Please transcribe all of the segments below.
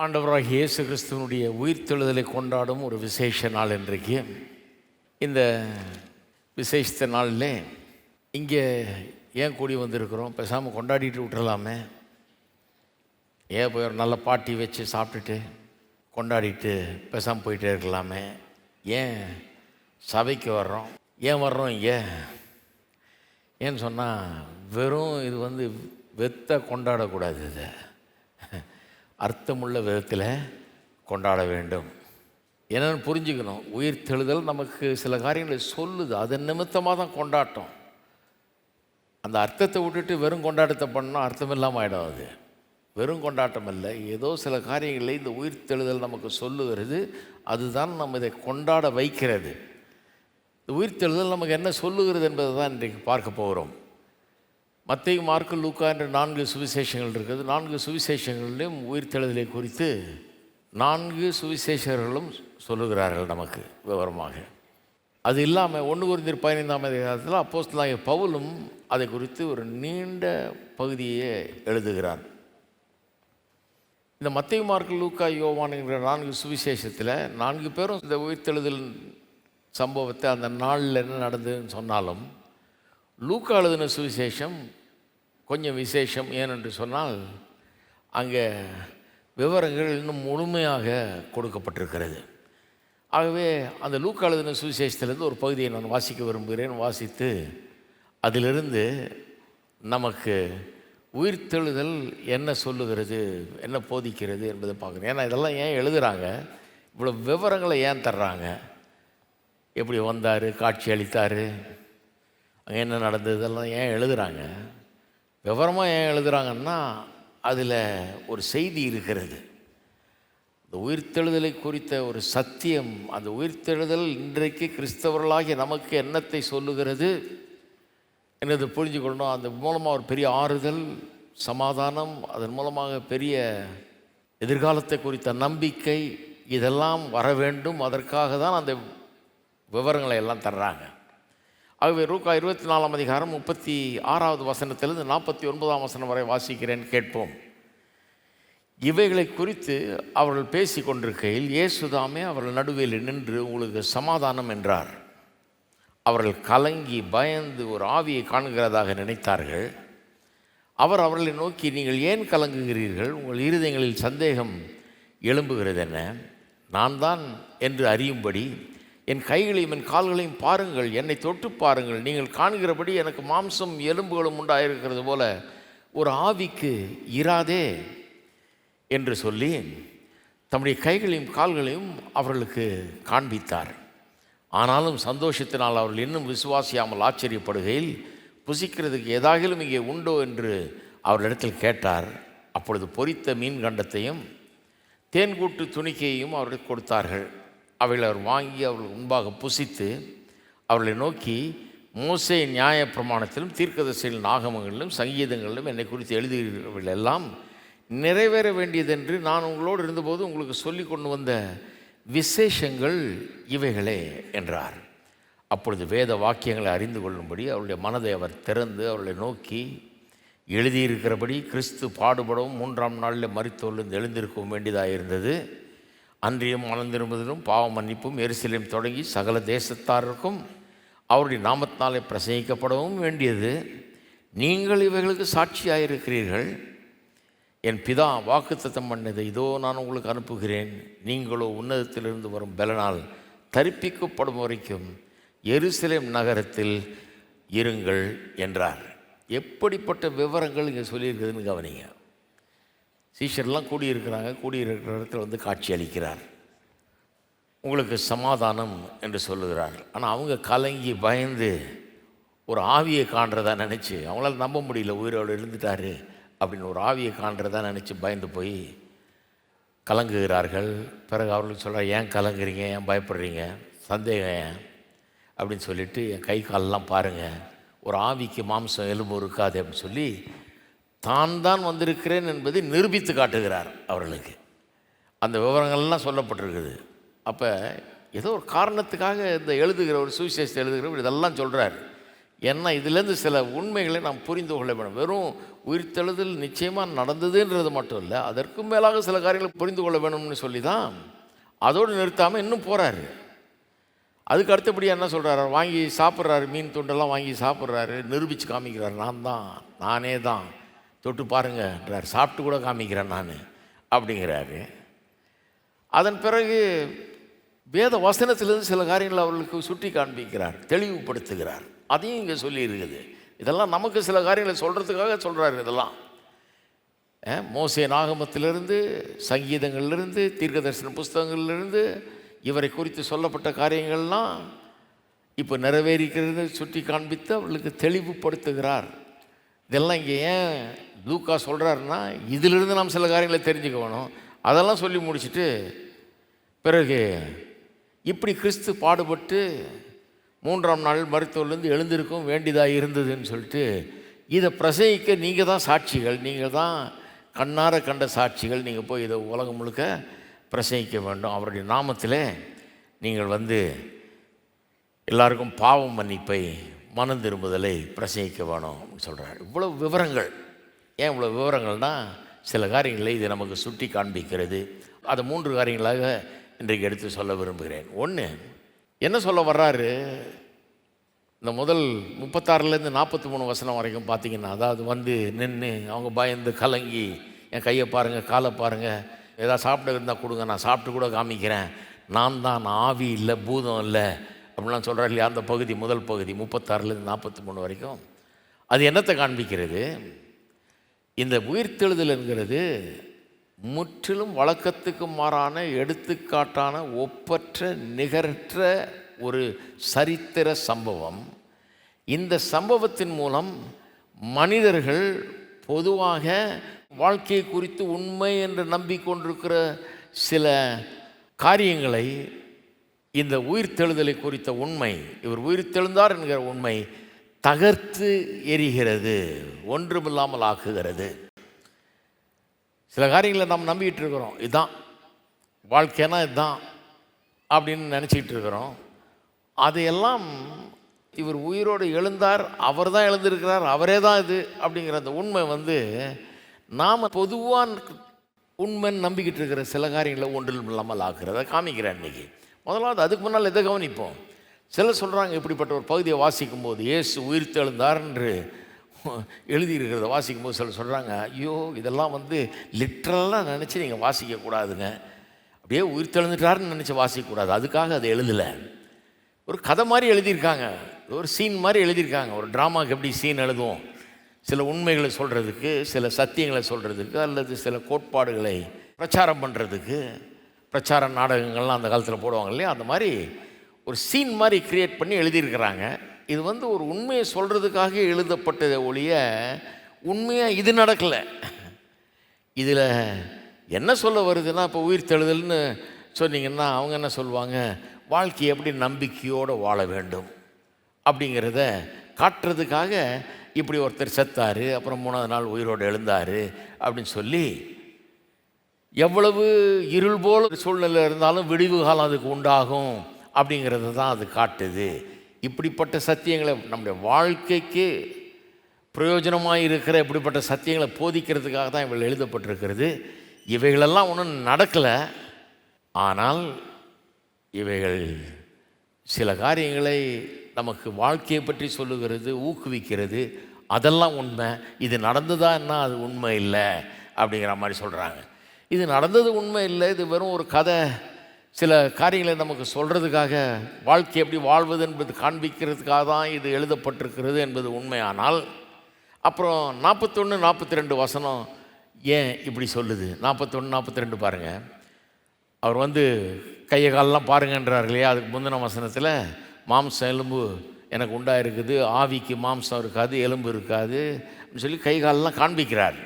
ஆண்டவராகிய இயேசு கிறிஸ்துவனுடைய உயிர்த்தெழுதலை கொண்டாடும் ஒரு விசேஷ நாள் இன்றைக்கு. இந்த விசேஷ நாளில் இங்கே ஏன் கூடி வந்திருக்கிறோம்? பேசாமல் கொண்டாடிட்டு விட்டுறலாமே, ஏன் போய் ஒரு நல்ல பாட்டி வச்சு சாப்பிட்டுட்டு கொண்டாடிட்டு பேசாமல் போயிட்டே இருக்கலாமே. ஏன் சபைக்கு வர்றோம்? ஏன் வர்றோம் இங்கே? ஏன்னு சொன்னால் வெறும் இது வெத்த கொண்டாடக்கூடாது, இதை அர்த்தமுள்ள விதத்தில் கொண்டாட வேண்டும். என்னென்னு புரிஞ்சுக்கணும். உயிர்த்தெழுதல் நமக்கு சில காரியங்களை சொல்லுது, அதன் நிமித்தமாக தான் கொண்டாட்டம். அந்த அர்த்தத்தை விட்டுட்டு வெறும் கொண்டாட்டத்தை பண்ணால் அர்த்தம் இல்லாமல் ஆகிடும். அது வெறும் கொண்டாட்டம் இல்லை, ஏதோ சில காரியங்களை இந்த உயிர்த்தெழுதல் நமக்கு சொல்லுகிறது. அதுதான் நம்ம இதை கொண்டாட வைக்கிறது. இந்த உயிர்த்தெழுதல் நமக்கு என்ன சொல்லுகிறது என்பதை தான் இன்றைக்கு பார்க்க போகிறோம். மத்தேயு, மார்க்கு, லூக்கா என்ற 4 சுவிசேஷங்கள் இருக்குது. 4 சுவிசேஷங்களிலும் உயிர்த்தெழுதலை குறித்து 4 சுவிசேஷர்களும் சொல்லுகிறார்கள் நமக்கு விவரமாக. அது இல்லாமல் 1 கொரிந்தியர் 15ஆம் அதிகாரத்தில் அப்போஸ்தலனாகிய பவுலும் அதை குறித்து ஒரு நீண்ட பகுதியை எழுதுகிறார். இந்த மத்தேயு, மார்க்கு, லூக்கா, யோவான் என்கிற 4 சுவிசேஷத்தில் 4 பேரும் இந்த உயிர்த்தெழுதல் சம்பவத்தை அந்த நாளில் என்ன நடந்ததுன்னு சொன்னாலும், லூக்கா எழுதின சுவிசேஷம் கொஞ்சம் விசேஷம். ஏனென்று சொன்னால் அங்கே விவரங்கள் இன்னும் முழுமையாக கொடுக்கப்பட்டிருக்கிறது. ஆகவே அந்த லூக்கா எழுதின சுவிசேஷத்திலிருந்து ஒரு பகுதியை நான் வாசிக்க விரும்புகிறேன். வாசித்து அதிலிருந்து நமக்கு உயிர்த்தெழுதல் என்ன சொல்லுகிறது, என்ன போதிக்கிறது என்பதை பார்க்குறேன். ஏன்னா இதெல்லாம் ஏன் எழுதுகிறாங்க, இவ்வளோ விவரங்களை ஏன் தர்றாங்க? எப்படி வந்தார், காட்சி அளித்தார், அங்கே என்ன நடந்தது, இதெல்லாம் ஏன் எழுதுகிறாங்க? விவரமாக ஏன் எழுதுகிறாங்கன்னா அதில் ஒரு செய்தி இருக்கிறது. இந்த உயிர்த்தெழுதலை குறித்த ஒரு சத்தியம். அந்த உயிர்த்தெழுதல் இன்றைக்கு கிறிஸ்தவர்களாகிய நமக்கு என்னத்தை சொல்லுகிறது என்னது புரிஞ்சுக்கொள்ளணும். அந்த மூலமாக ஒரு பெரிய ஆறுதல், சமாதானம், அதன் மூலமாக பெரிய எதிர்காலத்தை குறித்த நம்பிக்கை, இதெல்லாம் வர வேண்டும். அதற்காக தான் அந்த விவரங்களை எல்லாம் தர்றாங்க. ஆகவே லூக்கா 24ஆம் அதிகாரம் 36வது வசனத்திலிருந்து 49ஆம் வசனம் வரை வாசிக்கிறேன், கேட்போம். இவைகளை குறித்து அவர்கள் பேசி கொண்டிருக்கையில் இயேசுதாமே அவர்கள் நடுவில் நின்று, உங்களுக்கு சமாதானம் என்றார். அவர்கள் கலங்கி பயந்து ஒரு ஆவியை காணுகிறதாக நினைத்தார்கள். அவர் அவர்களை நோக்கி, நீங்கள் ஏன் கலங்குகிறீர்கள்? உங்கள் இருதயங்களில் சந்தேகம் எழும்புகிறது என்ன? நான் தான் என்று அறியும்படி என் கைகளையும் என் கால்களையும் பாருங்கள், என்னை தொட்டு பாருங்கள். நீங்கள் காண்கிறபடி எனக்கு மாம்சம் எலும்புகளும் உண்டாயிருக்கிறது போல ஒரு ஆவிக்கு இராதே என்று சொல்லி தம்முடைய கைகளையும் கால்களையும் அவர்களுக்கு காண்பித்தார். ஆனாலும் சந்தோஷத்தினால் அவர்கள் இன்னும் விசுவாசியாமல் ஆச்சரியப்படுகையில், புசிக்கிறதுக்கு ஏதாகிலும் இங்கே உண்டோ என்று அவர்களிடத்தில் கேட்டார். அப்பொழுது பொரித்த மீன் கண்டத்தையும் தேன்கூட்டு துணிக்கையையும் அவர்களுக்கு கொடுத்தார்கள். அவைகளை அவர் வாங்கி அவர்கள் முன்பாக புசித்து அவர்களை நோக்கி, மோசே நியாய பிரமாணத்திலும் தீர்க்கதரிசிகளின் ஆகமங்களிலும் சங்கீதங்களிலும் என்னை குறித்து எழுதுகிறவர்கள் எல்லாம் நிறைவேற வேண்டியதென்று நான் உங்களோடு இருந்தபோது உங்களுக்கு சொல்லி கொண்டு வந்த விசேஷங்கள் இவைகளே என்றார். அப்பொழுது வேத வாக்கியங்களை அறிந்து கொள்ளும்படி அவருடைய மனதை அவர் திறந்து அவர்களை நோக்கி, எழுதியிருக்கிறபடி கிறிஸ்து பாடுபடவும் 3ஆம் நாளில் மரித்தோர்ந்து எழுந்திருக்கவும் வேண்டியதாக இருந்தது. அன்றியும் மனந்திரும்புதலும் பாவ மன்னிப்பும் எருசலேம் தொடங்கி சகல தேசத்தாருக்கும் அவருடைய நாமத்தினாலே பிரசங்கிக்கப்படவும் வேண்டியது. நீங்கள் இவைகளுக்கு சாட்சியாயிருக்கிறீர்கள். என் பிதா வாக்குத்தத்தம் பண்ணதை இதோ நான் உங்களுக்கு அனுப்புகிறேன். நீங்களோ உன்னதத்திலிருந்து வரும் பலனால் தரிப்பிக்கப்படும் வரைக்கும் எருசலேம் நகரத்தில் இருங்கள் என்றார். எப்படிப்பட்ட விவரங்கள் இங்கே சொல்லியிருக்குதுன்னு கவனிங்க. சீஷர்லாம் கூடியிருக்கிறாங்க. கூடியிருக்கிற இடத்துல காட்சி அளிக்கிறார். உங்களுக்கு சமாதானம் என்று சொல்லுகிறார்கள். ஆனால் அவங்க கலங்கி பயந்து ஒரு ஆவியை காண்றதா நினச்சி, அவங்களால நம்ப முடியல, உயிரோடு இருந்துட்டார் அப்படின்னு ஒரு ஆவியை காண்றதா நினச்சி பயந்து போய் கலங்குகிறார்கள். பிறகு அவர்களுக்கு சொல்கிறார், ஏன் கலங்குறீங்க, ஏன் பயப்படுறீங்க, சந்தேகம் ஏன் அப்படின்னு சொல்லிவிட்டு, என் கை காலெல்லாம் பாருங்கள், ஒரு ஆவிக்கு மாம்சம் எலும்பு இருக்காது அப்படின்னு சொல்லி தான் வந்திருக்கிறேன் என்பதை நிரூபித்து காட்டுகிறார் அவர்களுக்கு. அந்த விவரங்கள்லாம் சொல்லப்பட்டிருக்குது. அப்போ ஏதோ ஒரு காரணத்துக்காக இந்த எழுதுகிற ஒரு சுவிசேஷத்தை எழுதுகிறவர் இதெல்லாம் சொல்கிறார். ஏன்னா இதுலேருந்து சில உண்மைகளை நாம் புரிந்து கொள்ள வேண்டும். வெறும் உயிர்த்தெழுதல் நிச்சயமாக நடந்ததுன்றது மட்டும் இல்லை, அதற்கும் மேலாக சில காரியங்களை புரிந்து கொள்ள வேணும்னு சொல்லி தான் அதோடு நிறுத்தாமல் இன்னும் போகிறாரு. அதுக்கு அடுத்தபடியாக என்ன சொல்கிறாரு, வாங்கி சாப்பிட்றாரு, மீன் துண்டெல்லாம் வாங்கி சாப்பிட்றாரு, நிரூபித்து காமிக்கிறார், நானே தான், தொட்டு பாருங்கன்றார், சாப்பிட்டு கூட காமிக்கிறேன் நான் அப்படிங்கிறாரு. அதன் பிறகு வேத வசனத்திலிருந்து சில காரியங்களை அவர்களுக்கு சுட்டி காண்பிக்கிறார், தெளிவுபடுத்துகிறார். அதையும் இங்கே சொல்லி இருக்குது. இதெல்லாம் நமக்கு சில காரியங்களை சொல்கிறதுக்காக சொல்கிறாரு. இதெல்லாம் மோசே நாகமத்திலிருந்து, சங்கீதங்கள்லேருந்து, தீர்க்க தரிசன புஸ்தகங்கள்லேருந்து இவரை குறித்து சொல்லப்பட்ட காரியங்கள்லாம் இப்போ நிறைவேறிக்கிறது சுட்டி காண்பித்து அவர்களுக்கு தெளிவுபடுத்துகிறார். இதெல்லாம் இங்கே ஏன் லூக்கா சொல்கிறாருன்னா, இதிலிருந்து நாம் சில காரியங்களை தெரிஞ்சுக்க வேணும். அதெல்லாம் சொல்லி முடிச்சுட்டு பிறகு இப்படி கிறிஸ்து பாடுபட்டு 3ஆம் நாள் மருத்துவர்லேருந்து எழுந்திருக்கும் வேண்டியதாக இருந்ததுன்னு சொல்லிட்டு இதை பிரசங்கிக்க நீங்கள் தான் சாட்சிகள், நீங்கள் தான் கண்ணார கண்ட சாட்சிகள், நீங்கள் போய் இதை உலகம் முழுக்க பிரசங்கிக்க வேண்டும். அவருடைய நாமத்திலே நீங்கள் எல்லாருக்கும் பாவம் மன்னிப்பை, மனம் திரும்புதலை பிரசங்கிக்க வேணும் அப்படின்னு சொல்கிறார். இவ்வளோ விவரங்கள். ஏன் இவ்வளோ விவரங்கள்னால் சில காரியங்களை இது நமக்கு சுட்டி காண்பிக்கிறது. அதை 3 காரியங்களாக இன்றைக்கு எடுத்து சொல்ல விரும்புகிறேன். ஒன்று, என்ன சொல்ல வர்றாரு, இந்த முதல் 36லேருந்து 43 வசனம் வரைக்கும் பார்த்தீங்கன்னா, அதாவது நின்று அவங்க பயந்து கலங்கி, என் கையை பாருங்கள், காலை பாருங்கள், ஏதாவது சாப்பிட இருந்தால் கொடுங்க, நான் சாப்பிட்டு கூட காமிக்கிறேன், நான் ஆவி இல்லை, பூதம் இல்லை அப்படிலாம் சொல்கிறார் இல்லையா. அந்த பகுதி, முதல் பகுதி 36லேருந்து 43 வரைக்கும் அது என்னத்தை காண்பிக்கிறது? இந்த உயிர்த்தெழுதல் என்கிறது முற்றிலும் வழக்கத்துக்கு மாறான, எடுத்துக்காட்டான, ஒப்பற்ற, நிகரற்ற ஒரு சரித்திர சம்பவம். இந்த சம்பவத்தின் மூலம் மனிதர்கள் பொதுவாக வாழ்க்கையை குறித்து உண்மை என்று நம்பிக்கொண்டிருக்கிற சில காரியங்களை, இந்த உயிர்த்தெழுதலை குறித்த உண்மை, இவர் உயிர்த்தெழுந்தார் என்கிற உண்மை தகர்த்து எரிகிறது, ஒன்றுமில்லாமல் ஆக்குகிறது. சில காரியங்களை நாம் நம்பிக்கிட்டு இருக்கிறோம், இதுதான் வாழ்க்கைனா இதுதான் அப்படின்னு நினச்சிக்கிட்டு இருக்கிறோம். அதையெல்லாம் இவர் உயிரோடு எழுந்தார், அவர் தான் எழுந்திருக்கிறார், அவரே தான் இது அப்படிங்கிற அந்த உண்மை நாம் பொதுவாக உண்மைன்னு நம்பிக்கிட்டு இருக்கிற சில காரியங்களை ஒன்றில் இல்லாமல் ஆக்குறத காமிக்கிறேன் இன்றைக்கி. முதலாவது அதுக்கு முன்னால் எதை கவனிப்போம். சிலர் சொல்கிறாங்க, இப்படிப்பட்ட ஒரு பகுதியை வாசிக்கும்போது, இயேசு உயிர்த்தெழுந்தார் என்று எழுதியிருக்கிறத வாசிக்கும்போது சிலர் சொல்கிறாங்க, ஐயோ இதெல்லாம் லிட்ரலாக நினச்சி நீங்கள் வாசிக்கக்கூடாதுங்க, அப்படியே உயிர்த்தெழுந்துட்டாருன்னு நினச்சி வாசிக்கக்கூடாது, அதுக்காக அதை எழுதலை, ஒரு கதை மாதிரி எழுதியிருக்காங்க, ஒரு சீன் மாதிரி எழுதியிருக்காங்க. ஒரு ட்ராமாவுக்கு எப்படி சீன் எழுதுவோம், சில உண்மைகளை சொல்கிறதுக்கு, சில சத்தியங்களை சொல்கிறதுக்கு, அல்லது சில கோட்பாடுகளை பிரச்சாரம் பண்ணுறதுக்கு, பிரச்சார நாடகங்கள்லாம் அந்த காலத்தில் போடுவாங்க இல்லையா, அந்த மாதிரி ஒரு சீன் மாதிரி க்ரியேட் பண்ணி எழுதியிருக்கிறாங்க. இது ஒரு உண்மையை சொல்கிறதுக்காக எழுதப்பட்டதை ஒழிய உண்மையாக இது நடக்கலை. இதில் என்ன சொல்ல வருதுன்னா, இப்போ உயிர்த்தெழுதல்னு சொன்னீங்கன்னா அவங்க என்ன சொல்லுவாங்க, வாழ்க்கையை எப்படி நம்பிக்கையோடு வாழ வேண்டும் அப்படிங்கிறத காட்டுறதுக்காக இப்படி ஒருத்தர் செத்தார், அப்புறம் 3ஆவது நாள் உயிரோடு எழுந்தார் அப்படின்னு சொல்லி, எவ்வளவு இருள் போல் சூழ்நிலை இருந்தாலும் விடிவு காலம் அதுக்கு உண்டாகும் அப்படிங்கிறது தான் அது காட்டுது. இப்படிப்பட்ட சத்தியங்களை, நம்முடைய வாழ்க்கைக்கு பிரயோஜனமாக இருக்கிற இப்படிப்பட்ட சத்தியங்களை போதிக்கிறதுக்காக தான் இவள் எழுதப்பட்டிருக்கிறது. இவைகளெல்லாம் ஒன்றும் நடக்கலை, ஆனால் இவைகள் சில காரியங்களை நமக்கு வாழ்க்கையை பற்றி சொல்லுகிறது, ஊக்குவிக்கிறது. அதெல்லாம் உண்மை. இது நடந்ததா என்ன, அது உண்மை இல்லை அப்படிங்கிற மாதிரி சொல்கிறாங்க. இது நடந்தது உண்மை இல்லை, இது வெறும் ஒரு கதை, சில காரியங்களை நமக்கு சொல்கிறதுக்காக, வாழ்க்கை எப்படி வாழ்வது என்பது காண்பிக்கிறதுக்காக தான் இது எழுதப்பட்டிருக்கிறது என்பது உண்மையானால், அப்புறம் 41, 42 வசனம் ஏன் இப்படி சொல்லுது? 41, 42 பாருங்கள். அவர் கையை காலெலாம் பாருங்கன்றார் இல்லையா. அதுக்கு முந்தின வசனத்தில் மாம்சம் எலும்பு எனக்கு உண்டாயிருக்குது, ஆவிக்கு மாம்சம் இருக்காது, எலும்பு இருக்காது அப்படின்னு சொல்லி கை காலெலாம் காண்பிக்கிறார்.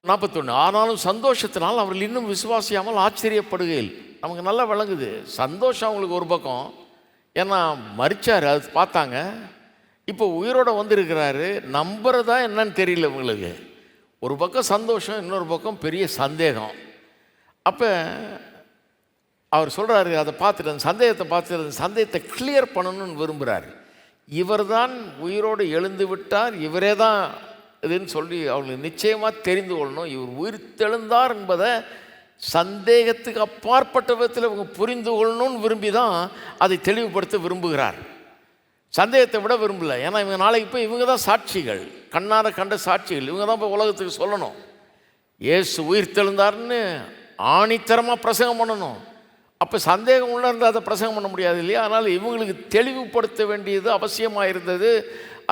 41, ஆனாலும் சந்தோஷத்தினால் அவர்கள் இன்னும் விசுவாசியாமல் ஆச்சரியப்படுகையில். நமக்கு நல்லா விளங்குது, சந்தோஷம் அவங்களுக்கு ஒரு பக்கம், ஏன்னா மரிச்சார், அது பார்த்தாங்க, இப்போ உயிரோடு வந்திருக்கிறாரு, நம்புறதா என்னன்னு தெரியல இவங்களுக்கு. ஒரு பக்கம் சந்தோஷம், இன்னொரு பக்கம் பெரிய சந்தேகம். அப்போ அவர் சொல்கிறாரு, அதை பார்த்துட்டு அந்த சந்தேகத்தை கிளியர் பண்ணணும்னு விரும்புகிறார். இவர்தான் உயிரோடு எழுந்து விட்டார், இவரே தான் இதுன்னு சொல்லி அவங்களுக்கு நிச்சயமாக தெரிந்து கொள்ளணும். இவர் உயிர் தெழுந்தார் என்பதை சந்தேகத்துக்கு அப்பாற்பட்ட விதத்தில் இவங்க புரிந்து கொள்ளணும்னு விரும்பி தான் அதை தெளிவுபடுத்த விரும்புகிறார். சந்தேகத்தை விட விரும்பலை. ஏன்னா இவங்க நாளைக்கு போய் இவங்க தான் சாட்சிகள், கண்ணார கண்ட சாட்சிகள். இவங்க தான் போய் உலகத்துக்கு சொல்லணும் இயேசு உயிர் தெழுந்தார்னு ஆணித்தரமாக பிரசங்கம் பண்ணணும். அப்போ சந்தேகம் உள்ள இருந்தால் அதை பிரசங்கம் பண்ண முடியாது இல்லையா? அதனால் இவங்களுக்கு தெளிவுபடுத்த வேண்டியது அவசியமாக இருந்தது.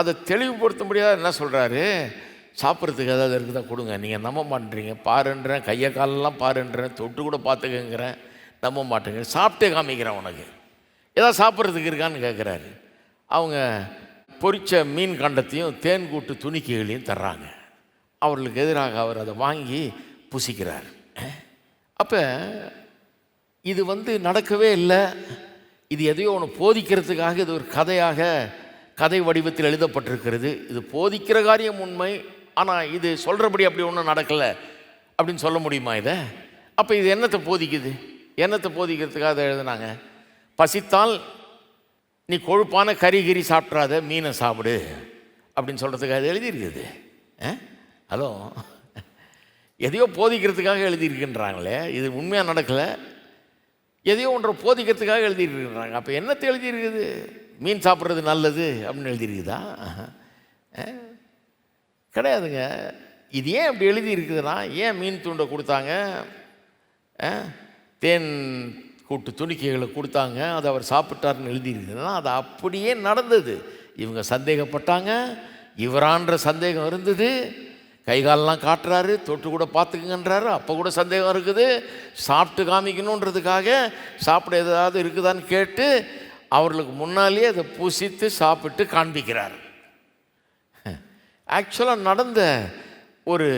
அதை தெளிவுபடுத்த முடியாத என்ன சொல்கிறாரு, சாப்பிட்றதுக்கு ஏதாவது இருக்குதா கொடுங்க. நீங்கள் நம்ப மாட்டேறீங்க, பாருன்றேன், கையை காலெல்லாம் பாருன்றேன், தொட்டு கூட பார்த்துக்கங்கிறேன், நம்ப மாட்டேங்க. சாப்பிட்டே காமிக்கிறேன், உனக்கு ஏதாவது சாப்பிட்றதுக்கு இருக்கான்னு கேட்குறாரு. அவங்க பொரித்த மீன் கண்டத்தையும் தேன் கூட்டு துணிக்கைகளையும் தர்றாங்க. அவர்களுக்கு எதிராக அவர் அதை வாங்கி புசிக்கிறார். அப்போ இது நடக்கவே இல்லை. இது எதையோ ஒன்று போதிக்கிறதுக்காக இது ஒரு கதை வடிவத்தில் எழுதப்பட்டிருக்கிறது. இது போதிக்கிற காரியம் உண்மை, ஆனால் இது சொல்கிறபடி அப்படி ஒன்றும் நடக்கலை அப்படின்னு சொல்ல முடியுமா இதை? அப்போ இது என்னத்தை போதிக்குது? என்னத்தை போதிக்கிறதுக்காக அதை எழுதுனாங்க? பசித்தால் நீ கொழுப்பான கறி சாப்பிட்றாத, மீனை சாப்பிடு அப்படின்னு சொல்கிறதுக்காக அது எழுதியிருக்குது. ஹலோ, எதையோ போதிக்கிறதுக்காக எழுதியிருக்கின்றாங்களே, இது உண்மையாக நடக்கலை, எதையோ ஒன்றை போதிக்கிறதுக்காக எழுதியிருக்கிறாங்க. அப்போ என்னத்தை எழுதியிருக்குது? மீன் சாப்பிட்றது நல்லது அப்படின்னு எழுதியிருக்குதா? கிடையாதுங்க. இது ஏன் அப்படி எழுதியிருக்குதுன்னா, ஏன் மீன் துண்டை கொடுத்தாங்க, தேன் கூட்டு துணிக்கைகளை கொடுத்தாங்க, அதை அவர் சாப்பிட்டார்னு எழுதியிருக்குதுன்னா அது அப்படியே நடந்தது. இவங்க சந்தேகப்பட்டாங்க, இவரான்ற சந்தேகம் இருந்தது, கைகாலெலாம் காட்டுறாரு, தொட்டு கூட பார்த்துக்குங்கன்றாரு, அப்போ கூட சந்தேகம் இருக்குது. சாப்பிட்டு காமிக்கணுன்றதுக்காக சாப்பிட ஏதாவது இருக்குதான்னு கேட்டு அவர்களுக்கு முன்னாலேயே அதை பூசித்து சாப்பிட்டு காண்பிக்கிறார். ஆக்சுவலாக நடந்த ஒரு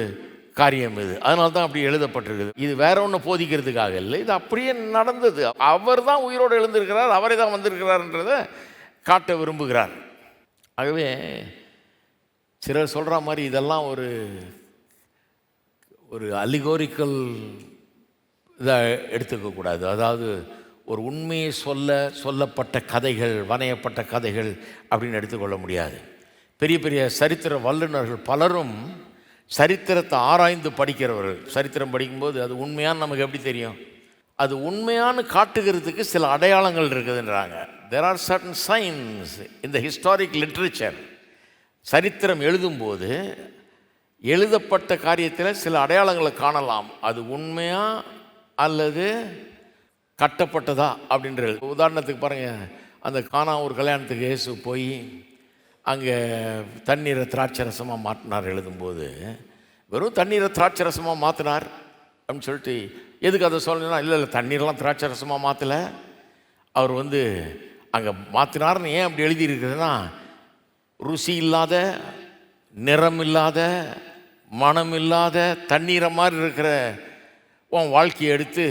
காரியம் இது. அதனால தான் அப்படி எழுதப்பட்டிருக்குது. இது வேற ஒன்று போதிக்கிறதுக்காக இல்லை, இது அப்படியே நடந்தது. அவர் தான் உயிரோடு எழுந்திருக்கிறார், அவரே தான் வந்திருக்கிறார்ன்றதை காட்ட விரும்புகிறார். ஆகவே சிலர் சொல்கிற மாதிரி இதெல்லாம் ஒரு அலிகோரிக்கல் இதாக எடுத்துக்கக்கூடாது. அதாவது ஒரு உண்மையை சொல்லப்பட்ட கதைகள், வரையப்பட்ட கதைகள் அப்படின்னு எடுத்துக்கொள்ள முடியாது. பெரிய பெரிய சரித்திர வல்லுநர்கள் பலரும் சரித்திரத்தை ஆராய்ந்து படிக்கிறவர்கள். சரித்திரம் படிக்கும்போது அது உண்மையான்னு நமக்கு எப்படி தெரியும்? அது உண்மையான்னு காட்டுகிறதுக்கு சில அடையாளங்கள் இருக்குதுன்றாங்க. There are certain signs in the historic literature. சரித்திரம் எழுதும்போது எழுதப்பட்ட காரியத்தில் சில அடையாளங்களை காணலாம். அது உண்மையா அல்லது கட்டப்பட்டதா அப்படின்றது. உதாரணத்துக்கு பாருங்கள், அந்த கானா ஒரு கல்யாணத்துக்கு இயேசு போய் அங்கே தண்ணீரை திராட்சரசமாக மாற்றினார். எழுதும்போது வெறும் தண்ணீரை திராட்சரசமாக மாற்றினார் அப்படின்னு சொல்லிட்டு எதுக்கு அதை சொல்லணும்னா, இல்லை தண்ணீரெலாம் திராட்சரசமாக மாற்றலை, அவர் அங்கே மாற்றினார்னு ஏன் அப்படி எழுதியிருக்குதுன்னா, ருசி இல்லாத, நிறம் இல்லாத, மனம் இல்லாத தண்ணீரை மாதிரி இருக்கிற உன் வாழ்க்கையை எடுத்து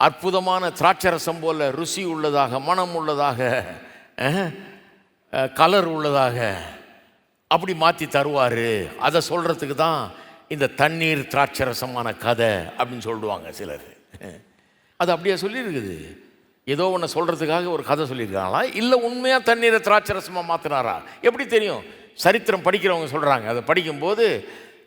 அற்புதமான திராட்சரசம் போல் ருசி உள்ளதாக, மனம் உள்ளதாக, கலர் உள்ளதாக அப்படி மாற்றி தருவார். அதை சொல்கிறதுக்கு தான் இந்த தண்ணீர் திராட்சரசமான கதை அப்படின்னு சொல்லுவாங்க சிலர். அது அப்படியே சொல்லியிருக்குது. ஏதோ ஒன்று சொல்கிறதுக்காக ஒரு கதை சொல்லியிருக்காங்களா, இல்லை உண்மையாக தண்ணீரை திராட்சரசமாக மாற்றினாரா? எப்படி தெரியும்? சரித்திரம் படிக்கிறவங்க சொல்கிறாங்க. அதை படிக்கும்போது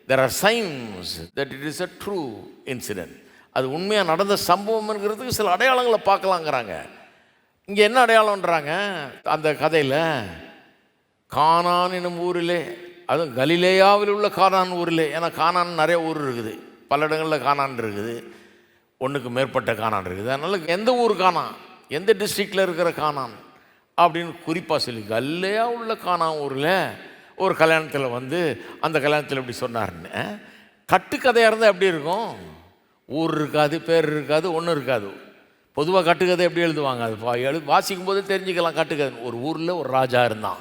there are signs that it is a true incident. அது உண்மையாக நடந்த சம்பவம்ங்கிறதுக்கு சில அடையாளங்களை பார்க்கலாங்கிறாங்க. இங்கே என்ன அடையாளம்ன்றாங்க? அந்த கதையில் கானான் என்னும் ஊரிலே, அதுவும் கலிலேயாவில் உள்ள கானான் ஊரிலே, ஏன்னா கானான் நிறைய ஊர் இருக்குது, பல இடங்களில் கானான் இருக்குது, ஒன்றுக்கு மேற்பட்ட கானான் இருக்குது. அதனால் எந்த ஊர் கானான், எந்த டிஸ்ட்ரிக்டில் இருக்கிற கானான் அப்படின்னு குறிப்பாக சொல்லி, கலிலேயா உள்ள கானான் ஊரில் ஒரு கல்யாணத்தில் அந்த கல்யாணத்தில் எப்படி சொன்னார்னு. கட்டுக்கதையாக இருந்தால் எப்படி இருக்கும்? ஊர் இருக்காது, பேர் இருக்காது, ஒன்றும் இருக்காது. பொதுவாக கட்டுக்கதை எப்படி எழுதுவாங்க? அது வாசிக்கும் போது தெரிஞ்சுக்கலாம். கட்டுக்கதை, ஒரு ஊரில் ஒரு ராஜா இருந்தான்.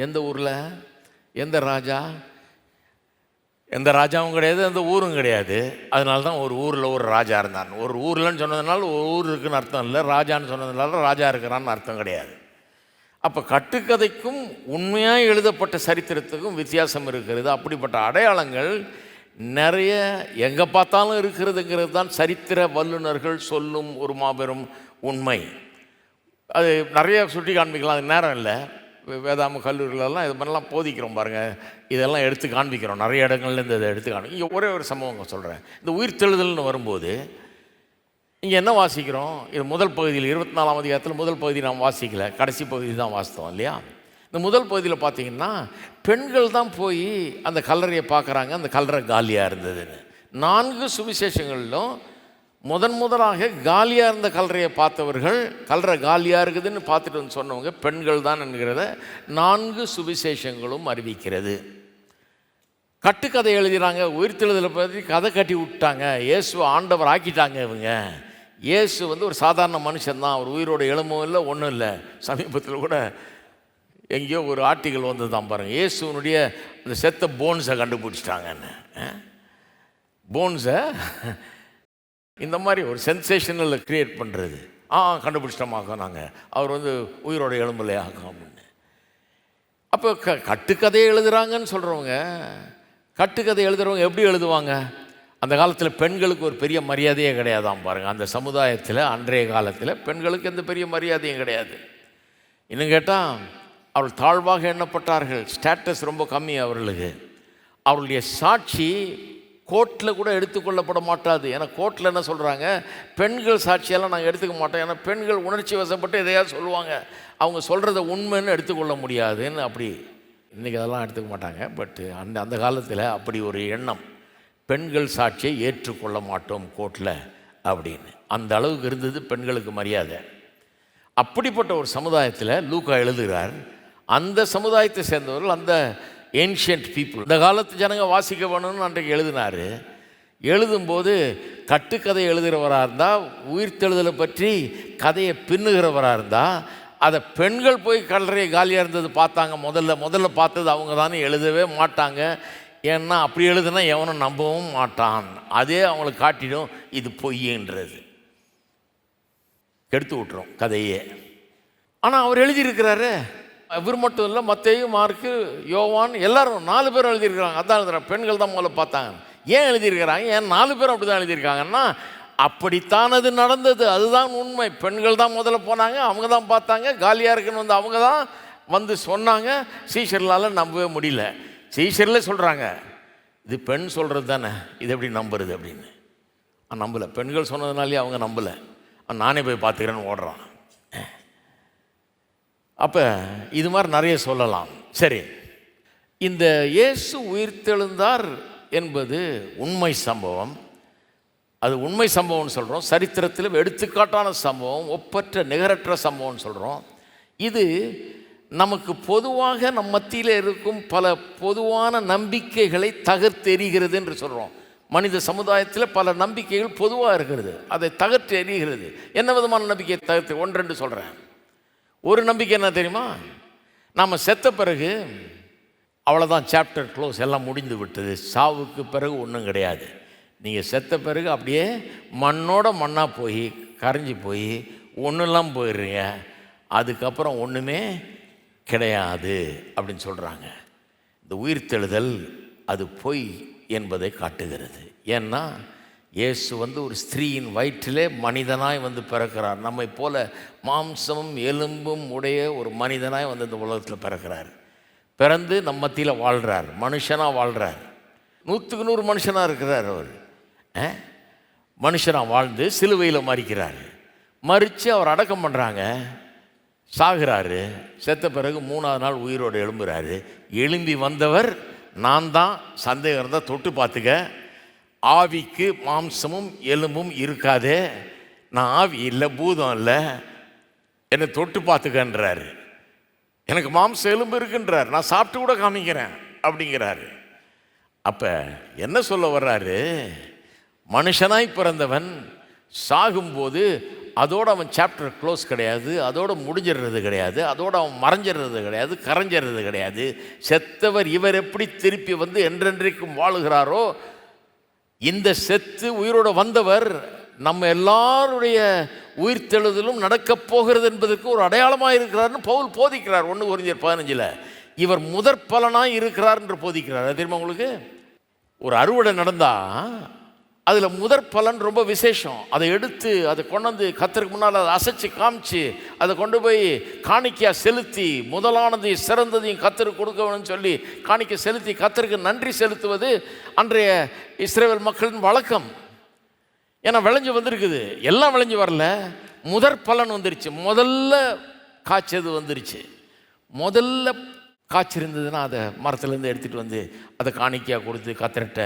எந்த ஊரில்? எந்த ராஜா? எந்த ராஜாவும் கிடையாது, எந்த ஊரும் கிடையாது. அதனால தான் ஒரு ஊரில் ஒரு ராஜா இருந்தான். ஒரு ஊர்லன்னு சொன்னதுனால ஒரு ஊர் இருக்குன்னு அர்த்தம் இல்லை, ராஜான்னு சொன்னதுனால ராஜா இருக்கிறான்னு அர்த்தம் கிடையாது. அப்போ கட்டுக்கதைக்கும் உண்மையாக எழுதப்பட்ட சரித்திரத்துக்கும் வித்தியாசம் இருக்கிறது. அப்படிப்பட்ட அடையாளங்கள் நிறைய எங்கே பார்த்தாலும் இருக்கிறதுங்கிறது தான் சரித்திர வல்லுநர்கள் சொல்லும் ஒரு மாபெரும் உண்மை. அது நிறைய சுட்டி காண்பிக்கலாம், அது நேரம் இல்லை. வேதாம கல்லூரிகளெல்லாம் இது மாதிரிலாம் போதிக்கிறோம் பாருங்கள். இதெல்லாம் எடுத்து காண்பிக்கிறோம், நிறைய இடங்கள்லேருந்து இதை எடுத்து காண்பி. இங்கே ஒரே ஒரு சம்பவம் சொல்கிறேன். இந்த உயிர்த்தெழுதல்னு வரும்போது இங்கே என்ன வாசிக்கிறோம்? இது முதல் பகுதியில் 24ஆம் அதிகாரத்தில் முதல் பகுதி நாம் வாசிக்கல, கடைசி பகுதி தான் வாசித்தோம் இல்லையா? இந்த முதல் பகுதியில் பார்த்தீங்கன்னா பெண்கள் தான் போய் அந்த கல்லறையை பார்க்குறாங்க, அந்த கல்லறை காலியாக இருந்ததுன்னு. 4 சுவிசேஷங்களிலும் முதலாக காலியாக இருந்த கல்லறையை பார்த்தவர்கள், கல்லறை காலியாக இருக்குதுன்னு பார்த்துட்டு வந்து சொன்னவங்க பெண்கள் தான் என்கிறத 4 சுவிசேஷங்களும் அறிவிக்கிறது. கட்டுக்கதை எழுதினாங்க, உயிர்த்தெழுதலை பற்றி கதை கட்டி விட்டாங்க, இயேசுவை ஆண்டவர் ஆக்கிட்டாங்க இவங்க. இயேசு வந்து ஒரு சாதாரண மனுஷன்தான், அவர் உயிரோட எழும்பவும் இல்லை, ஒன்றும் இல்லை. சமீபத்தில் கூட எங்கேயோ ஒரு ஆர்டிக்கல் வந்து தான் பாருங்கள், இயேசுனுடைய அந்த செத்த போன்ஸை கண்டுபிடிச்சிட்டாங்கன்னு. போன்ஸை இந்த மாதிரி ஒரு சென்சேஷனல் க்ரியேட் பண்ணுறது. கண்டுபிடிச்சிட்டோமாக்கோ நாங்கள், அவர் வந்து உயிரோட எழும்பலை ஆகும் அப்படின்னு. அப்போ கட்டுக்கதையை எழுதுகிறாங்கன்னு சொல்கிறவங்க, கட்டுக்கதை எழுதுகிறவங்க எப்படி எழுதுவாங்க? அந்த காலத்தில் பெண்களுக்கு ஒரு பெரிய மரியாதையே கிடையாதான் பாருங்கள். அந்த சமுதாயத்தில் அன்றைய காலத்தில் பெண்களுக்கு எந்த பெரிய மரியாதையும் கிடையாது. இன்னும் கேட்டால் அவர்கள் தாழ்வாக எண்ணப்பட்டார்கள், ஸ்டேட்டஸ் ரொம்ப கம்மி அவர்களுக்கு. அவர்களுடைய சாட்சி கோர்ட்டில் கூட எடுத்துக்கொள்ளப்பட மாட்டாது. ஏன்னா கோர்ட்டில் என்ன சொல்கிறாங்க, பெண்கள் சாட்சியெல்லாம் நாங்கள் எடுத்துக்க மாட்டோம், ஏன்னா பெண்கள் உணர்ச்சி வசப்பட்டு எதையாவது சொல்லுவாங்க, அவங்க சொல்கிறத உண்மைன்னு எடுத்துக்கொள்ள முடியாதுன்னு. அப்படி இன்றைக்கி அதெல்லாம் எடுத்துக்க மாட்டாங்க. பட் அந்த காலத்தில் அப்படி ஒரு எண்ணம், பெண்கள் சாட்சியை ஏற்றுக்கொள்ள மாட்டோம் கோர்ட்டில் அப்படின்னு. அந்த அளவுக்கு இருந்தது பெண்களுக்கு மரியாதை. அப்படிப்பட்ட ஒரு சமுதாயத்தில் லூக்கா எழுதுகிறார். அந்த சமுதாயத்தை சேர்ந்தவர்கள், அந்த ஏன்ஷியன்ட் பீப்புள், இந்த காலத்து ஜனங்க வாசிக்க வேணும்னு அன்றைக்கு எழுதினார். எழுதும்போது கட்டுக்கதை எழுதுகிறவராக இருந்தால், உயிர்த்தெழுதலை பற்றி கதையை பின்னுகிறவராக இருந்தால், அதை பெண்கள் போய் கல்லறை காலியாக இருந்தது பார்த்தாங்க, முதல்ல பார்த்தது அவங்க தானே, எழுதவே மாட்டாங்க. ஏன்னா அப்படி எழுதுனா எவனும் நம்பவும் மாட்டான், அதே அவங்களுக்கு காட்டிடும் இது பொய்ன்றது, கெடுத்து விட்டுரும் கதையே. ஆனால் அவர் எழுதியிருக்கிறாரு. இவர் மட்டும் இல்லை, மத்தேயு, மார்க்கு, யோவான் எல்லாரும் 4 பேரும் எழுதியிருக்கிறாங்க. அதான் எழுதுறாங்க, பெண்கள் தான் முதல்ல பார்த்தாங்க. ஏன் எழுதியிருக்கிறாங்க? ஏன் 4 பேரும் அப்படி தான் எழுதியிருக்காங்கன்னா, அப்படித்தான் அது நடந்தது, அதுதான் உண்மை. பெண்கள் தான் முதல்ல போனாங்க, அவங்க தான் பார்த்தாங்க, காலியாக இருக்குன்னு வந்து அவங்க தான் வந்து சொன்னாங்க. சீஷர்களால் நம்பவே முடியல. சீஷர்களே சொல்கிறாங்க, இது பெண் சொல்கிறது தானே, இது எப்படி நம்புறது அப்படின்னு. நம்பலை. பெண்கள் சொன்னதுனாலே அவங்க நம்பலை. நானே போய் பார்த்துக்கிறேன்னு ஓடுறான். அப்போ இது மாதிரி நிறைய சொல்லலாம். சரி, இந்த இயேசு உயிர்த்தெழுந்தார் என்பது உண்மை சம்பவம். அது உண்மை சம்பவம்னு சொல்கிறோம். சரித்திரத்தில் எடுத்துக்காட்டான சம்பவம், ஒப்பற்ற நிகரற்ற சம்பவம்னு சொல்கிறோம். இது நமக்கு பொதுவாக நம் மத்தியில் இருக்கும் பல பொதுவான நம்பிக்கைகளை தகர்த்தெறிகிறது என்று சொல்கிறோம். மனித சமுதாயத்தில் பல நம்பிக்கைகள் பொதுவாக இருக்கிறது, அதை தகர்த்து எறிகிறது. என்ன விதமான நம்பிக்கையை தகர்த்து? 1-2 சொல்கிறேன். ஒரு நம்பிக்கை என்ன தெரியுமா? நாம் செத்த பிறகு அவ்வளோதான், சாப்டர் க்ளோஸ், எல்லாம் முடிந்து விட்டது, சாவுக்கு பிறகு ஒன்றும் கிடையாது. நீங்கள் செத்த பிறகு அப்படியே மண்ணோட மண்ணாக போய் கரைஞ்சி போய் ஒன்றுலாம் போயிடுறீங்க, அதுக்கப்புறம் ஒன்றுமே கிடையாது அப்படின்னு சொல்கிறாங்க. இந்த உயிர்த்தெழுதல் அது பொய் என்பதை காட்டுகிறது. ஏன்னா இயேசு வந்து ஒரு ஸ்திரீயின் வயிற்றிலே மனிதனாய் வந்து பிறக்கிறார். நம்மை போல மாம்சமும் எலும்பும் உடைய ஒரு மனிதனாய் வந்து இந்த உலகத்தில் பிறக்கிறார். பிறந்து நம்ம மத்தியில் வாழ்கிறார், மனுஷனாக வாழ்கிறார். 100க்கு 100 மனுஷனாக இருக்கிறார். அவர் மனுஷனாக வாழ்ந்து சிலுவையில் மரிக்கிறார். மரித்து அவர் அடக்கம் பண்ணுறாங்க, சாகிறாரு. செத்த பிறகு 3ஆவது நாள் உயிரோடு எழும்புறாரு. எழும்பி வந்தவர் நான் தான், சந்தேகம் இருந்தால் தொட்டு பார்த்துக்க, ஆவிக்கு மாம்சமும் எலும்பும் இருக்காதே, நான் ஆவி இல்லை, பூதம் இல்லை, என்னை தொட்டு பார்த்துக்கன்றாரு. எனக்கு மாம்சம் எலும்பு இருக்குன்றார், நான் சாப்பிட்டு கூட காமிக்கிறேன் அப்படிங்கிறாரு. அப்போ என்ன சொல்ல வர்றாரு? மனுஷனாய் பிறந்தவன் சாகும்போது அதோடு அவன் சாப்டர் க்ளோஸ் கிடையாது, அதோடு முடிஞ்சிடுறது கிடையாது, அதோடு அவன் மறைஞ்சிடுறது கிடையாது, கரைஞ்சிடுறது கிடையாது. செத்தவர் இவர் எப்படி திருப்பி வந்து என்றென்றைக்கும் வாழுகிறாரோ, இந்த செத்து உயிரோடு வந்தவர் நம்ம எல்லாருடைய உயிர்த்தெழுதலும் நடக்கப் போகிறது என்பதற்கு ஒரு அடையாளமாக இருக்கிறார்னு பவுல் போதிக்கிறார். 1 கொரிந்தியர் 15 இவர் முதற் பலனாய் இருக்கிறார் என்று போதிக்கிறார். அது தெரியுமா உங்களுக்கு? ஒரு அறுவடை நடந்தால் அதில் முதற் பலன் ரொம்ப விசேஷம். அதை எடுத்து அதை கொண்டு வந்து கர்த்தருக்கு முன்னால் அதை அசைச்சு காமிச்சு அதை கொண்டு போய் காணிக்கையாக செலுத்தி முதலானதையும் சிறந்ததையும் கர்த்தருக்கு கொடுக்க வேணும்னு சொல்லி காணிக்கை செலுத்தி கர்த்தருக்கு நன்றி செலுத்துவது அன்றைய இஸ்ரவேல் மக்களின் வழக்கம். ஏன்னா விளைஞ்சு வந்திருக்குது, எல்லாம் விளைஞ்சு வரல, முதற் பலன் வந்துருச்சு, முதல்ல காய்ச்சது வந்துருச்சு. முதல்ல காய்ச்சிருந்ததுன்னா அதை மரத்துலேருந்து எடுத்துகிட்டு வந்து அதை காணிக்கையாக கொடுத்து கர்த்தர்கிட்ட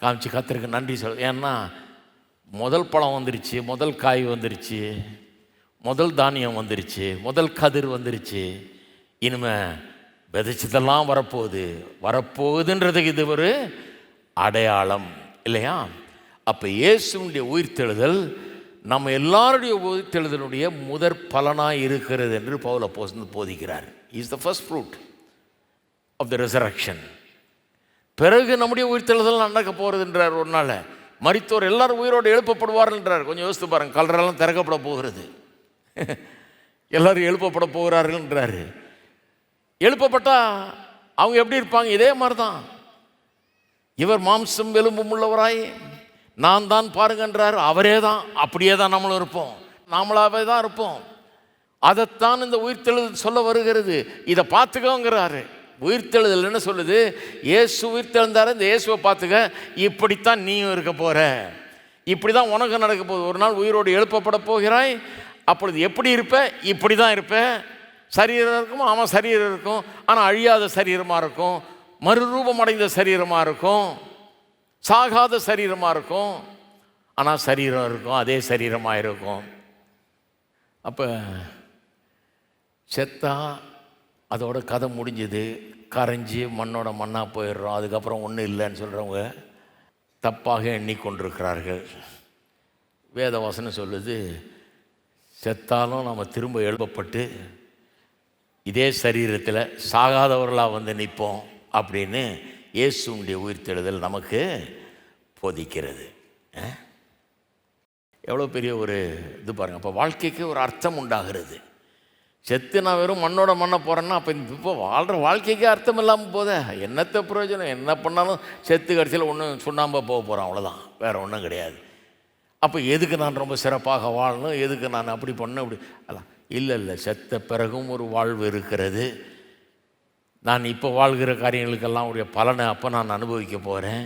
காமிச்சு கர்த்தருக்கு நன்றி சொல். ஏன்னா முதல் பழம் வந்துருச்சு, முதல் காய் வந்துருச்சு, முதல் தானியம் வந்துருச்சு, முதல் கதிர் வந்துருச்சு. இனிமேல் விதைச்சதெல்லாம் வரப்போகுதுன்றதுக்கு இது ஒரு அடையாளம் இல்லையா? அப்போ இயேசுடைய உயிர்த்தெழுதல் நம்ம எல்லாருடைய உயிர்த்தெழுதலுடைய முதற் பலனாக இருக்கிறது என்று பவுல் அப்போஸ்தலன் போதிக்கிறார். Is the first fruit of the resurrection. பிறகு நம்முடைய உயிர்த்தெழுதல் நடக்க போகிறதுன்றார். ஒரு நாள் மரித்தோர் எல்லாரும் உயிரோடு எழுப்பப்படுவார்கள்ன்றார். கொஞ்சம் யோசித்து பாருங்கள், கல்லறையெல்லாம் திறக்கப்பட போகிறது, எல்லாரும் எழுப்பப்பட போகிறார்கள்ன்றாரு. எழுப்பப்பட்டால் அவங்க எப்படி இருப்பாங்க? இதே மாதிரி தான். இவர் மாம்சம் எலும்பும் உள்ளவராய் நான் தான் பாருங்கன்றார். அவரே தான், அப்படியே தான் நம்மளும் இருப்போம், நாமளாவே தான் இருப்போம். அதைத்தான் இந்த உயிர்த்தெழுதல் சொல்ல வருகிறது. இதை பார்த்துக்கோங்கிறாரு. உயிர்த்தெழுதல் என்ன சொல்லுது? இயேசு உயிர்த்தெழுந்தாரு, இந்த இயேசுவை பார்த்துக்க, இப்படித்தான் நீயும் இருக்க போகிற, இப்படி தான் உனக்கு நடக்க போகுது. ஒரு நாள் உயிரோடு எழுப்பப்பட போகிறாய். அப்பொழுது எப்படி இருப்ப? இப்படி தான் இருப்ப. சரீரம் இருக்கும், ஆமாம் சரீரம் இருக்கும், ஆனால் அழியாத சரீரமாக இருக்கும், மறுரூபம் அடைந்த சரீரமாக இருக்கும், சாகாத சரீரமாக இருக்கும், ஆனால் சரீரம் இருக்கும், அதே சரீரமாக இருக்கும். அப்போ செத்தா அதோட கதை முடிஞ்சுது, கரைஞ்சி மண்ணோட மண்ணாக போயிடுறோம். அதுக்கப்புறம் ஒன்றும் இல்லைன்னு சொல்கிறவங்க தப்பாக எண்ணிக்கொண்டிருக்கிறார்கள். வேத வசனம் சொல்லுது, செத்தாலும் நம்ம திரும்ப எழுப்பப்பட்டு இதே சரீரத்தில் சாகாதவர்களாக வந்து நிற்போம் அப்படின்னு இயேசுடைய உயிர்த்தெழுதல் நமக்கு போதிக்கிறது. எவ்வளோ பெரிய ஒரு இது பாருங்கள். அப்போ வாழ்க்கைக்கு ஒரு அர்த்தம் உண்டாகிறது. செத்து நான் வெறும் மண்ணோட மண்ணை போகிறேன்னா அப்போ இப்போ வாழ்கிற வாழ்க்கைக்கே அர்த்தம் இல்லாமல் போதே, என்னத்தை பிரயோஜனம்? என்ன பண்ணாலும் செத்து கடைசியில் ஒன்றும் சுண்ணாம்பா போக போகிறோம், அவ்வளோதான், வேறு ஒன்றும் கிடையாது. அப்போ எதுக்கு நான் ரொம்ப சிறப்பாக வாழணும், எதுக்கு நான் அப்படி பண்ணணும், அப்படி அதான் இல்லை. செத்த பிறகும் ஒரு வாழ்வு இருக்கிறது. நான் இப்போ வாழ்கிற காரியங்களுக்கெல்லாம் உடைய பலனை அப்போ நான் அனுபவிக்க போகிறேன்.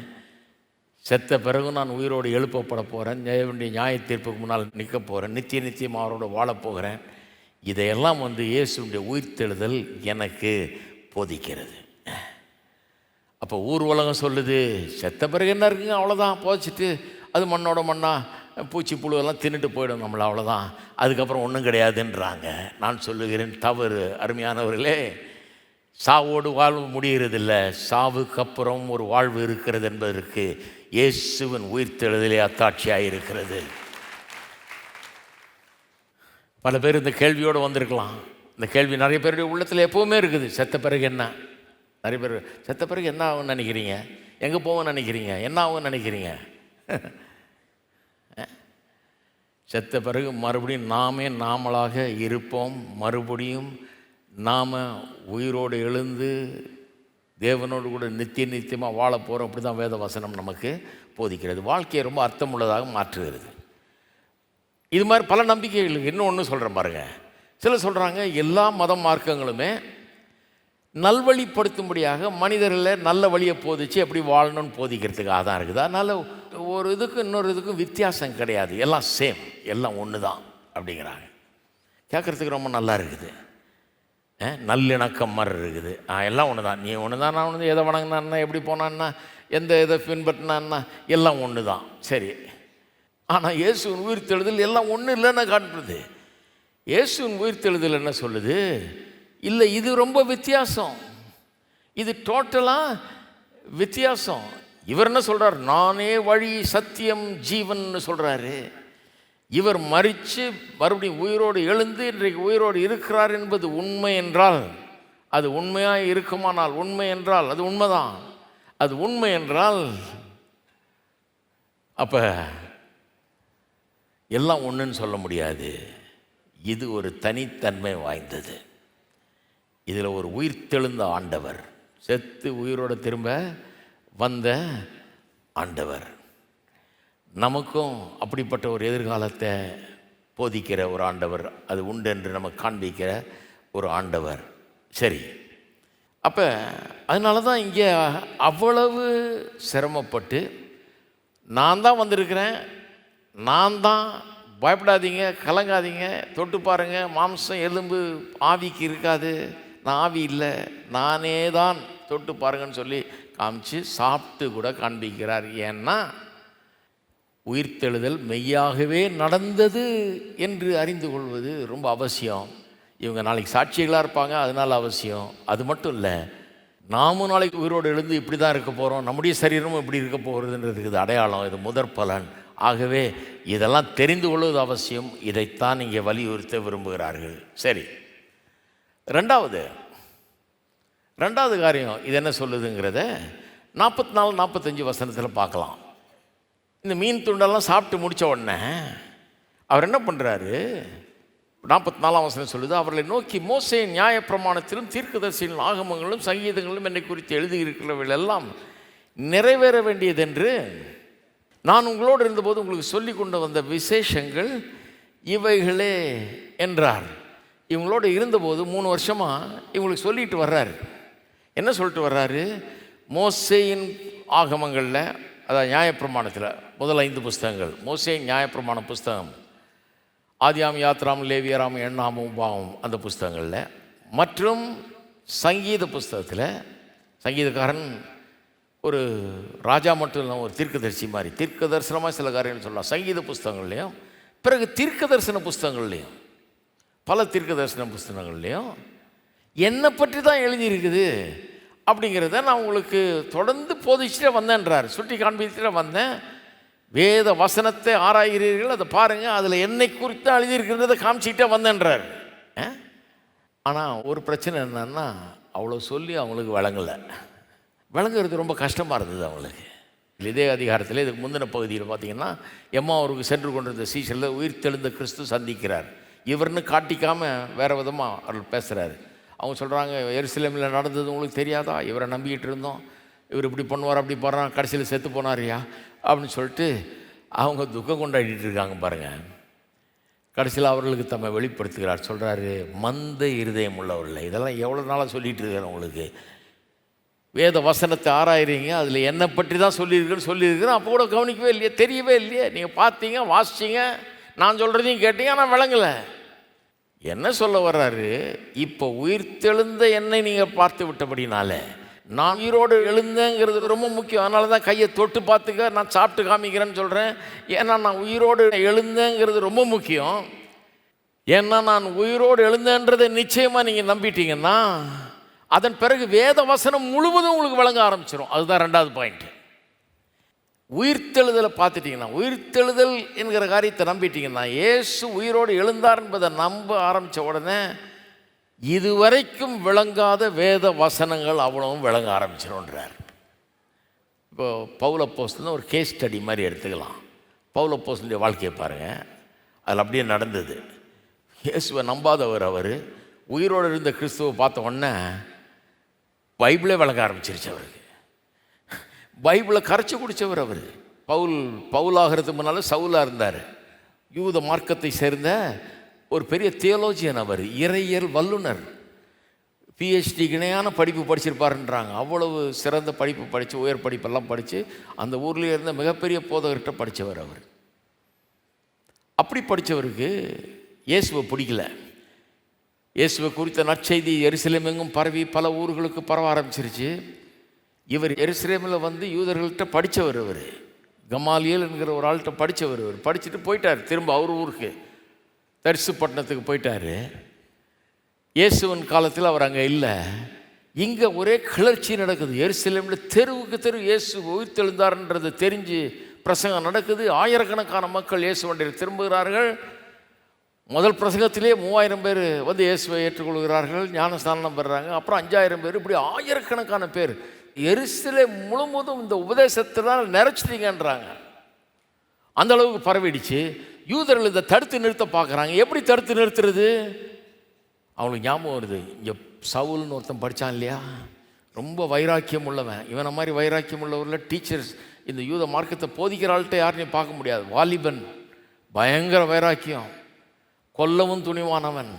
செத்த பிறகு நான் உயிரோடு எழுப்பப்பட போகிறேன், வேண்டிய நியாய தீர்ப்புக்கு முன்னால் நிற்க போகிறேன், நித்தியமாக அவரோடு வாழப்போகிறேன். இதையெல்லாம் இயேசுடைய உயிர்த்தெழுதல் எனக்கு போதிக்கிறது. அப்போ ஊர் உலகம் சொல்லுது, செத்த பிறகு என்ன இருக்குங்க, அவ்வளோதான், போச்சிட்டு அது மண்ணோட மண்ணாக பூச்சி புழுவெல்லாம் தின்னுட்டு போயிடும் நம்மளை, அவ்வளோதான், அதுக்கப்புறம் ஒன்றும் கிடையாதுன்றாங்க. நான் சொல்லுகிறேன், தவறு. அருமையானவர்களே, சாவோடு வாழ்வு முடிகிறதில்லை, சாவுக்கு அப்புறம் ஒரு வாழ்வு இருக்கிறது என்பதற்கு இயேசுவின் உயிர்த்தெழுதலே அத்தாட்சியாக இருக்கிறது. பல பேர் இந்த கேள்வியோடு வந்திருக்கலாம். இந்த கேள்வி நிறைய பேருடைய உள்ளத்தில் எப்போவுமே இருக்குது. செத்த பிறகு என்ன? நிறைய பேர் செத்த பிறகு என்ன ஆகும்னு நினைக்கிறீங்க? எங்கே போவோம்னு நினைக்கிறீங்க? என்ன ஆகும்னு நினைக்கிறீங்க? செத்த பிறகு மறுபடியும் நாமளாக இருப்போம். மறுபடியும் நாம் உயிரோடு எழுந்து தேவனோடு கூட நித்தியமாக வாழ போகிறோம். அப்படி தான் வேத வசனம் நமக்கு போதிக்கிறது. வாழ்க்கையை ரொம்ப அர்த்தமுள்ளதாக மாற்றுகிறது. இது மாதிரி பல நம்பிக்கைகளுக்கு இன்னும் ஒன்று சொல்கிறேன் பாருங்கள். சிலர் சொல்கிறாங்க, எல்லா மத மார்க்கங்களுமே நல்வழிப்படுத்தும்படியாக மனிதர்களை நல்ல வழியை போதிச்சு எப்படி வாழணும்னு போதிக்கிறதுக்காக தான் இருக்குது. அதனால் ஒரு இதுக்கும் இன்னொரு இதுக்கும் வித்தியாசம் கிடையாது, எல்லாம் சேம், எல்லாம் ஒன்று தான் அப்படிங்கிறாங்க. கேட்குறதுக்கு ரொம்ப நல்லா இருக்குது. நல்லிணக்கம் மாதிரி இருக்குது. எல்லாம் ஒன்று தான், நீ ஒன்று தான், நான் ஒன்று, எதை வணங்கினான்னா, எப்படி போனான்னா, எந்த இதை பின்பற்றினான்னா எல்லாம் ஒன்று தான். சரி, ஆனால் இயேசுவின் உயிர்த்தெழுதல் எல்லாம் ஒன்றும் இல்லைன்னு காட்டுறது. இயேசுவின் உயிர்த்தெழுதல் என்ன சொல்லுது? இல்லை, இது ரொம்ப வித்தியாசம், இது டோட்டலாக வித்தியாசம். இவர் என்ன சொல்கிறார்? நானே வழி சத்தியம் ஜீவன்னு சொல்கிறாரு. இவர் மரித்து மறுபடியும் உயிரோடு எழுந்து இன்றைக்கு உயிரோடு இருக்கிறார் என்பது உண்மை என்றால், அது உண்மையாக இருக்குமானால், உண்மை என்றால் அது உண்மைதான். அது உண்மை என்றால் அப்போ எல்லாம் ஒன்றுன்னு சொல்ல முடியாது. இது ஒரு தனித்தன்மை வாய்ந்தது. இதில் ஒரு உயிர்த்தெழுந்த ஆண்டவர், செத்து உயிரோடு திரும்ப வந்த ஆண்டவர், நமக்கும் அப்படிப்பட்ட ஒரு எதிர்காலத்தை போதிக்கிற ஒரு ஆண்டவர் அது உண்டு என்று நமக்கு காண்பிக்கிற ஒரு ஆண்டவர். சரி, அப்போ அதனால தான் இங்கே அவ்வளவு சிரமப்பட்டு நான் தான் வந்திருக்கிறேன், நான் தான், பயப்படாதீங்க, கலங்காதீங்க, தொட்டு பாருங்கள், மாம்சம் எலும்பு ஆவிக்கு இருக்காது, நான் ஆவி இல்லை, நானே தான், தொட்டு பாருங்கன்னு சொல்லி காமிச்சு சாப்பிட்டு கூட காண்பிக்கிறார். ஏன்னா உயிர்த்தெழுதல் மெய்யாகவே நடந்தது என்று அறிந்து கொள்வது ரொம்ப அவசியம். இவங்க நாளைக்கு சாட்சிகளாக இருப்பாங்க, அதனால் அவசியம். அது மட்டும் இல்லை, நாமும் நாளைக்கு உயிரோடு எழுந்து இப்படி தான் இருக்க போகிறோம், நம்முடைய சரீரமும் இப்படி இருக்க போகிறதுன்றதுக்கு இது அடையாளம், இது முதற் பலன். ஆகவே இதெல்லாம் தெரிந்து கொள்வது அவசியம். இதைத்தான் இங்கே வலியுறுத்த விரும்புகிறார்கள். சரி, ரெண்டாவது காரியம் இது என்ன சொல்லுதுங்கிறத 44-45 வசனத்தில் பார்க்கலாம். இந்த மீன் துண்டெல்லாம் சாப்பிட்டு முடித்த உடனே அவர் என்ன பண்ணுறாரு? 44ஆம் வசனம் சொல்லுது, அவர்களை நோக்கி, மோசேயின் நியாயப்பிரமாணத்திலும் தீர்க்கதரிசியின் ஆகமங்களும் சங்கீதங்களும் என்னை குறித்து எழுதியிருக்கிறவர்கள் எல்லாம் நிறைவேற வேண்டியதென்று நான் உங்களோடு இருந்தபோது உங்களுக்கு சொல்லி கொண்டு வந்த விசேஷங்கள் இவைகளே என்றார். இவங்களோடு இருந்தபோது 3 வருஷமாக இவங்களுக்கு சொல்லிட்டு வர்றாரு. என்ன சொல்லிட்டு வர்றாரு? மோசேயின் ஆகமங்களில், அதாவது நியாயப்பிரமாணத்தில் முதல் 5 புஸ்தகங்கள், மோசேயின் நியாயப்பிரமாண புஸ்தகம், ஆதியாம், யாத்ராம், லேவியராம், எண்ணாமும், உபாகமும், அந்த புஸ்தகங்களில், மற்றும் சங்கீத புஸ்தகத்தில், சங்கீதக்காரன் ஒரு ராஜா மட்டும் இல்லை, ஒரு தீர்க்கதரிசி மாதிரி தீர்க்க தரிசனமாக சில காரியங்கள் சொல்லலாம். சங்கீத புஸ்தகங்கள்லேயும், பிறகு தீர்க்க தரிசன புஸ்தகங்கள்லேயும், பல தீர்க்க தரிசன புஸ்தகங்கள்லேயும் என்னை பற்றி தான் எழுதியிருக்குது அப்படிங்கிறத நான் உங்களுக்கு தொடர்ந்து போதிச்சுட்டே வந்தேன்றார். சுட்டி காண்பிச்சுட்டே வந்தேன். வேத வசனத்தை ஆராய்கிறீர்கள், அதை பாருங்கள், அதில் என்னை குறித்து எழுதியிருக்கிறத காமிச்சிக்கிட்டே வந்தேன்றார். ஆனால் ஒரு பிரச்சனை என்னன்னா, அவ்வளோ சொல்லி அவங்களுக்கு விளங்குறது ரொம்ப கஷ்டமாக இருந்தது அவங்களுக்கு. இதே அதிகாரத்தில் இதுக்கு முந்தின பகுதியில் பார்த்தீங்கன்னா, எம்மாவூருக்கு சென்று கொண்டிருந்த சீசனில் உயிர் தெழுந்த கிறிஸ்து சந்திக்கிறார். இவர்னு காட்டிக்காமல் வேறு விதமாக அவர் பேசுகிறாரு. அவங்க சொல்கிறாங்க, எருசலேமில் நடந்தது உங்களுக்கு தெரியாதா? இவரை நம்பிக்கிட்டு இருந்தோம், இவர் இப்படி பண்ணுவார், அப்படி போகிறான், கடைசியில் செத்து போனாரியா அப்படின்னு சொல்லிட்டு அவங்க துக்கம் கொண்டாடிட்டு இருக்காங்க பாருங்கள். கடைசியில் அவர்களுக்கு தம்மை வெளிப்படுத்துகிறார். சொல்கிறாரு, மந்த இருதயம் உள்ளவர்கள். இதெல்லாம் எவ்வளோ நாளாக சொல்லிகிட்டு இருக்கிறேன் உங்களுக்கு. வேத வசனத்தை ஆராயிறீங்க, அதில் என்னை பற்றி தான் சொல்லியிருக்கிறேன், அப்போ கூட கவனிக்கவே இல்லையே, தெரியவே இல்லையே. நீங்கள் பார்த்தீங்க, வாசிச்சிங்க, நான் சொல்கிறதையும் கேட்டீங்க, ஆனால் விளங்கலை. என்ன சொல்ல வர்றாரு? இப்போ உயிர்த்தெழுந்த என்னை நீங்கள் பார்த்து விட்டபடினால நான் உயிரோடு எழுந்தேங்கிறது ரொம்ப முக்கியம். அதனால தான் கையை தொட்டு பார்த்துக்க, நான் சாப்பிட்டு காமிக்கிறேன்னு சொல்கிறேன். ஏன்னா நான் உயிரோடு எழுந்தேங்கிறது ரொம்ப முக்கியம். ஏன்னா நான் உயிரோடு எழுந்தேன்றதை நிச்சயமாக நீங்கள் நம்பிட்டீங்கன்னா அதன் பிறகு வேத வசனம் முழுவதும் உங்களுக்கு விளங்க ஆரம்பிச்சிடும். அதுதான் 2வது பாயிண்ட். உயிர்த்தெழுதலை பார்த்துட்டிங்கன்னா, உயிர்த்தெழுதல் என்கிற காரியத்தை நம்பிட்டீங்கன்னா, இயேசு உயிரோடு எழுந்தார் என்பதை நம்ப ஆரம்பித்த உடனே இதுவரைக்கும் விளங்காத வேத வசனங்கள் அவ்வளவும் விளங்க ஆரம்பிச்சிடும்ன்றார். இப்போது பவுலப்போஸ்தலன் ஒரு கேஸ் ஸ்டடி மாதிரி எடுத்துக்கலாம். பவுலப்போஸ்தலனுடைய வாழ்க்கையை பாருங்கள், அதில் அப்படியே நடந்தது. இயேசுவை நம்பாதவர் அவர். உயிரோடு இருந்த கிறிஸ்துவை பார்த்த உடனே பைபிளே விளங்க ஆரம்பிச்சிருச்சு அவருக்கு. பைபிளை கரைச்சி குடித்தவர் அவர். பவுலாகிறதுக்கு முன்னால் சவுலாக இருந்தார். யூத மார்க்கத்தை சேர்ந்த ஒரு பெரிய தியோலோஜியன் அவர், இறையியல் வல்லுனர். பிஹெச்டி இணையான படிப்பு படிச்சிருப்பாருன்றாங்க. அவ்வளவு சிறந்த படிப்பு படித்து, உயர் படிப்பெல்லாம் படித்து அந்த ஊரில் இருந்த மிகப்பெரிய போதகர்கிட்ட படித்தவர் அவர். அப்படி படித்தவருக்கு இயேசுவை பிடிக்கல. இயேசுவை குறித்த நற்செய்தி எருசலேம் எங்கும் பரவி பல ஊர்களுக்கு பரவ ஆரம்பிச்சிருச்சு. இவர் எருசலேமில் வந்து யூதர்கள்ட்ட படித்தவர். அவர் கமாலியல் என்கிற ஒரு ஆள்கிட்ட படித்தவர். அவர் படிச்சுட்டு போயிட்டார் திரும்ப அவர் ஊருக்கு, தரிசு பட்டணத்துக்கு போயிட்டார். இயேசுவின் காலத்தில் அவர் அங்கே இல்லை. இங்கே ஒரே கிளர்ச்சி நடக்குது. எருசலேமில் தெருவுக்கு தெரு இயேசு உயிர்த்தெழுந்தார்ன்றது தெரிஞ்சு பிரசங்கம் நடக்குது. ஆயிரக்கணக்கான மக்கள் இயேசு வண்டியில் திரும்புகிறார்கள். முதல் பிரசங்கத்திலே 3000 பேர் வந்து இயேசுவை ஏற்றுக்கொள்கிறார்கள், ஞானஸ்தானம் பெறுறாங்க. அப்புறம் 5000 பேர், இப்படி ஆயிரக்கணக்கான பேர் எருசலேம் முழுவதும் இந்த உபதேசத்தை தான் நிறைச்சிட்டீங்கன்றாங்க. அந்த அளவுக்கு பரவிடுச்சு. யூதர்கள் இதை தடுத்து நிறுத்த பார்க்குறாங்க. எப்படி தடுத்து நிறுத்துறது? அவங்களுக்கு ஞாபகம் வருது, இங்கே சவுல்னு ஒருத்தன் படித்தான் இல்லையா, ரொம்ப வைராக்கியம் உள்ளவன். இவனை மாதிரி வைராக்கியம் உள்ளவரில் டீச்சர்ஸ் இந்த யூத மார்க்கத்தை போதிக்கிற ஆள்கிட்ட யாரையும் பார்க்க முடியாது. வாலிபன், பயங்கர வைராக்கியம், கொல்லவும் துணிவானவன்,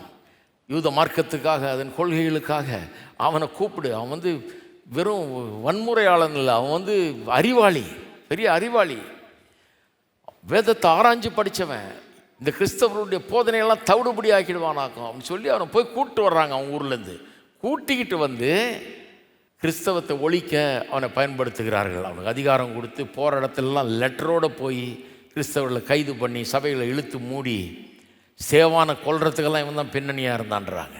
யூத மார்க்கத்துக்காக அதன் கொள்கைகளுக்காக அவனை கூப்பிடு. அவன் வெறும் வன்முறையாளன் இல்லை, அவன் அறிவாளி, பெரிய அறிவாளி, வேதத்தை ஆராய்ஞ்சு படித்தவன், இந்த கிறிஸ்தவருடைய போதனையெல்லாம் தவிடுபடி ஆக்கிடுவானாக்கும் அப்படின்னு சொல்லி அவனை போய் கூப்பிட்டு வர்றாங்க. அவன் ஊர்லேருந்து கூட்டிக்கிட்டு கிறிஸ்தவத்தை ஒழிக்க அவனை பயன்படுத்துகிறார்கள். அவனுக்கு அதிகாரம் கொடுத்து போகிற இடத்துலலாம் லெட்டரோடு போய் கிறிஸ்தவர்களை கைது பண்ணி சபைகளை இழுத்து மூடி சேவானை கொல்றதுக்கெல்லாம் இவன் தான் பின்னணியாக இருந்தான்றாங்க.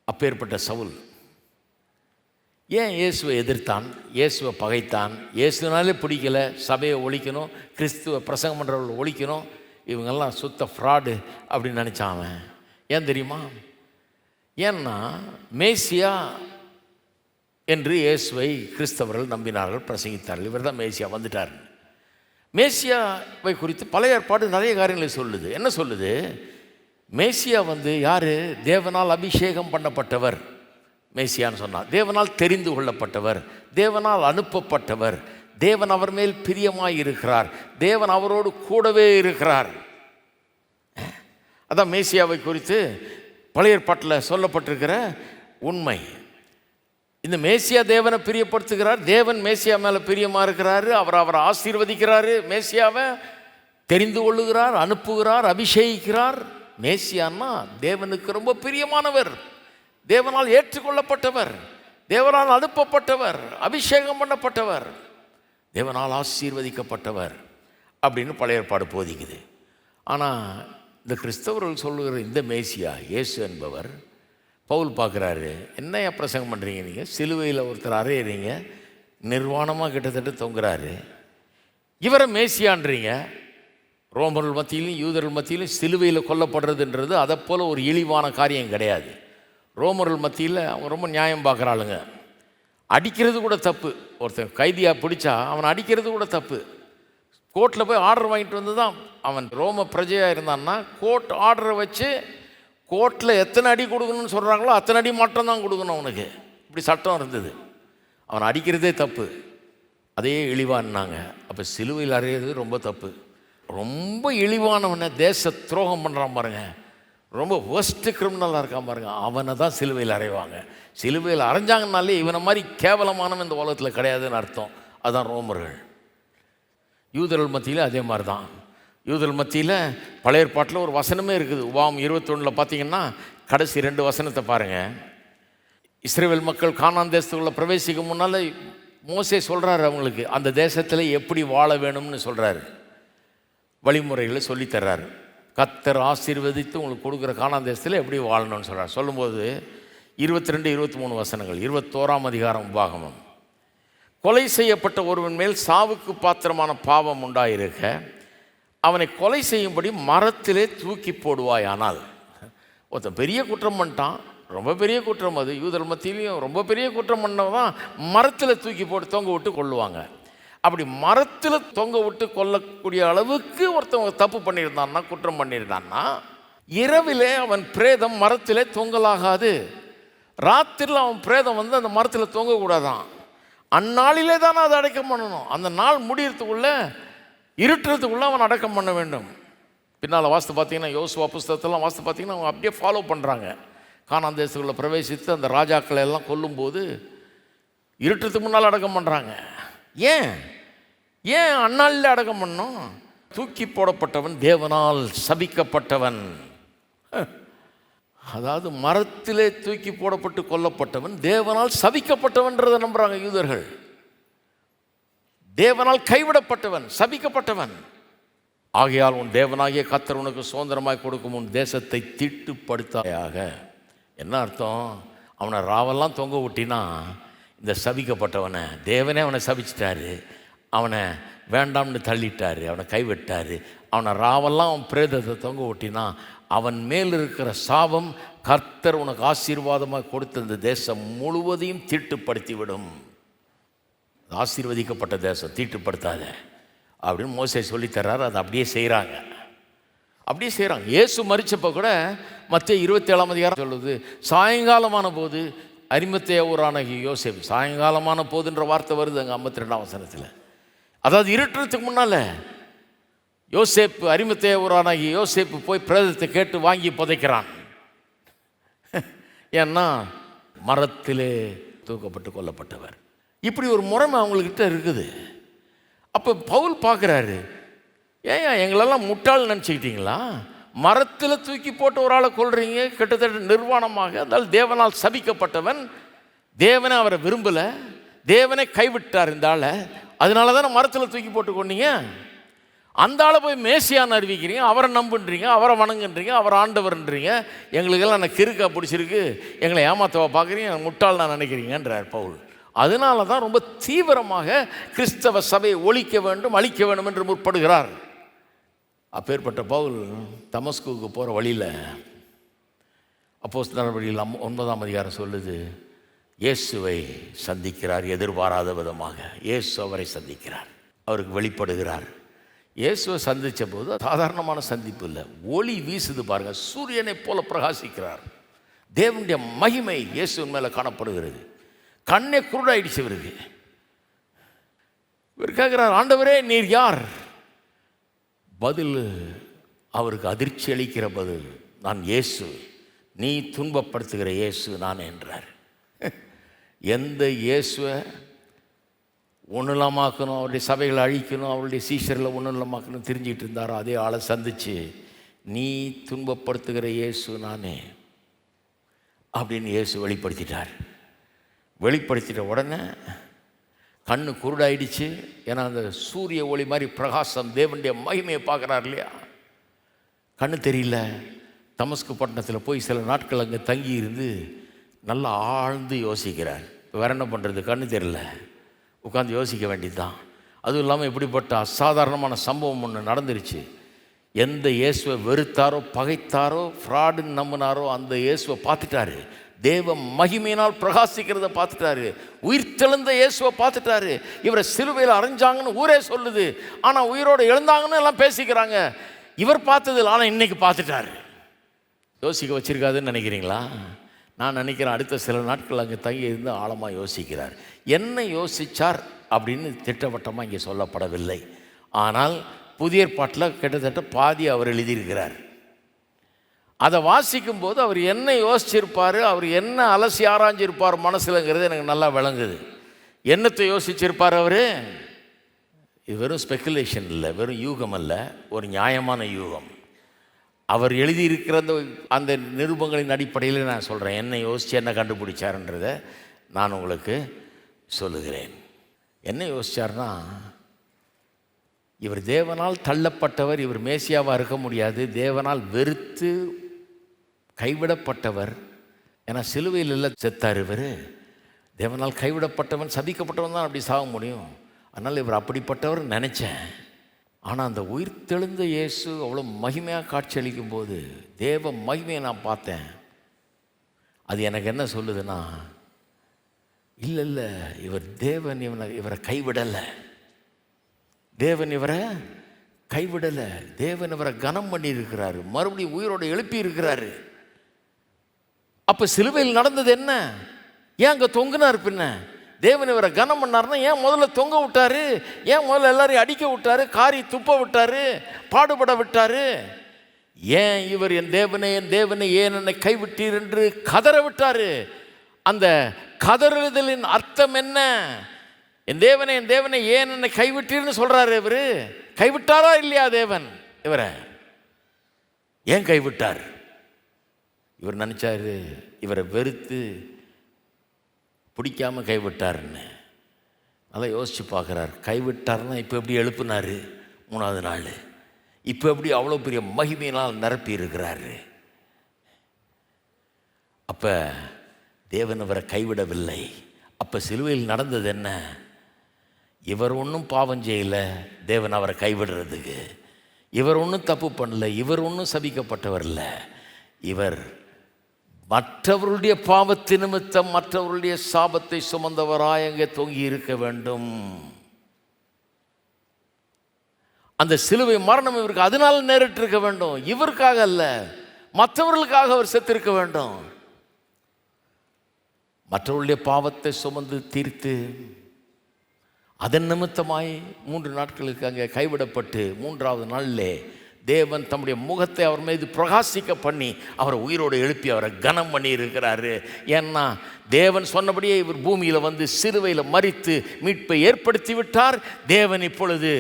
அப்பேற்பட்ட சவுல் ஏன் இயேசுவை எதிர்த்தான், இயேசுவை பகைத்தான்? இயேசுனாலே பிடிக்கலை, சபையை ஒழிக்கணும், கிறிஸ்துவ பிரசங்கம் பண்ணுறவர்கள் ஒழிக்கணும், இவங்கெல்லாம் சுத்த ஃப்ராடு அப்படின்னு நினச்சான் அவன். ஏன் தெரியுமா? ஏன்னா மேசியா என்று இயேசுவை கிறிஸ்தவர்கள் நம்பினார்கள், பிரசங்கித்தார்கள். இவர் தான் மேசியா வந்துட்டார். மேசியாவை குறித்து பழைய ஏற்பாடு நிறைய காரியங்களை சொல்லுது. என்ன சொல்லுது? மேசியா யார்? தேவனால் அபிஷேகம் பண்ணப்பட்டவர் மேசியான்னு சொன்னார். தேவனால் தெரிந்து கொள்ளப்பட்டவர், தேவனால் அனுப்பப்பட்டவர், தேவன் அவர் மேல் பிரியமாய் இருக்கிறார், தேவன் அவரோடு கூடவே இருக்கிறார். அதான் மேசியாவை குறித்து பழைய ஏற்பாட்டில் சொல்லப்பட்டிருக்கிற உண்மை. இந்த மேசியா தேவனை பிரியப்படுத்துகிறார், தேவன் மேசியா மேலே பிரியமாக இருக்கிறாரு, அவரை ஆசீர்வதிக்கிறாரு, மேசியாவை தெரிந்து கொள்ளுகிறார், அனுப்புகிறார், அபிஷேகிக்கிறார். மேசியான்னா தேவனுக்கு ரொம்ப பிரியமானவர், தேவனால் ஏற்றுக்கொள்ளப்பட்டவர், தேவனால் அனுப்பப்பட்டவர், அபிஷேகம் பண்ணப்பட்டவர், தேவனால் ஆசீர்வதிக்கப்பட்டவர் அப்படின்னு பழைய ஏற்பாடு போதிக்குது. ஆனால் இந்த கிறிஸ்தவர்கள் சொல்லுகிற இந்த மேசியா இயேசு என்பவர் பவுல் பார்க்குறாரு. என்னையா பிரசங்கம் பண்ணுறீங்க நீங்கள்? சிலுவையில் ஒருத்தர் அறையிறீங்க, நிர்வாணமாக கிட்டத்தட்ட தொங்குறாரு, இவரை மேசியான்றீங்க. ரோமர்கள் மத்தியிலும் யூதர்கள் மத்தியிலும் சிலுவையில் கொல்லப்படுறதுன்றது அதை போல் ஒரு இழிவான காரியம் கிடையாது. ரோமர்கள் மத்தியில் அவங்க ரொம்ப நியாயம் பார்க்குறாளுங்க. அடிக்கிறது கூட தப்பு. ஒருத்தன் கைதியாக பிடிச்சா அவனை அடிக்கிறது கூட தப்பு. கோர்ட்டில் போய் ஆர்டர் வாங்கிட்டு வந்து தான் அவன் ரோம பிரஜையாக இருந்தான்னா கோர்ட் ஆர்டரை வச்சு கோர்ட்டில் எத்தனை அடி கொடுக்கணும்னு சொல்கிறாங்களோ அத்தனை அடி மட்டும் தான் கொடுக்கணும் அவனுக்கு. இப்படி சட்டம் இருந்தது. அவனை அடிக்கிறதே தப்பு, அதே இழிவான்னாங்க. அப்போ சிலுவையில் அறையிறது ரொம்ப தப்பு. ரொம்ப இழிவானவனை தேச துரோகம் பண்ணுறான் பாருங்க, ரொம்ப ஒஸ்ட்டு கிரிமினலாக இருக்கான் பாருங்க, அவனை தான் சிலுவையில் அறைவாங்க. சிலுவையில் அரைஞ்சாங்கனாலே இவனை மாதிரி கேவலமானவன் இந்த உலகத்தில் கிடையாதுன்னு அர்த்தம். அதுதான் ரோமர்கள். யூதர்கள் மத்தியில் அதே மாதிரி தான். யூதர்கள் மத்தியில் பழைய ஏற்பாட்டில் ஒரு வசனமே இருக்குது. உபாகம் 21 பார்த்தீங்கன்னா கடைசி 2 வசனத்தை பாருங்கள். இஸ்ரவேல் மக்கள் கானான் தேசத்துக்குள்ளே பிரவேசிக்கும் முன்னால் மோசே சொல்கிறாரு அவங்களுக்கு அந்த தேசத்தில் எப்படி வாழ வேணும்னு சொல்கிறாரு, வழிமுறைகளை சொல்லித்தர்றாரு. கர்த்தர் ஆசீர்வதித்து உங்களுக்கு கொடுக்குற கானான் தேசத்தில் எப்படி வாழணும்னு சொல்கிறார். சொல்லும்போது 22, 23 வசனங்கள். 21ஆம் அதிகாரம் உபாகமம். கொலை செய்யப்பட்ட ஒருவன் மேல் சாவுக்கு பாத்திரமான பாவம் உண்டாயிருக்க அவனை கொலை செய்யும்படி மரத்திலே தூக்கி போடுவாயானால். ஒருத்தன் பெரிய குற்றம் பண்ணிட்டான், ரொம்ப பெரிய குற்றம், அது யூதர் மத்தியிலையும் ரொம்ப பெரிய குற்றம் பண்ணவன் மரத்தில் தூக்கி போட்டு தொங்க விட்டு கொல்லுவாங்க. அப்படி மரத்தில் தொங்க விட்டு கொல்லக்கூடிய அளவுக்கு ஒருத்தவங்க தப்பு பண்ணியிருந்தான்னா, குற்றம் பண்ணியிருந்தான்னா, இரவிலே அவன் பிரேதம் மரத்திலே தொங்கலாகாது. ராத்திரியில் அவன் பிரேதம் அந்த மரத்தில் தொங்கக்கூடாதான். அந்நாளிலே தானே அதை அடக்கம் பண்ணணும். அந்த நாள் முடியறதுக்குள்ளே இருட்டுறதுக்குள்ளே அவன் அடக்கம் பண்ண வேண்டும். பின்னால் வாஸ்து பார்த்தீங்கன்னா யோசுவா புஸ்தகத்தெல்லாம் வாஸ்து பார்த்தீங்கன்னா அவங்க அப்படியே ஃபாலோ பண்ணுறாங்க. கானான் தேசத்துக்குள்ளே பிரவேசித்து அந்த ராஜாக்களை எல்லாம் கொல்லும்போது இருட்டுறதுக்கு முன்னால் அடக்கம் பண்ணுறாங்க. ஏன் அந்நாளில் அடக்கம் பண்ணோம்? தூக்கி போடப்பட்டவன் தேவனால் சபிக்கப்பட்டவன். அதாவது மரத்திலே தூக்கி போடப்பட்டு கொல்லப்பட்டவன் தேவனால் சபிக்கப்பட்டவன்றதை நம்புகிறாங்க யூதர்கள். தேவனால் கைவிடப்பட்டவன், சபிக்கப்பட்டவன். ஆகையால் உன் தேவனாகிய கர்த்தர் உனக்கு சுதந்திரமாய் கொடுக்கும் உன் தேசத்தை தீட்டுப்படுத்தாயாக. என்ன அர்த்தம்? அவனை ராவெல்லாம் தொங்க விட்டினா இந்த சபிக்கப்பட்டவனை தேவனே அவனை சபிச்சிட்டாரு, அவனை வேண்டாம்னு தள்ளிட்டாரு, அவனை கைவிட்டாரு. அவனை ராவெல்லாம் அவன் பிரேதத்தை தொங்க விட்டினா அவன் மேல் இருக்கிற சாபம் கர்த்தர் உனக்கு ஆசீர்வாதமாக கொடுத்த இந்த தேசம் முழுவதையும் தீட்டுப்படுத்திவிடும். ஆசீர்வதிக்கப்பட்ட தேசம் தீட்டுப்படுத்தாத அப்படின்னு மோசே சொல்லித்தர்றாரு. அதை அப்படியே செய்கிறாங்க. இயேசு மரிச்சப்போ கூட மத்தேயு 27ஆம் அதிகாரம் சொல்லுது, சாயங்காலமான போது அரிமத்தேய ஊரான யோசேப்பு, சாயங்காலமான போதுன்ற வார்த்தை வருது அங்கே 52ஆம் வசனத்தில். அதாவது இருட்டுறதுக்கு முன்னால் யோசேப்பு, அரிமத்தேயராகிய யோசேப்பு போய் பிரேதத்தை கேட்டு வாங்கி புதைக்கிறான். ஏன்னா மரத்திலே தூக்கப்பட்டு கொல்லப்பட்டவர். இப்படி ஒரு முறைமை அவங்கக்கிட்ட இருக்குது. அப்போ பவுல் பார்க்குறாரு, ஏன் எங்களெல்லாம் முட்டாள் நினச்சிக்கிட்டீங்களா? மரத்தில் தூக்கி போட்டு ஒரு ஆளை கொள்றீங்க, கிட்டத்தட்ட நிர்வாணமாக. அதனால் தேவனால் சபிக்கப்பட்டவன், தேவனை அவரை விரும்பலை, தேவனை கைவிட்டார் இந்த ஆளை, அதனால தானே மரத்தில் தூக்கி போட்டு கொண்டீங்க. அந்த ஆளை போய் மேசியான்னு அறிவிக்கிறீங்க, அவரை நம்புன்றீங்க, அவரை வணங்குன்றீங்க, அவர் ஆண்டவர்ன்றீங்க. எங்களுக்கெல்லாம் எனக்கு கிறுக்கா பிடிச்சிருக்கு, எங்களை ஏமாத்தவா பார்க்குறீங்க, முட்டாள் நான் நினைக்கிறீங்கன்றார் பவுல். அதனால தான் ரொம்ப தீவிரமாக கிறிஸ்தவ சபையை ஒழிக்க வேண்டும், அழிக்க வேண்டும் என்று முற்படுகிறார். அப்பேற்பட்ட பவுல் தமஸ்குவுக்கு போகிற வழியில் அப்போஸ்தலர் நடவடிக்கைகள் 9ஆம் அதிகாரம் சொல்லுது, இயேசுவை சந்திக்கிறார். எதிர்பாராத விதமாக இயேசு அவரை சந்திக்கிறார், அவருக்கு வெளிப்படுகிறார். இயேசுவை சந்தித்த போது சாதாரணமான சந்திப்பு இல்லை, ஒளி வீசுது பாருங்க, சூரியனை போல பிரகாசிக்கிறார். தேவனுடைய மகிமை இயேசுவின் மேலே காணப்படுகிறது. கண்ணே குருடாயிடுச்சு இவருக்கு. இவர் கேட்கிறார், ஆண்டவரே நீர் யார்? பதில் அவருக்கு அதிர்ச்சி அளிக்கிற பதில், நான் இயேசு, நீ துன்பப்படுத்துகிற இயேசு நான் என்றார். எந்த இயேசுவை ஒன்றுலாமாக்கணும், அவருடைய சபைகளை அழிக்கணும், அவருடைய சீஷர்களை ஒன்றுலாமாக்கணும் தெரிஞ்சிட்டு இருந்தாரோ அதே ஆளை சந்திச்சு, நீ துன்பப்படுத்துகிற இயேசு நானே அப்படின்னு இயேசு வெளிப்படுத்திட்டார். வெளிப்படுத்திட்ட உடனே கண்ணு குருடாயிடுச்சு. ஏன்னா அந்த சூரிய ஒளி மாதிரி பிரகாசம், தேவனுடைய மகிமையை பார்க்குறார் இல்லையா, கண்ணு தெரியல. தமஸ்கு பட்டணத்தில் போய் சில நாட்கள் அங்கே தங்கி இருந்து நல்லா ஆழ்ந்து யோசிக்கிறார். இப்போ வேற என்ன பண்ணுறது, கண்ணு தெரியல, உட்காந்து யோசிக்க வேண்டியது தான். அதுவும் இல்லாமல் இப்படிப்பட்ட அசாதாரணமான சம்பவம் ஒன்று நடந்துருச்சு. எந்த இயேசுவை வெறுத்தாரோ, பகைத்தாரோ, ஃப்ராடுன்னு நம்பினாரோ அந்த இயேசுவை பார்த்துட்டாரு. தேவ மகிமையினால் பிரகாசிக்கிறத பார்த்துட்டாரு. உயிர்த்தெழுந்த இயேசுவை பார்த்துட்டாரு. இவரை சிலுவையில் அரைஞ்சாங்கன்னு ஊரே சொல்லுது, ஆனால் உயிரோடு எழுந்தாங்கன்னு எல்லாம் பேசிக்கிறாங்க. இவர் பார்த்ததில்லை, ஆனால் இன்னைக்கு பார்த்துட்டாரு. யோசிக்க வச்சிருக்காதுன்னு நினைக்கிறீங்களா? நான் நினைக்கிறேன் அடுத்த சில நாட்கள் அங்கே தங்கி இருந்து ஆழமாக யோசிக்கிறார். என்ன யோசித்தார் அப்படின்னு திட்டவட்டமாக இங்கே சொல்லப்படவில்லை. ஆனால் புதிய ஏற்பாட்டில் கிட்டத்தட்ட பாதி அவர் எழுதியிருக்கிறார். அதை வாசிக்கும்போது அவர் என்ன யோசிச்சிருப்பார், அவர் என்ன அலசி ஆராய்ஞ்சிருப்பார் மனசுலங்கிறது எனக்கு நல்லா விளங்குது. என்னத்தை யோசிச்சிருப்பார் அவர்? இது வெறும் ஸ்பெக்குலேஷன் இல்லை, வெறும் யூகம் அல்ல, ஒரு நியாயமான யூகம். அவர் எழுதியிருக்கிற அந்த நிருபங்களின் அடிப்படையில் நான் சொல்கிறேன், என்ன யோசித்து என்ன கண்டுபிடிச்சாருன்றதை நான் உங்களுக்கு சொல்லுகிறேன். என்ன யோசித்தார்னா, இவர் தேவனால் தள்ளப்பட்டவர், இவர் மேசியாவாக இருக்க முடியாது, தேவனால் வெறுத்து கைவிடப்பட்டவர். ஏன்னா சிலுவையில் எல்லாம் செத்தார் இவர். தேவனால் கைவிடப்பட்டவன், சபிக்கப்பட்டவன் தான் அப்படி சாக முடியும். அதனால் இவர் அப்படிப்பட்டவர் நினச்சேன். ஆனால் அந்த உயிர்த்தெழுந்த இயேசு அவ்வளோ மகிமையாக காட்சியளிக்கும் போது தேவ மகிமையை நான் பார்த்தேன். அது எனக்கு என்ன சொல்லுதுன்னா, இல்லை இவர் தேவன் இவரை கைவிடலை, தேவன் இவரை கைவிடலை, தேவன் இவரை கனம் பண்ணி இருக்கிறாரு, மறுபடியும் உயிரோடு எழுப்பி இருக்கிறாரு. அப்போ சிலுவையில் நடந்தது என்ன? ஏன் அங்கே தொங்குனார்? பின்ன தேவன் இவரை கனம் பண்ணார்னா ஏன் முதல்ல தொங்க விட்டாரு? ஏன் முதல்ல எல்லாரையும் அடிக்க விட்டாரு, காரி துப்ப விட்டாரு, பாடுபட விட்டாரு? ஏன் இவர் என் தேவனை ஏன் என்னை கைவிட்டீர் என்று கதற விட்டாரு? அந்த கதறுதலின் அர்த்தம் என்ன? என் தேவனை ஏன் என்னை கைவிட்டீர்னு சொல்றாரு. இவர் கைவிட்டாரா இல்லையா? தேவன் இவரை ஏன் கைவிட்டார்? இவர் நினைச்சாரு இவரை வெறுத்து பிடிக்காம கைவிட்டாருன்னு. நல்லா யோசிச்சு பார்க்குறார். கைவிட்டார்னா இப்போ எப்படி எழுப்புனார் 3வது நாள்? இப்போ எப்படி அவ்வளோ பெரிய மகிமையினால் நிரப்பி இருக்கிறாரு? அப்போ தேவன் அவரை கைவிடவில்லை. அப்போ சிலுவையில் நடந்தது என்ன? இவர் ஒன்றும் பாவம் செய்யலை, தேவன் அவரை கைவிடுறதுக்கு. இவர் ஒன்றும் தப்பு பண்ணல, இவர் ஒன்றும் சபிக்கப்பட்டவர் இல்லை. இவர் மற்றவருடைய பாவத்து நிமித்தம் மற்றவருடைய சாபத்தை சுமந்தவராய் அங்கே தொங்கி இருக்க வேண்டும். அந்த சிலுவை மரணம் இவருக்கு அதனால நேரிட்டிருக்க வேண்டும், இவருக்காக அல்ல, மற்றவர்களுக்காக அவர் செத்திருக்க வேண்டும். மற்றவருடைய பாவத்தை சுமந்து தீர்த்து அதன் நிமித்தமாய் 3 நாட்களுக்கு அங்கே கைவிடப்பட்டு 3ஆவது நாளிலே தேவன் தம்முடைய முகத்தை அவர் மீது பிரகாசிக்க பண்ணி அவரை உயிரோடு எழுப்பி அவரை கனம் பண்ணி இருக்கிறாரு. ஏன்னா தேவன் சொன்னபடியே இவர் பூமியில் வந்து சிலுவையில் மரித்து மீட்பை ஏற்படுத்தி விட்டார். தேவன் இப்பொழுது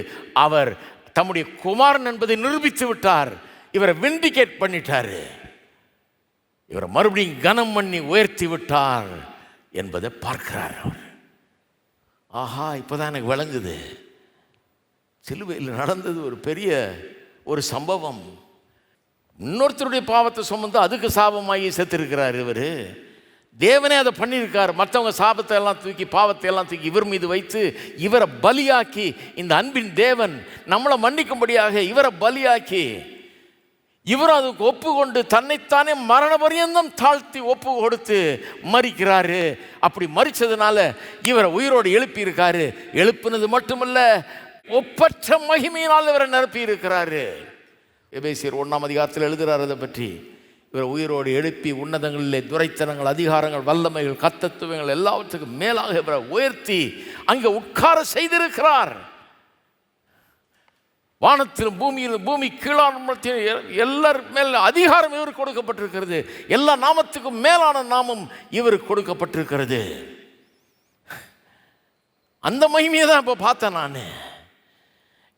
அவர் தம்முடைய குமாரன் என்பதை நிரூபித்து விட்டார். இவரை விண்டிகேட் பண்ணிட்டாரு. இவரை மறுபடியும் கனம் பண்ணி உயர்த்தி விட்டார் என்பதை பார்க்கிறார் அவர். ஆஹா, இப்போதான் எனக்கு விளங்குது. சிலுவையில் நடந்தது ஒரு பெரிய ஒரு சம்பவம். இன்னொருத்தருடைய பாவத்தை சுமந்து அதுக்கு சாபமாகி செத்துருக்கிறார் இவர். தேவனே அதை பண்ணியிருக்கார். மற்றவங்க சாபத்தை எல்லாம் தூக்கி பாவத்தை எல்லாம் தூக்கி இவர் மீது வைத்து இவரை பலியாக்கி, இந்த அன்பின் தேவன் நம்மளை மன்னிக்கும்படியாக இவரை பலியாக்கி இவரும் அதுக்கு ஒப்பு கொண்டு தன்னைத்தானே மரண பரியந்தம் தாழ்த்தி ஒப்பு கொடுத்து மரிக்கிறாரு. அப்படி மரிச்சதுனால இவரை உயிரோடு எழுப்பி இருக்காரு. எழுப்பினது மட்டுமல்ல, ஒப்பற்ற மகிமையினால் இவரை நிரப்பி இருக்கிறாரு. எபேசியர் 1ஆம் அதிகாரத்தில் எழுதுகிறார் அதை பற்றி. இவரை உயிரோடு எழுப்பி உன்னதங்களிலே துரைத்தனங்கள், அதிகாரங்கள், வல்லமைகள், கர்த்தத்துவங்கள் எல்லாவற்றுக்கும் மேலாக இவரை உயர்த்தி அங்கே உட்கார செய்திருக்கிறார். வானத்திலும் பூமியிலும் பூமி கீழான எல்லார் மேல அதிகாரம் இவருக்கு கொடுக்கப்பட்டிருக்கிறது. எல்லா நாமத்துக்கும் மேலான நாமம் இவருக்கு கொடுக்கப்பட்டிருக்கிறது. அந்த மகிமையை தான் இப்போ பார்த்தேன் நான்.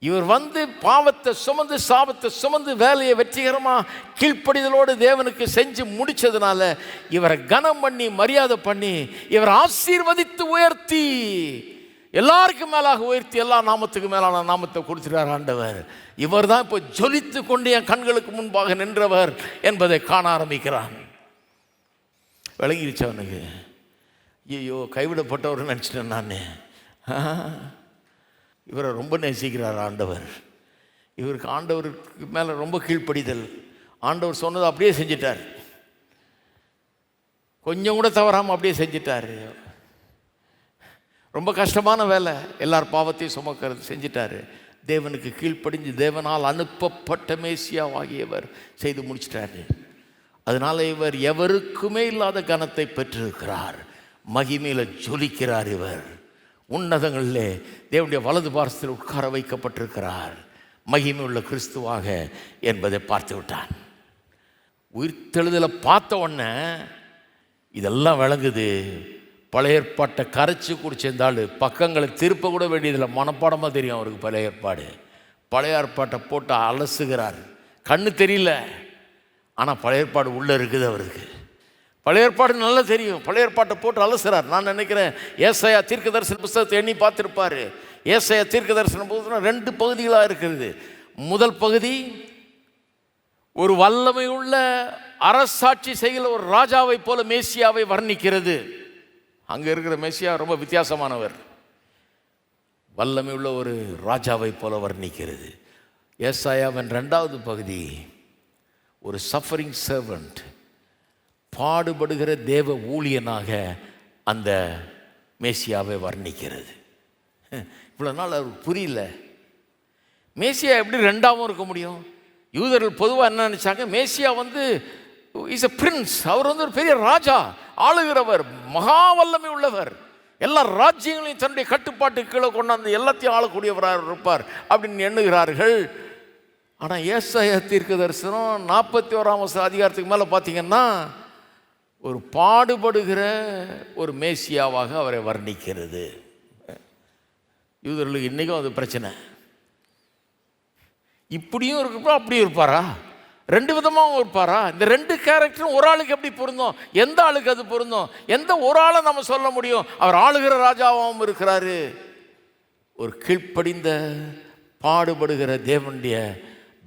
இவர் வந்து பாவத்தை சுமந்து சாபத்தை சுமந்து வேலையை வெற்றிகரமாக கீழ்ப்படிதலோடு தேவனுக்கு செஞ்சு முடிச்சதுனால இவரை கனம் பண்ணி மரியாதை பண்ணி இவரை ஆசீர்வதித்து உயர்த்தி எல்லாருக்கும் மேலாக உயர்த்தி எல்லா நாமத்துக்கு மேலான நாமத்தை கொடுத்துட்டார் ஆண்டவர். இவர் தான் இப்போ ஜொலித்து கொண்டு என் கண்களுக்கு முன்பாக நின்றவர் என்பதை காண ஆரம்பிக்கிறான். விளங்கிடுச்சு அவனுக்கு. ஐயோ, கைவிடப்பட்டவர் நினச்சிட்டேன் நான். இவரை ரொம்ப நேசிக்கிறார் ஆண்டவர். இவருக்கு ஆண்டவருக்கு மேலே ரொம்ப கீழ்ப்படிதல். ஆண்டவர் சொன்னதை அப்படியே செஞ்சிட்டார். கொஞ்சம் கூட தவறாமல் அப்படியே செஞ்சிட்டார். ரொம்ப கஷ்டமான வேலை, எல்லார் பாவத்தையும் சுமக்கிறது செஞ்சிட்டாரு. தேவனுக்கு கீழ்ப்படிஞ்சு தேவனால் அனுப்பப்பட்ட மேசியாவாகியவர் செய்து முடிச்சிட்டாரு. அதனால் இவர் எவருக்குமே இல்லாத கனத்தை பெற்றிருக்கிறார். மகிமையில் ஜொலிக்கிறார். இவர் உன்னதங்களிலே தேவனுடைய வலது பாரசத்தில் உட்கார வைக்கப்பட்டிருக்கிறார். மகிமை உள்ள கிறிஸ்துவாக என்பதை பார்த்து விட்டான். உயிர்த்தெழுதலை பார்த்த உடனே இதெல்லாம் விளங்குது. பழைய ஏற்பாட்டை கரைச்சி குடிச்சிருந்தாள் பக்கங்களை திருப்ப கூட வேண்டியதில்லை, மனப்பாடமாக தெரியும் அவருக்கு பழைய ஏற்பாடு. பழைய ஏற்பாட்டை போட்டு அலசுகிறார். கண்ணு தெரியல, ஆனால் பழைய ஏற்பாடு உள்ளே இருக்குது அவருக்கு. பழைய ஏற்பாடு நல்லா தெரியும். பழைய ஏற்பாட்டை போட்டு அலசுகிறார். நான் நினைக்கிறேன் ஏசாயா தீர்க்கதரிசன புத்தகத்தை எண்ணி பார்த்துருப்பார். ஏசாயா தீர்க்கதரிசன புத்தகம் 2 பகுதிகளாக இருக்கிறது. முதல் பகுதி ஒரு வல்லமை உள்ள அரசாட்சி செய்கிற ஒரு ராஜாவை போல மேசியாவை வர்ணிக்கிறது. அங்கே இருக்கிற மேசியா ரொம்ப வித்தியாசமானவர். வல்லமை உள்ள ஒரு ராஜாவை போல வர்ணிக்கிறது. ஏசாயாவின் 2வது பகுதி ஒரு சஃபரிங் சர்வன்ட், பாடுபடுகிற தேவ ஊழியனாக அந்த மேசியாவை வர்ணிக்கிறது. இவ்வளோ நாள் அவருக்கு புரியல, மேசியா எப்படி 2ஆவும் இருக்க முடியும். யூதர்கள் பொதுவாக என்ன நினச்சாங்க, மேசியா வந்து இஸ் எ பிரின்ஸ், அவர் வந்து ஒரு பெரிய ராஜா, ஆளுகிறவர், மகா வல்லமை உள்ளவர், எல்லா ராஜ்யங்களையும் தன்னுடைய கட்டுப்பாட்டு கீழே கொண்டாந்து எல்லாத்தையும் ஆளக்கூடியவராக இருப்பார் அப்படின்னு எண்ணுகிறார்கள். ஆனால் ஏசாயா தீர்க்க தரிசனம் 41ஆம் அதிகாரத்துக்கு மேலே பார்த்தீங்கன்னா ஒரு பாடுபடுகிற ஒரு மேசியாவாக அவரை வர்ணிக்கிறது. யூதர்களுக்கு இன்றைக்கும் அது பிரச்சனை. இப்படியும் இருக்கப்போ அப்படியும் இருப்பாரா, 2 விதமாகவும் இருப்பாரா? இந்த 2 கேரக்டரும் ஒரு ஆளுக்கு எப்படி பொருந்தும்? எந்த ஆளுக்கு அது பொருந்தும்? எந்த ஒரு ஆளை நம்ம சொல்ல முடியும்? அவர் ஆளுகிற ராஜாவாகவும் இருக்கிறாரு, ஒரு கீழ்ப்படிந்த பாடுபடுகிற தேவனுடைய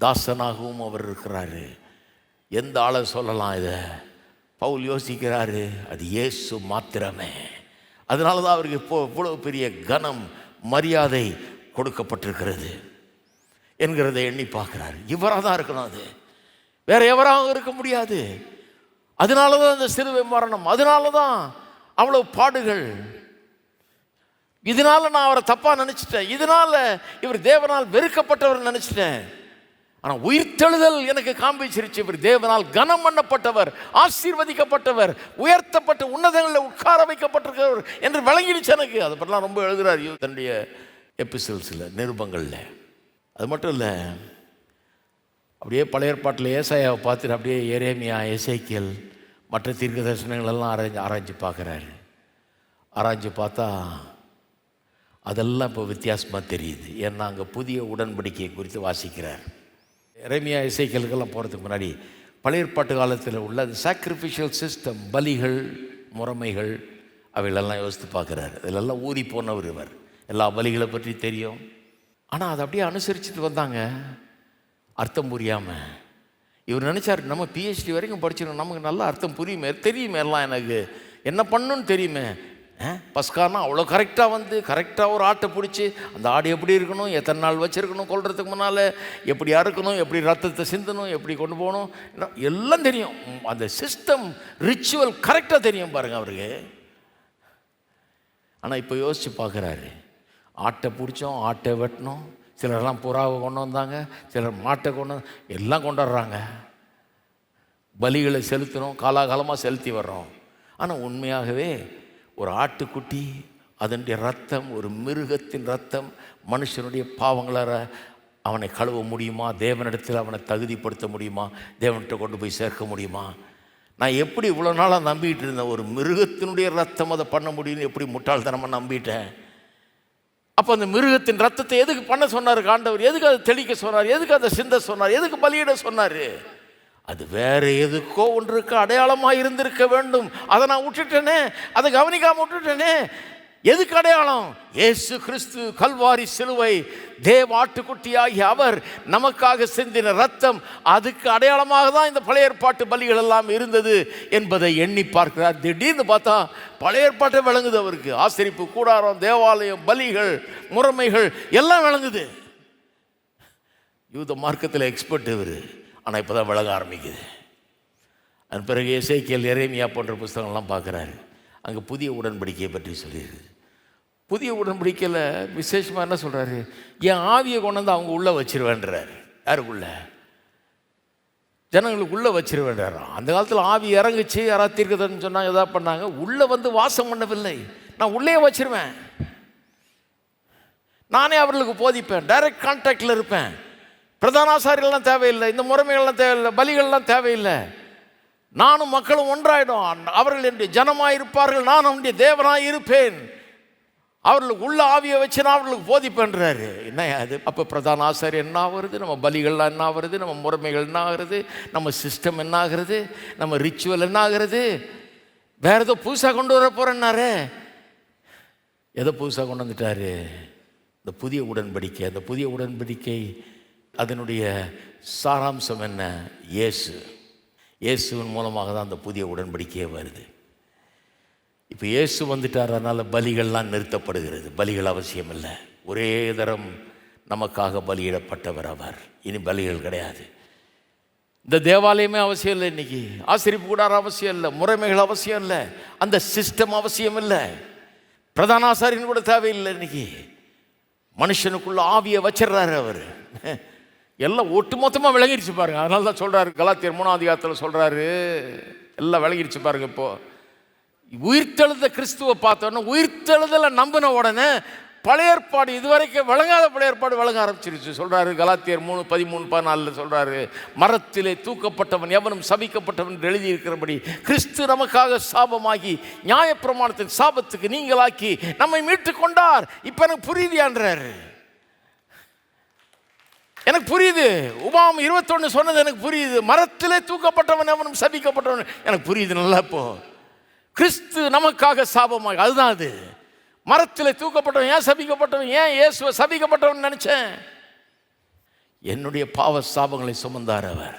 தாசனாகவும் அவர் இருக்கிறாரு. எந்த ஆளை சொல்லலாம்? இதை பவுல் யோசிக்கிறாரு, அது இயேசு மாத்திரமே. அதனால தான் அவருக்கு இப்போ இவ்வளோ பெரிய கனம் மரியாதை கொடுக்கப்பட்டிருக்கிறது என்கிறதை எண்ணி பார்க்குறாரு. இவராக தான் இருக்கணும், அது வேற எவராக இருக்க முடியாது. அதனால தான் அந்த சிலுவை மரணம், அதனால தான் அவ்வளோ பாடுகள். இதனால நான் அவரை தப்பாக நினச்சிட்டேன், இதனால இவர் தேவனால் வெறுக்கப்பட்டவர் நினச்சிட்டேன். ஆனால் உயிர்த்தெழுதல் எனக்கு காண்பிச்சிருச்சு, இவர் தேவனால் கனம் பண்ணப்பட்டவர், ஆசீர்வதிக்கப்பட்டவர், உயர்த்தப்பட்ட உன்னதங்களில் உட்கார வைக்கப்பட்டிருக்கிறவர் என்று விளங்கிடுச்சு எனக்கு. அதை பற்றிலாம் ரொம்ப எழுதுகிறார் தன்னுடைய எபிசோட்ஸில், நிருபங்களில். அது மட்டும் இல்லை, அப்படியே பழைய ஏற்பாட்டில் ஏசாயாவை பார்த்துட்டு அப்படியே எரேமியா, எசேக்கியேல், மற்ற தீர்க்க தரிசனங்களெல்லாம் ஆராய்ஞ்சு பார்க்குறாரு. ஆராய்ஞ்சு பார்த்தா அதெல்லாம் இப்போ வித்தியாசமாக தெரியுது. ஏன்னா அங்கே புதிய உடன்படிக்கையை குறித்து வாசிக்கிறார். எரேமியா, எசேக்கியேலுக்கெல்லாம் போகிறதுக்கு முன்னாடி பழைய ஏற்பாட்டு காலத்தில் உள்ள அந்த சாக்ரிஃபிஷியல் சிஸ்டம், பலிகள், முறைமைகள், அவைகளெல்லாம் யோசித்து பார்க்குறாரு. அதிலெல்லாம் ஊறி போனவர் இவர். எல்லா பலிகளை பற்றி தெரியும். ஆனால் அதை அப்படியே அனுசரிச்சுட்டு வந்தாங்க, அர்த்தம் புரியாமல். இவர் நினச்சார், நம்ம பிஹெச்டி வரைக்கும் படிச்சிடணும், நமக்கு நல்லா அர்த்தம் புரியுமே, தெரியுமே, எல்லாம் எனக்கு என்ன பண்ணணும்னு தெரியுமே. பஸ்கானா அவ்வளோ கரெக்டாக ஒரு ஆட்டை பிடிச்சி அந்த ஆடு எப்படி இருக்கணும், எத்தனை நாள் வச்சுருக்கணும், கொல்றதுக்கு முன்னால் எப்படி அறுக்கணும், எப்படி ரத்தத்தை சிந்தணும், எப்படி கொண்டு போகணும், எல்லாம் தெரியும். அந்த சிஸ்டம், ரிச்சுவல் கரெக்டாக தெரியும் பாருங்கள் அவருக்கு. ஆனால் இப்போ யோசித்து பார்க்குறாரு, ஆட்டை பிடிச்சோம், ஆட்டை வெட்டினோம், சிலரெல்லாம் புறாவை கொண்டு வந்தாங்க, சிலர் மாட்டை கொண்டு எல்லாம் கொண்டாடுறாங்க, பலிகளை செலுத்தினோம், காலாகாலமாக செலுத்தி வர்றோம். ஆனால் உண்மையாகவே ஒரு ஆட்டுக்குட்டி, அதனுடைய ரத்தம், ஒரு மிருகத்தின் ரத்தம் மனுஷனுடைய பாவங்களை அவனை கழுவ முடியுமா? தேவனிடத்தில் அவனை தகுதிப்படுத்த முடியுமா? தேவன்கிட்ட கொண்டு போய் சேர்க்க முடியுமா? நான் எப்படி இவ்வளோ நாளாக நம்பிக்கிட்டு இருந்தேன், ஒரு மிருகத்தினுடைய ரத்தம் அதை பண்ண முடியும்னு எப்படி முட்டாள்தனமாக நம்பிட்டேன். அப்போ அந்த மிருகத்தின் ரத்தத்தை எதுக்கு பண்ண சொன்னார் ஆண்டவர்? எதுக்கு அதை தெளிக்க சொன்னார்? எதுக்கு அதை சிந்த சொன்னார்? எதுக்கு பலியிட சொன்னார்? அது வேற எதுக்கோ ஒன்றுக்கு அடையாளமாக இருந்திருக்க வேண்டும். அதை நான் விட்டுட்டேனே, அதை கவனிக்காமல் விட்டுட்டேனே. எதுக்கு அடையாளம்? இயேசு கிறிஸ்து கல்வாரி சிலுவை, தேவ ஆட்டுக்குட்டியாகிய அவர் நமக்காக சிந்தின ரத்தம், அதுக்கு அடையாளமாக தான் இந்த பழைய ஏற்பாட்டு பலிகள் எல்லாம் இருந்தது என்பதை எண்ணி பார்க்கிறார். திடீர்னு பார்த்தா பழைய ஏற்பாட்டை விளங்குது அவருக்கு. ஆசரிப்பு கூடாரம், தேவாலயம், பலிகள், முறைமைகள் எல்லாம் விளங்குது. யூத மார்க்கத்தில் எக்ஸ்பர்ட் இவர். ஆனால் இப்போ தான் விளங்க ஆரம்பிக்குது. அதன் பிறகு எசேக்கியேல், எரேமியா போன்ற புத்தகங்கள்லாம் பார்க்குறாரு. அங்கே புதிய உடன்படிக்கையை பற்றி சொல்லிடுது. புதிய உடன்படிக்கையில் விசேஷமாக என்ன சொல்கிறாரு? என் ஆவியை கொண்டு வந்து அவங்க உள்ளே வச்சிருவேன்றார். யாருக்குள்ள? ஜனங்களுக்கு உள்ளே வச்சிருவேன்றார். அந்த காலத்தில் ஆவி இறங்குச்சு, யாராவது தீர்க்கதரிசனம் சொன்னாங்க, எதாவது பண்ணாங்க, உள்ளே வந்து வாசம் பண்ணவில்லை. நான் உள்ளே வச்சிருவேன், நானே அவர்களுக்கு போதிப்பேன், டைரக்ட் கான்டாக்டில் இருப்பேன். பிரதான ஆசாரியெல்லாம் தேவையில்லை, இந்த முறைமைகள்லாம் தேவையில்லை, பலிகள்லாம் தேவையில்லை. நானும் மக்களும் ஒன்றாயிடும். அவர்கள் என்னுடைய ஜனமாக இருப்பார்கள், நான் அவனுடைய தேவனாக இருப்பேன். அவர்களுக்கு உள்ள ஆவியை வச்சு நான் அவர்களுக்கு போதிப்பேன்றாரு. என்ன அது? அப்போ பிரதான ஆசாரியர் என்ன ஆகுறது, நம்ம பலிகள்லாம் என்ன ஆகுறது, நம்ம முறைமைகள் என்ன ஆகுறது, நம்ம சிஸ்டம் என்ன ஆகுறது, நம்ம ரிச்சுவல் என்ன ஆகுறது? வேற ஏதோ புதுசாக கொண்டு வர போகிறேன்னாரு. எதை புதுசாக கொண்டு வந்துட்டாரு? இந்த புதிய உடன்படிக்கை. அந்த புதிய உடன்படிக்கை அதனுடைய சாராம்சம் என்ன? இயேசுவின் மூலமாக தான் அந்த புதிய உடன்படிக்கையே வருது. இப்போ இயேசு வந்துட்டார், அதனால் பலிகள்லாம் நிறுத்தப்படுகிறது. பலிகள் அவசியம் இல்லை. ஒரே தரம் நமக்காக பலியிடப்பட்டவர் அவர். இனி பலிகள் கிடையாது. இந்த தேவாலயமே அவசியம் இல்லை, இன்னைக்கு ஆசரிப்பு கூடாரம் அவசியம் இல்லை, முறைமைகள் அவசியம் இல்லை, அந்த சிஸ்டம் அவசியம் இல்லை, பிரதான ஆசாரியன் கூட தேவையில்லை. இன்னைக்கு மனுஷனுக்குள்ள ஆவியை வச்சிடறாரு அவர். எல்லாம் ஒட்டு மொத்தமாக விளங்கிடுச்சு பாருங்க. அதனால தான் சொல்கிறாரு, கலாத்தியர் 3ஆம் அதிகாரத்தில் சொல்கிறாரு, எல்லாம் விளங்கிடுச்சு பாருங்க. இப்போ உயிர்த்தெழுந்த கிறிஸ்துவை பார்த்தோன்னா, உயிர்த்தெழுதலை நம்பின உடனே பழைய ஏற்பாடு, இதுவரைக்கும் விளங்காத பழைய ஏற்பாடு விளங்க ஆரம்பிச்சிருச்சு. சொல்கிறாரு கலாத்தியர் 3:13-14 சொல்கிறாரு, மரத்திலே தூக்கப்பட்டவன் எவனும் சபிக்கப்பட்டவன் எழுதியிருக்கிறபடி கிறிஸ்து நமக்காக சாபமாகி நியாயப்பிரமாணத்தின் சாபத்துக்கு நீங்களாக்கி நம்மை மீட்டு கொண்டார். இப்போ எனக்கு புரியுதியான்றாரு. எனக்கு புரியுது. உபாம் 21 சொன்னது எனக்கு புரியுது. மரத்திலே தூக்கப்பட்டவன் எவனும் சபிக்கப்பட்டவன் எனக்கு புரியுது நல்லா. இப்போ கிறிஸ்து நமக்காக சாபமாக, அதுதான் அது. மரத்தில் தூக்கப்பட்டவன் ஏன் சபிக்கப்பட்டவன்? ஏன் இயேசுவை சபிக்கப்பட்டவன் நினைச்சேன்? என்னுடைய பாவ சாபங்களை சுமந்தார் அவர்.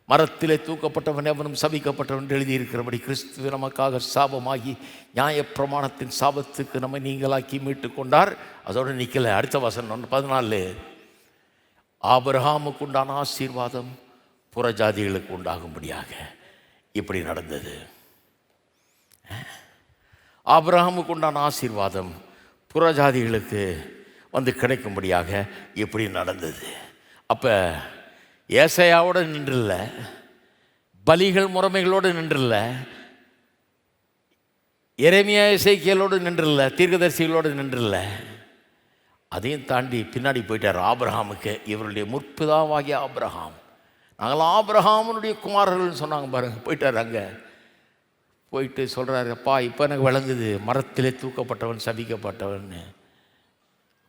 மரத்திலே தூக்கப்பட்டவன் எவனும் சபிக்கப்பட்டவன் எழுதியிருக்கிறபடி கிறிஸ்து நமக்காக சாபமாகி நியாயப்பிரமாணத்தின் சாபத்துக்கு நம்மை நீங்களாக்கி மீட்டு கொண்டார். அதோடு நிற்கலை. அடுத்த வசனம் 14, ஆபிரகாமுக்கு உண்டான ஆசீர்வாதம் புறஜாதிகளுக்கு உண்டாகும்படியாக இப்படி நடந்தது. ஆபிரகாமுக்கு உண்டான ஆசீர்வாதம் புறஜாதிகளுக்கு வந்து கிடைக்கும்படியாக இப்படி நடந்தது. அப்போ ஏசாயாவோடு நின்றுல, பலிகள் முறைமைகளோடு நின்றுல, எரேமியா எசேக்கியேலோடு நின்றுல, தீர்க்கதரிசிகளோடு நின்றுல, அதையும் தாண்டி பின்னாடி போயிட்டார் ஆபிரகாமுக்கு. இவருடைய முற்பிதாவாகிய ஆபிரகாம், நாங்கள் ஆபிரகாமனுடைய குமாரர்கள்னு சொன்னாங்க பாருங்கள். போயிட்டார் அங்கே. போயிட்டு சொல்கிறாரு, அப்பா இப்போ எனக்கு விளங்குது, மரத்திலே தூக்கப்பட்டவன் சபிக்கப்பட்டவன்.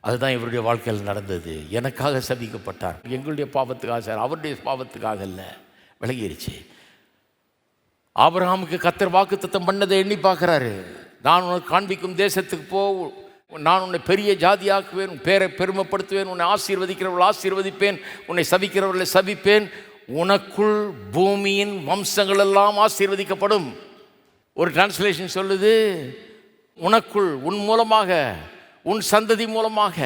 அதுதான் இவருடைய வாழ்க்கையில் நடந்தது. எனக்காக சபிக்கப்பட்டார், எங்களுடைய பாவத்துக்காக சார், அவருடைய பாவத்துக்காக இல்லை. விளங்கிருச்சு. ஆபிரகாமுக்கு கர்த்தர் வாக்குத்தத்தம் பண்ணதை எண்ணி பார்க்குறாரு. நான் உனக்கு காண்பிக்கும் தேசத்துக்கு போ, நான் உன்னை பெரிய ஜாதியாக்குவேன், உன் பேரை பெருமைப்படுத்துவேன், உன்னை ஆசீர்வதிக்கிறவர்கள் ஆசீர்வதிப்பேன், உன்னை சபிக்கிறவர்களை சபிப்பேன், உனக்குள் பூமியின் வம்சங்கள் எல்லாம் ஆசீர்வதிக்கப்படும். ஒரு டிரான்ஸ்லேஷன் சொல்லுது, உனக்குள், உன் மூலமாக, உன் சந்ததி மூலமாக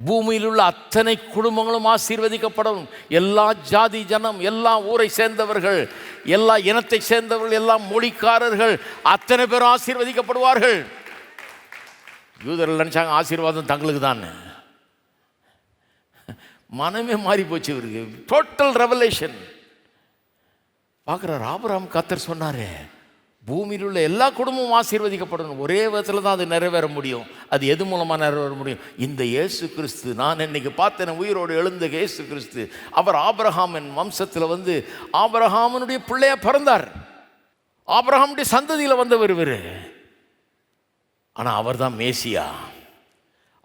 பூமியில் உள்ள அத்தனை குடும்பங்களும் ஆசீர்வதிக்கப்படும். எல்லா ஜாதி ஜனம், எல்லா ஊரை சேர்ந்தவர்கள், எல்லா இனத்தை சேர்ந்தவர்கள், எல்லா மொழிக்காரர்கள் அத்தனை பேரும் ஆசீர்வதிக்கப்படுவார்கள். யூதர்கள் நினச்சாங்க ஆசீர்வாதம் தங்களுக்கு தான். மனமே மாறி போச்சு இவருக்கு. டோட்டல் ரெவலேஷன் பார்க்குறார். ஆபிரகாம் கர்த்தர் சொன்னார், பூமியில் உள்ள எல்லா குடும்பமும் ஆசீர்வதிக்கப்படணும். ஒரே விதத்தில் தான் அது நிறைவேற முடியும். அது எது மூலமாக நிறைவேற முடியும்? இந்த இயேசு கிறிஸ்து, நான் இன்னைக்கு பார்த்தேன் உயிரோடு எழுந்த இயேசு கிறிஸ்து, அவர் ஆபிரகாமின் வம்சத்தில் வந்து ஆபிரகாமனுடைய பிள்ளையாக பிறந்தார். ஆபிரகாமுடைய சந்ததியில் வந்தவர் இவர். ஆனால் அவர் தான் மேசியா.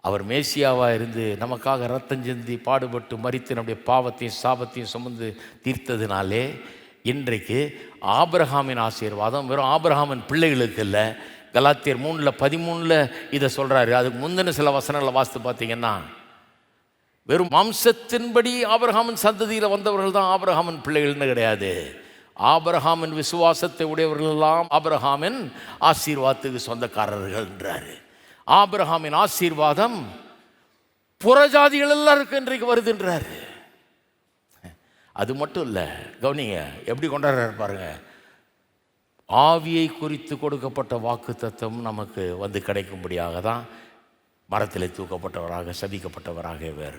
அவர் மேசியாவாக இருந்து நமக்காக ரத்தம் சிந்தி பாடுபட்டு மரித்து நம்முடைய பாவத்தையும் சாபத்தையும் சுமந்து தீர்த்ததினாலே இன்றைக்கு ஆபிரகாமின் ஆசீர்வாதம் வெறும் ஆபிரகாமின் பிள்ளைகளுக்கு இல்லை. கலாத்தியர் 3:13 இதை சொல்கிறாரு. அதுக்கு முந்தின சில வசனங்களை வாசித்து பார்த்தீங்கன்னா, வெறும் வம்சத்தின்படி ஆபிரகாமின் சந்ததியில் வந்தவர்கள் தான் ஆபிரகாமின் பிள்ளைகள்னு கிடையாது. ஆபிரகாமின் விசுவாசத்தை உடையவர்களெல்லாம் ஆபிரகாமின் ஆசீர்வாதத்துக்கு சொந்தக்காரர்கள்ன்றாரு. ஆபிரகாமின் ஆசீர்வாதம் புறஜாதிகள் எல்லாருக்கும் இன்றைக்கு வருதுன்றாரு. அது மட்டும் இல்லை, கவனிங்க எப்படி கொண்டாடுறாரு பாருங்க. ஆவியை குறித்து கொடுக்கப்பட்ட வாக்கு தத்துவம் நமக்கு வந்து கிடைக்கும்படியாக தான் மரத்தில் தூக்கப்பட்டவராக சபிக்கப்பட்டவராக இவர்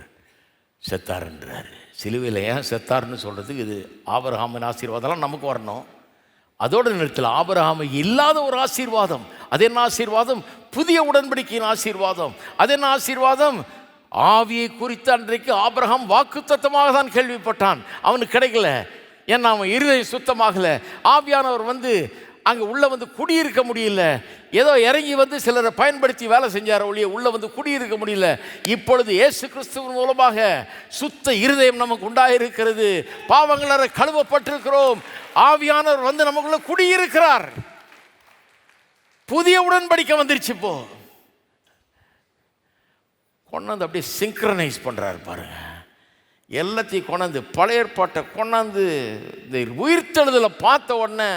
செத்தார்ன்றார். சிலுவையில் ஏன் செத்தார்னு சொல்கிறதுக்கு இது ஆபிரகாமின் ஆசீர்வாதம்லாம் நமக்கு வரணும். அதோடு நிறுத்தல, ஆபிரகாமை இல்லாத ஒரு ஆசீர்வாதம். அது என்ன ஆசீர்வாதம்? புதிய உடன்படிக்கையின் ஆசீர்வாதம். அது என்ன ஆசீர்வாதம்? ஆவியை குறித்து அன்றைக்கு ஆபிரகாம் வாக்குத்தத்தமாக தான் கேள்விப்பட்டான், அவனுக்கு கிடைக்கல. ஏன்னா அவன் இருதயம் சுத்தமாகலை. ஆவியானவர் வந்து அங்கே உள்ளே வந்து குடியிருக்க முடியல. ஏதோ இறங்கி வந்து சிலரை பயன்படுத்தி வேலை செஞ்சார ஒழிய உள்ளே வந்து குடியிருக்க முடியல. இப்பொழுது இயேசு கிறிஸ்துவின் மூலமாக சுத்த இருதயம் நமக்கு உண்டாயிருக்கிறது. பாவங்கள கழுவப்பட்டிருக்கிறோம். ஆவியானவர் வந்து நமக்குள்ள குடியிருக்கிறார். புதிய உடன்படிக்கை வந்துருச்சு. இப்போ கொண்டாந்து அப்படியே சிங்க்ரனைஸ் பண்ணுறாரு பாருங்க. எல்லாத்தையும் கொண்டாந்து பழைய ஏற்பாட்டை கொண்டாந்து இந்த உயிர்த்தெழுதலை பார்த்த உடனே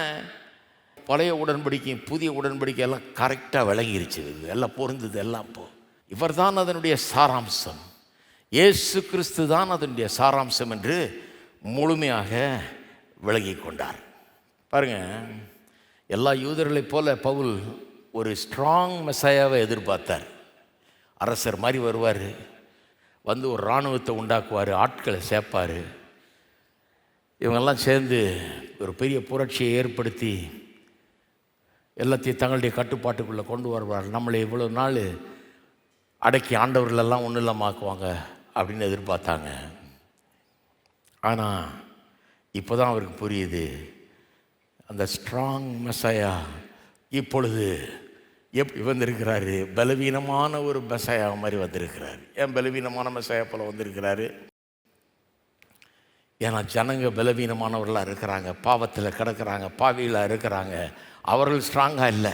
பழைய உடன்படிக்கையும் புதிய உடன்படிக்கை எல்லாம் கரெக்டாக விளங்கிருச்சு. எல்லாம் பொருந்தது எல்லாம். இப்போ இவர் தான் அதனுடைய சாராம்சம். இயேசு கிறிஸ்து தான் அதனுடைய சாராம்சம் என்று முழுமையாக விளங்கி கொண்டார். பாருங்க, எல்லா யூதர்களைப் போல பவுல் ஒரு ஸ்ட்ராங் மெசாயாவை எதிர்பார்த்தார். அரசர் மாதிரி வருவார், வந்து ஒரு இராணுவத்தை உண்டாக்குவார், ஆட்களை சேர்ப்பார். இவங்கெல்லாம் சேர்ந்து ஒரு பெரிய புரட்சியை ஏற்படுத்தி எல்லாத்தையும் தங்களுடைய கட்டுப்பாட்டுக்குள்ளே கொண்டு வருவார். நம்மளை இவ்வளோ நாள் அடக்கி ஆண்டவர்களெல்லாம் ஒன்றும் இல்லாமாக்குவாங்க அப்படின்னு எதிர்பார்த்தாங்க. ஆனால் இப்போ தான் அவருக்கு புரியுது, அந்த ஸ்ட்ராங் மெசாயா இப்பொழுது எப்படி வந்திருக்கிறாரு? பலவீனமான ஒரு மெசாயா மாதிரி வந்திருக்கிறாரு. ஏன் பலவீனமான மெசாயா போல் வந்திருக்கிறாரு? ஏன்னா ஜனங்க பலவீனமானவர்களாக இருக்கிறாங்க, பாவத்தில் கிடக்கிறாங்க, பாவிகளாக இருக்கிறாங்க. அவர்கள் ஸ்ட்ராங்காக இல்லை,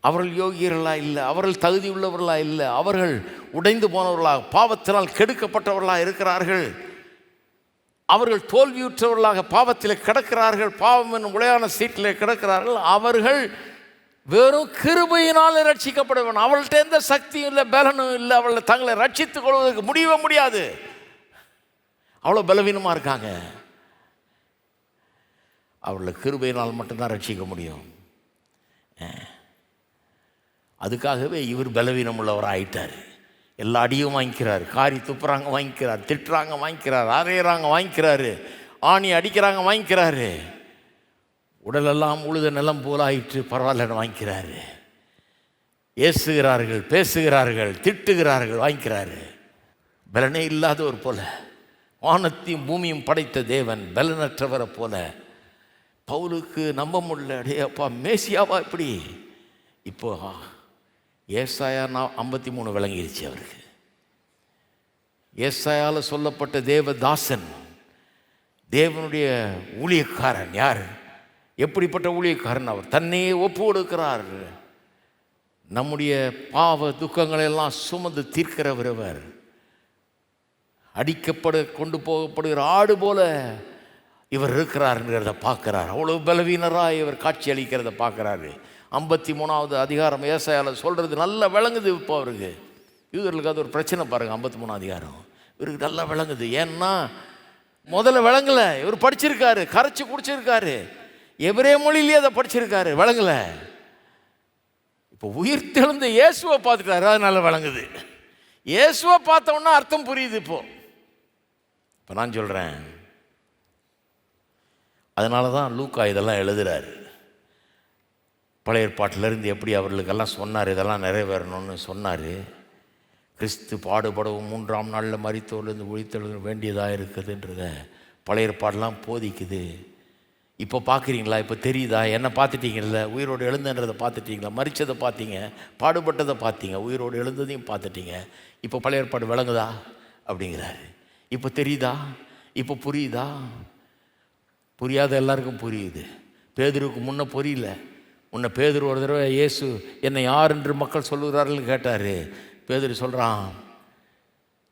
அவர்கள் யோகியர்களாக இல்லை, அவர்கள் தகுதி உள்ளவர்களாக இல்லை, அவர்கள் உடைந்து போனவர்களாக பாவத்தினால் கெடுக்கப்பட்டவர்களாக இருக்கிறார்கள். அவர்கள் தோல்வியுற்றவர்களாக பாவத்தில் கிடக்கிறார்கள், பாவம் என்னும் உளையான சீட்டில் கிடக்கிறார்கள். அவர்கள் வெறும் கிருபையினால் ரட்சிக்கப்பட வேண்டும். அவள்கிட்ட எந்த சக்தியும் இல்லை, பலனும் இல்லை. அவளை தங்களை ரட்சித்துக் கொள்வதற்கு முடியவே முடியாது. அவ்வளோ பலவீனமாக இருக்காங்க. அவளை கிருபையினால் மட்டும்தான் ரட்சிக்க முடியும். அதுக்காகவே இவர் பலவீனம் உள்ளவராக ஆயிட்டார். எல்லா அடியும் வாங்கிக்கிறார், காரி துப்புறாங்க வாங்கிக்கிறார், திட்டுறாங்க வாங்கிக்கிறார், அரையிறாங்க வாங்கிக்கிறாரு, ஆணி அடிக்கிறாங்க வாங்கிக்கிறாரு, உடலெல்லாம் உழுத நிலம் போல ஆயிற்று பரவாயில்லன்னு வாங்கிக்கிறாரு, ஏசுகிறார்கள், பேசுகிறார்கள், திட்டுகிறார்கள், வாங்கிக்கிறாரு. பலனே இல்லாதவர் போல, வானத்தையும் பூமியும் படைத்த தேவன் பலனற்றவரை போல பவுலுக்கு நம்ப முடியல. அடே அப்பா, மேசியாவா இப்படி? இப்போ ஏசாயா 53 விளங்கிருச்சு அவருக்கு. ஏசாயால சொல்லப்பட்ட தேவதாசன், தேவனுடைய ஊழியக்காரன் யார்? எப்படிப்பட்ட ஊழியக்காரன் அவர்? தன்னையே ஒப்பு கொடுக்கிறார். நம்முடைய பாவ துக்கங்களை எல்லாம் சுமந்து தீர்க்கிறவர் அவர். கொண்டு போகப்படுகிற ஆடு போல இவர் இருக்கிறாருங்கிறத பார்க்குறார். அவ்வளோ பலவீனராக இவர் காட்சி அளிக்கிறத பார்க்குறாரு. 53வது அதிகாரம் ஏசாயால சொல்கிறது நல்லா விளங்குது. இப்போ அவருக்கு, யூதர்களுக்கு அது ஒரு பிரச்சனை பாருங்கள். 53 அதிகாரம் இவருக்கு நல்லா விளங்குது. ஏன்னா முதல்ல விளங்கலை. இவர் படிச்சிருக்காரு, கரைச்சி குடிச்சிருக்காரு, எவரே மொழியிலேயே அதை படிச்சிருக்காரு, விளங்கலை. இப்போ உயிர் தெழுந்த இயேசுவை பார்த்துட்டாரு, அதனால விளங்குது. இயேசுவை பார்த்தோன்னா அர்த்தம் புரியுது. இப்போ நான் சொல்கிறேன், அதனால தான் லூக்கா இதெல்லாம் எழுதுகிறார். பழைய ஏற்பாட்டிலேருந்து எப்படி அவர்களுக்கெல்லாம் சொன்னார், இதெல்லாம் நிறைவேறணும்னு சொன்னார். கிறிஸ்து பாடுபடவும் 3ஆம் நாளில் மரித்தோர்லேருந்து உயிர்த்தெழுத வேண்டியதாக இருக்குதுன்றத பழைய ஏற்பாடெல்லாம் போதிக்குது. இப்போ பார்க்குறீங்களா? இப்போ தெரியுதா? என்ன பார்த்துட்டீங்கல்ல? உயிரோடு எழுந்தன்றதை பார்த்துட்டீங்களா? மரித்ததை பார்த்தீங்க, பாடுபட்டதை பார்த்தீங்க, உயிரோடு எழுந்ததையும் பார்த்துட்டீங்க. இப்போ பழைய ஏற்பாடு விளங்குதா அப்படிங்கிறாரு. இப்போ தெரியுதா? இப்போ புரியுதா? புரியாத எல்லாருக்கும் புரியுது. பேதுருக்கு முன்ன புரியல. முன்ன பேதுரு ஒரு தடவை இயேசு என்னை யார் என்று மக்கள் சொல்லுகிறார்கள் கேட்டார். பேதுரு சொல்கிறான்,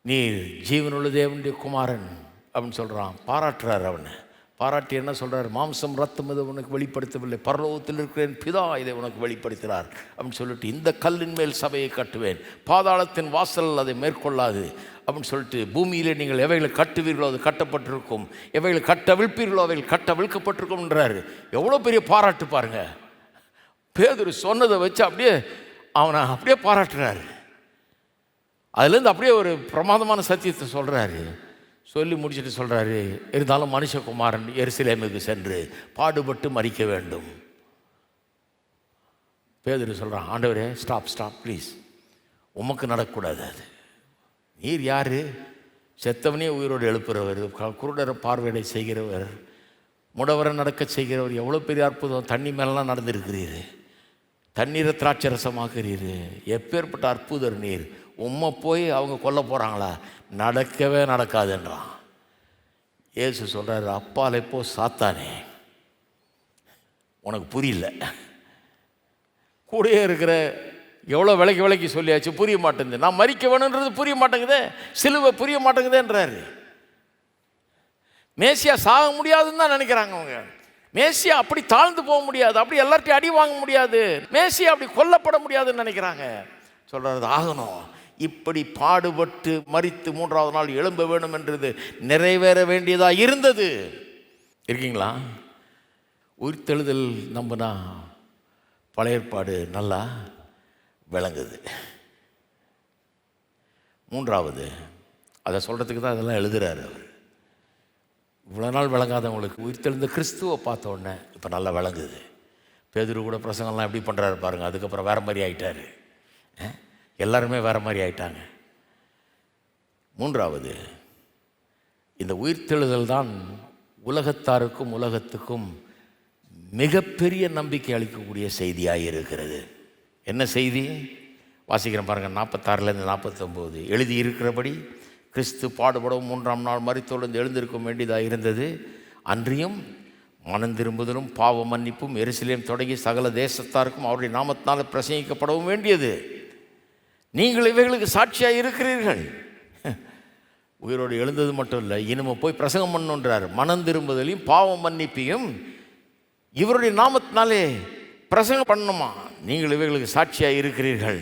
நீர் ஜீவனுள்ள தேவனுடைய குமாரன் அப்படின்னு சொல்கிறான். பாராட்டுறார். அவனை பாராட்டி என்ன சொல்கிறார்? மாம்சம் ரத்தம் இதை உனக்கு வெளிப்படுத்தவில்லை, பரலோகத்தில் இருக்கிற என் பிதா இதை உனக்கு வெளிப்படுத்துகிறார் அப்படின்னு சொல்லிட்டு, இந்த கல்லின் மேல் சபையை கட்டுவேன், பாதாளத்தின் வாசல் அதை மேற்கொள்ளாது அப்படின்னு சொல்லிட்டு, பூமியிலே நீங்கள் எவைகளை கட்டுவீர்களோ அது கட்டப்பட்டிருக்கும், எவைகளை கட்டவிழ்ப்பீர்களோ அவைகள் கட்டவிழ்க்கப்பட்டிருக்கும்ன்றாரு. எவ்வளோ பெரிய பாராட்டு பாருங்க. பேதுரு சொன்னதை வச்சு அப்படியே அவனை அப்படியே பாராட்டுறாரு. அதுலேருந்து அப்படியே ஒரு பிரமாதமான சத்தியத்தை சொல்கிறாரு. சொல்லி முடிச்சுட்டு சொல்கிறாரு, இருந்தாலும் மனுஷகுமாரன் எருசலேமுக்கு சென்று பாடுபட்டு மரிக்க வேண்டும். பேதுரு சொல்கிறான், ஆண்டவரே ஸ்டாப் ப்ளீஸ், உமக்கு நடக்கக்கூடாது. அது நீர் யார்? செத்தவனே உயிரோடு எழுப்புகிறவர், குருடரை பார்வையிட செய்கிறவர், முடவரை நடக்க செய்கிறவர். எவ்வளோ பெரிய அற்புதம்! தண்ணி மேலாம் நடந்திருக்கிறீர், தண்ணீரை திராட்சரசமாக்குறீர், எப்பேற்பட்ட அற்புதர் நீர். உம்மை போய் அவங்க கொல்ல போகிறாங்களா? நடக்கவே நடக்காதுன்றான். இயேசு சொல்கிறார், அப்பால் எப்போ சாத்தானே, உனக்கு புரியல. கூடயே இருக்கிற எவ்வளோ விலைக்கு சொல்லியாச்சு, புரிய மாட்டேங்குது. நான் மரிக்க வேணுன்றது புரிய மாட்டேங்குதே, சிலுவை புரிய மாட்டேங்குதேன்றாரு. மேசியா சாக முடியாதுன்னு தான் நினைக்கிறாங்க அவங்க. மேசியா அப்படி தாழ்ந்து போக முடியாது, அப்படி எல்லார்ட்டையும் அடி வாங்க முடியாது, மேசியா அப்படி கொல்லப்பட முடியாதுன்னு நினைக்கிறாங்க. சொல்கிறது ஆகணும், இப்படி பாடுபட்டு மரித்து 3ஆவது நாள் எழும்ப வேணும் என்றது நிறைவேற வேண்டியதாக இருந்தது. இருக்கீங்களா? உயிர்த்தெழுதல் நம்பினா பழைய ஏற்பாடு நல்லா விளங்குது. 3வது அதை சொல்கிறதுக்கு தான் அதெல்லாம் எழுதுகிறார் அவர். இவ்வளோ நாள் விளங்காதவங்களுக்கு உயிர்த்தெழுந்த கிறிஸ்துவை பார்த்த உடனே இப்போ நல்லா விளங்குது. பேதுரு கூட பிரசங்கம்லாம் எப்படி பண்ணுறாரு பாருங்கள். அதுக்கப்புறம் வேறு மாதிரி ஆகிட்டார். எல்லாருமே வேறு மாதிரி ஆயிட்டாங்க. 3வது, இந்த உயிர்த்தெழுதல் தான் உலகத்தாருக்கும் உலகத்துக்கும் மிகப்பெரிய நம்பிக்கை அளிக்கக்கூடிய செய்தியாக இருக்கிறது. என்ன செய்தி? வாசிக்கிறேன் பாருங்கள், 46லேருந்து 49. எழுதி இருக்கிறபடி கிறிஸ்து பாடுபடவும் 3ஆம் நாள் மரித்தோர்ந்து எழுந்திருக்கும் வேண்டியதாக இருந்தது. அன்றியும் மனம் திரும்புதலும் பாவ மன்னிப்பும் எருசலேம் தொடங்கி சகல தேசத்தாருக்கும் அவருடைய நாமத்தினால் பிரசங்கிக்கப்படவும் வேண்டியது. நீங்கள் இவைகளுக்கு சாட்சியாக இருக்கிறீர்கள். உயிரோடு எழுந்தது மட்டும் இல்லை, இனிமே போய் பிரசங்கம் பண்ணுன்றார். மனம் திரும்புதலையும் பாவ மன்னிப்பையும் இவருடைய நாமத்தினாலே பிரசங்கம் பண்ணணுமா? நீங்கள் இவைகளுக்கு சாட்சியாக இருக்கிறீர்கள்.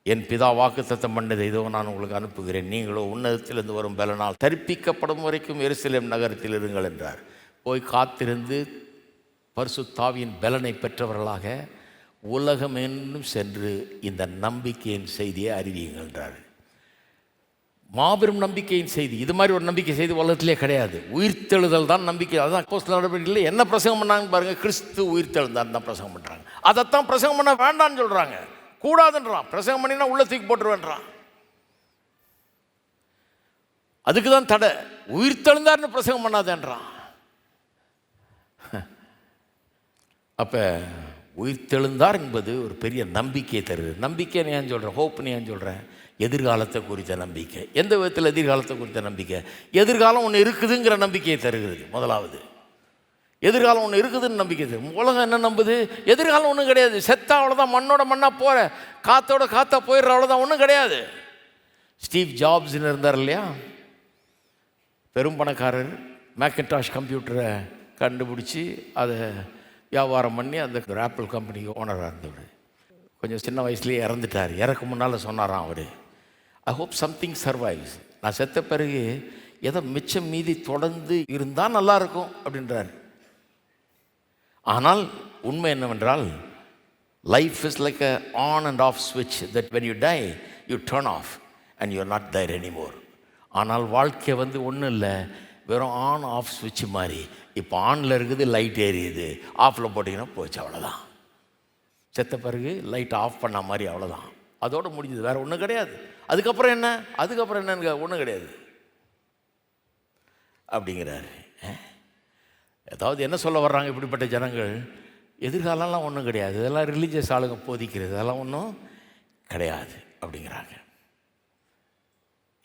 என் பிதா வாக்குத்தத்தம் பண்ணதை இதோ நான் உங்களுக்கு அனுப்புகிறேன். நீங்களோ உன்னதத்திலிருந்து வரும் பலனால் தரிப்பிக்கப்படும் வரைக்கும் எருசலேம் நகரத்தில் இருங்கள் என்றார். போய் காத்திருந்து பரிசுத்த ஆவியின் பலனை பெற்றவர்களாக உலகமென்னும் சென்று இந்த நம்பிக்கையின் செய்தியை அறிவியுங்கன்றார். மாபெரும் நம்பிக்கையின் செய்தி. இது மாதிரி ஒரு நம்பிக்கை செய்தி உலகத்திலே கிடையாது. உயிர்த்தெழுதல் தான் நம்பிக்கை. அதுதான் அப்போஸ்தலர் நடவடிக்கையில் என்ன பிரசங்கம் பண்ணாங்கன்னு பாருங்கள். கிறிஸ்து உயிர்த்தெழுந்தார் தான் பிரசங்கம் பண்ணுறாங்க. அதைத்தான் பிரசங்கம் பண்ண வேண்டான்னு சொல்கிறாங்க. கூடாதுன்றான். பிரசங்கம் பண்ணினா உள்ள தூக்கி போட்டுருவேன்றான். அதுக்கு தான் தடை. உயிர்த்தெழுந்தார்னு பிரசங்கம் பண்ணாதேன்றான். அப்போ உயிர்த்தெழுந்தார் என்பது ஒரு பெரிய நம்பிக்கையை தருது. நம்பிக்கைன்னு ஏன் சொல்கிறேன், ஹோப்னு ஏன் சொல்கிறேன்? எதிர்காலத்தை குறித்த நம்பிக்கை. எந்த விதத்தில் எதிர்காலத்தை குறித்த நம்பிக்கை? எதிர்காலம் ஒன்று இருக்குதுங்கிற நம்பிக்கையை தருகிறது. முதலாவது எதிர்காலம் ஒன்று இருக்குதுன்னு நம்பிக்கை தரும். உலகம் என்ன நம்புது? எதிர்காலம் ஒன்றும் கிடையாது. செத்தா அவ்வளோதான், மண்ணோட மண்ணாக போகிற, காற்றோட காற்றா போயிடுற, அவ்வளோதான், ஒன்றும் கிடையாது. ஸ்டீவ் ஜாப்ஸ்ன்னு இருந்தார் இல்லையா, பெரும் பணக்காரர். மேக்கின்டாஷ் கம்ப்யூட்டரை கண்டுபிடிச்சி அதை வியாபாரம் பண்ணி அந்த ஆப்பிள் கம்பெனிக்கு ஓனராக இருந்தவர். கொஞ்சம் சின்ன வயசுலேயே இறந்துட்டார். இறக்கு முன்னால் சொன்னாராம் அவர், ஐ ஹோப் சம்திங் சர்வைவ்ஸ். நான் செத்த பிறகு எதை மிச்சம் மீதி தொடர்ந்து இருந்தால் நல்லாயிருக்கும் அப்படின்றார். ஆனால் உண்மை என்னவென்றால், life is like a on and off ஸ்விட்ச் that when you die you turn off and you are not there anymore. ஆனால் வாழ்க்கை ஒன்றும் இல்லை, வெறும் ஆன் ஆஃப் ஸ்விட்ச் மாதிரி. இப்போ ஆனில் இருக்குது, லைட் எரியுது, ஆஃபில் போட்டிங்கன்னா போச்சு, அவ்வளோதான். செத்த பிறகு லைட் ஆஃப் பண்ண மாதிரி, அவ்வளோதான், அதோடு முடிஞ்சது. வேறு ஒன்றும் கிடையாது. அதுக்கப்புறம் என்ன? அதுக்கப்புறம் என்னன்னு ஒன்றும் கிடையாது அப்படிங்கிறாரு. ஏதாவது என்ன சொல்ல வர்றாங்க இப்படிப்பட்ட ஜனங்கள்? எதிர்காலம்லாம் ஒன்றும் கிடையாது, இதெல்லாம் ரிலீஜியஸ் ஆளுங்க போதிக்கிறது, அதெல்லாம் ஒன்றும் கிடையாது அப்படிங்கிறாங்க.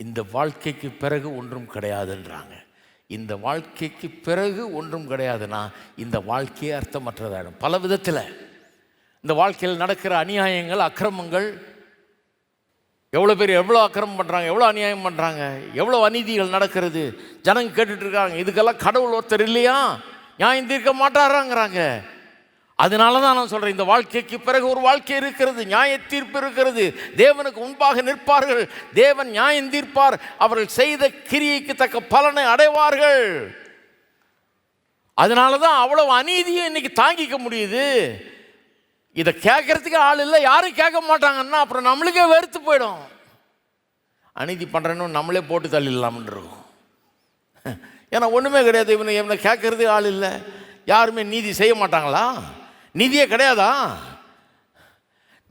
இந்த வாழ்க்கைக்கு பிறகு ஒன்றும் கிடையாதுன்றாங்க. இந்த வாழ்க்கைக்கு பிறகு ஒன்றும் கிடையாதுன்னா இந்த வாழ்க்கையே அர்த்தமற்றதாயிடும். பல விதத்தில் இந்த வாழ்க்கையில் நடக்கிற அநியாயங்கள், அக்கிரமங்கள், எவ்வளோ பேர் எவ்வளோ அக்கிரமம் பண்ணுறாங்க, எவ்வளோ அநியாயம் பண்ணுறாங்க, எவ்வளோ அநீதிகள் நடக்கிறது, ஜனங்க கேட்டுட்ருக்காங்க. இதுக்கெல்லாம் கடவுள் ஒருத்தர் இல்லையா, நியாயம் தீர்க்க மாட்டாராங்கிறாங்க. அதனால தான் நான் சொல்கிறேன், இந்த வாழ்க்கைக்கு பிறகு ஒரு வாழ்க்கை இருக்கிறது, நியாய தீர்ப்பு இருக்கிறது. தேவனுக்கு முன்பாக நிற்பார்கள், தேவன் நியாயம் தீர்ப்பார், அவர்கள் செய்த கிரியைக்கு தக்க பலனை அடைவார்கள். அதனால தான் அவ்வளவு அநீதியை இன்னைக்கு தாங்கிக்க முடியுது. இதை கேட்கறதுக்கு ஆள் இல்லை, யாரும் கேட்க மாட்டாங்கன்னா அப்புறம் நம்மளுக்கே வெறுத்து போயிடும். அநீதி பண்ணுறேன்னு நம்மளே போட்டு தள்ளிடலாம்னு இருக்கும். ஏன்னா ஒன்றுமே கிடையாது, இவனை கேட்கறதுக்கு ஆள் இல்லை, யாருமே நீதி செய்ய மாட்டாங்களா? நீதியே கிடையாதா?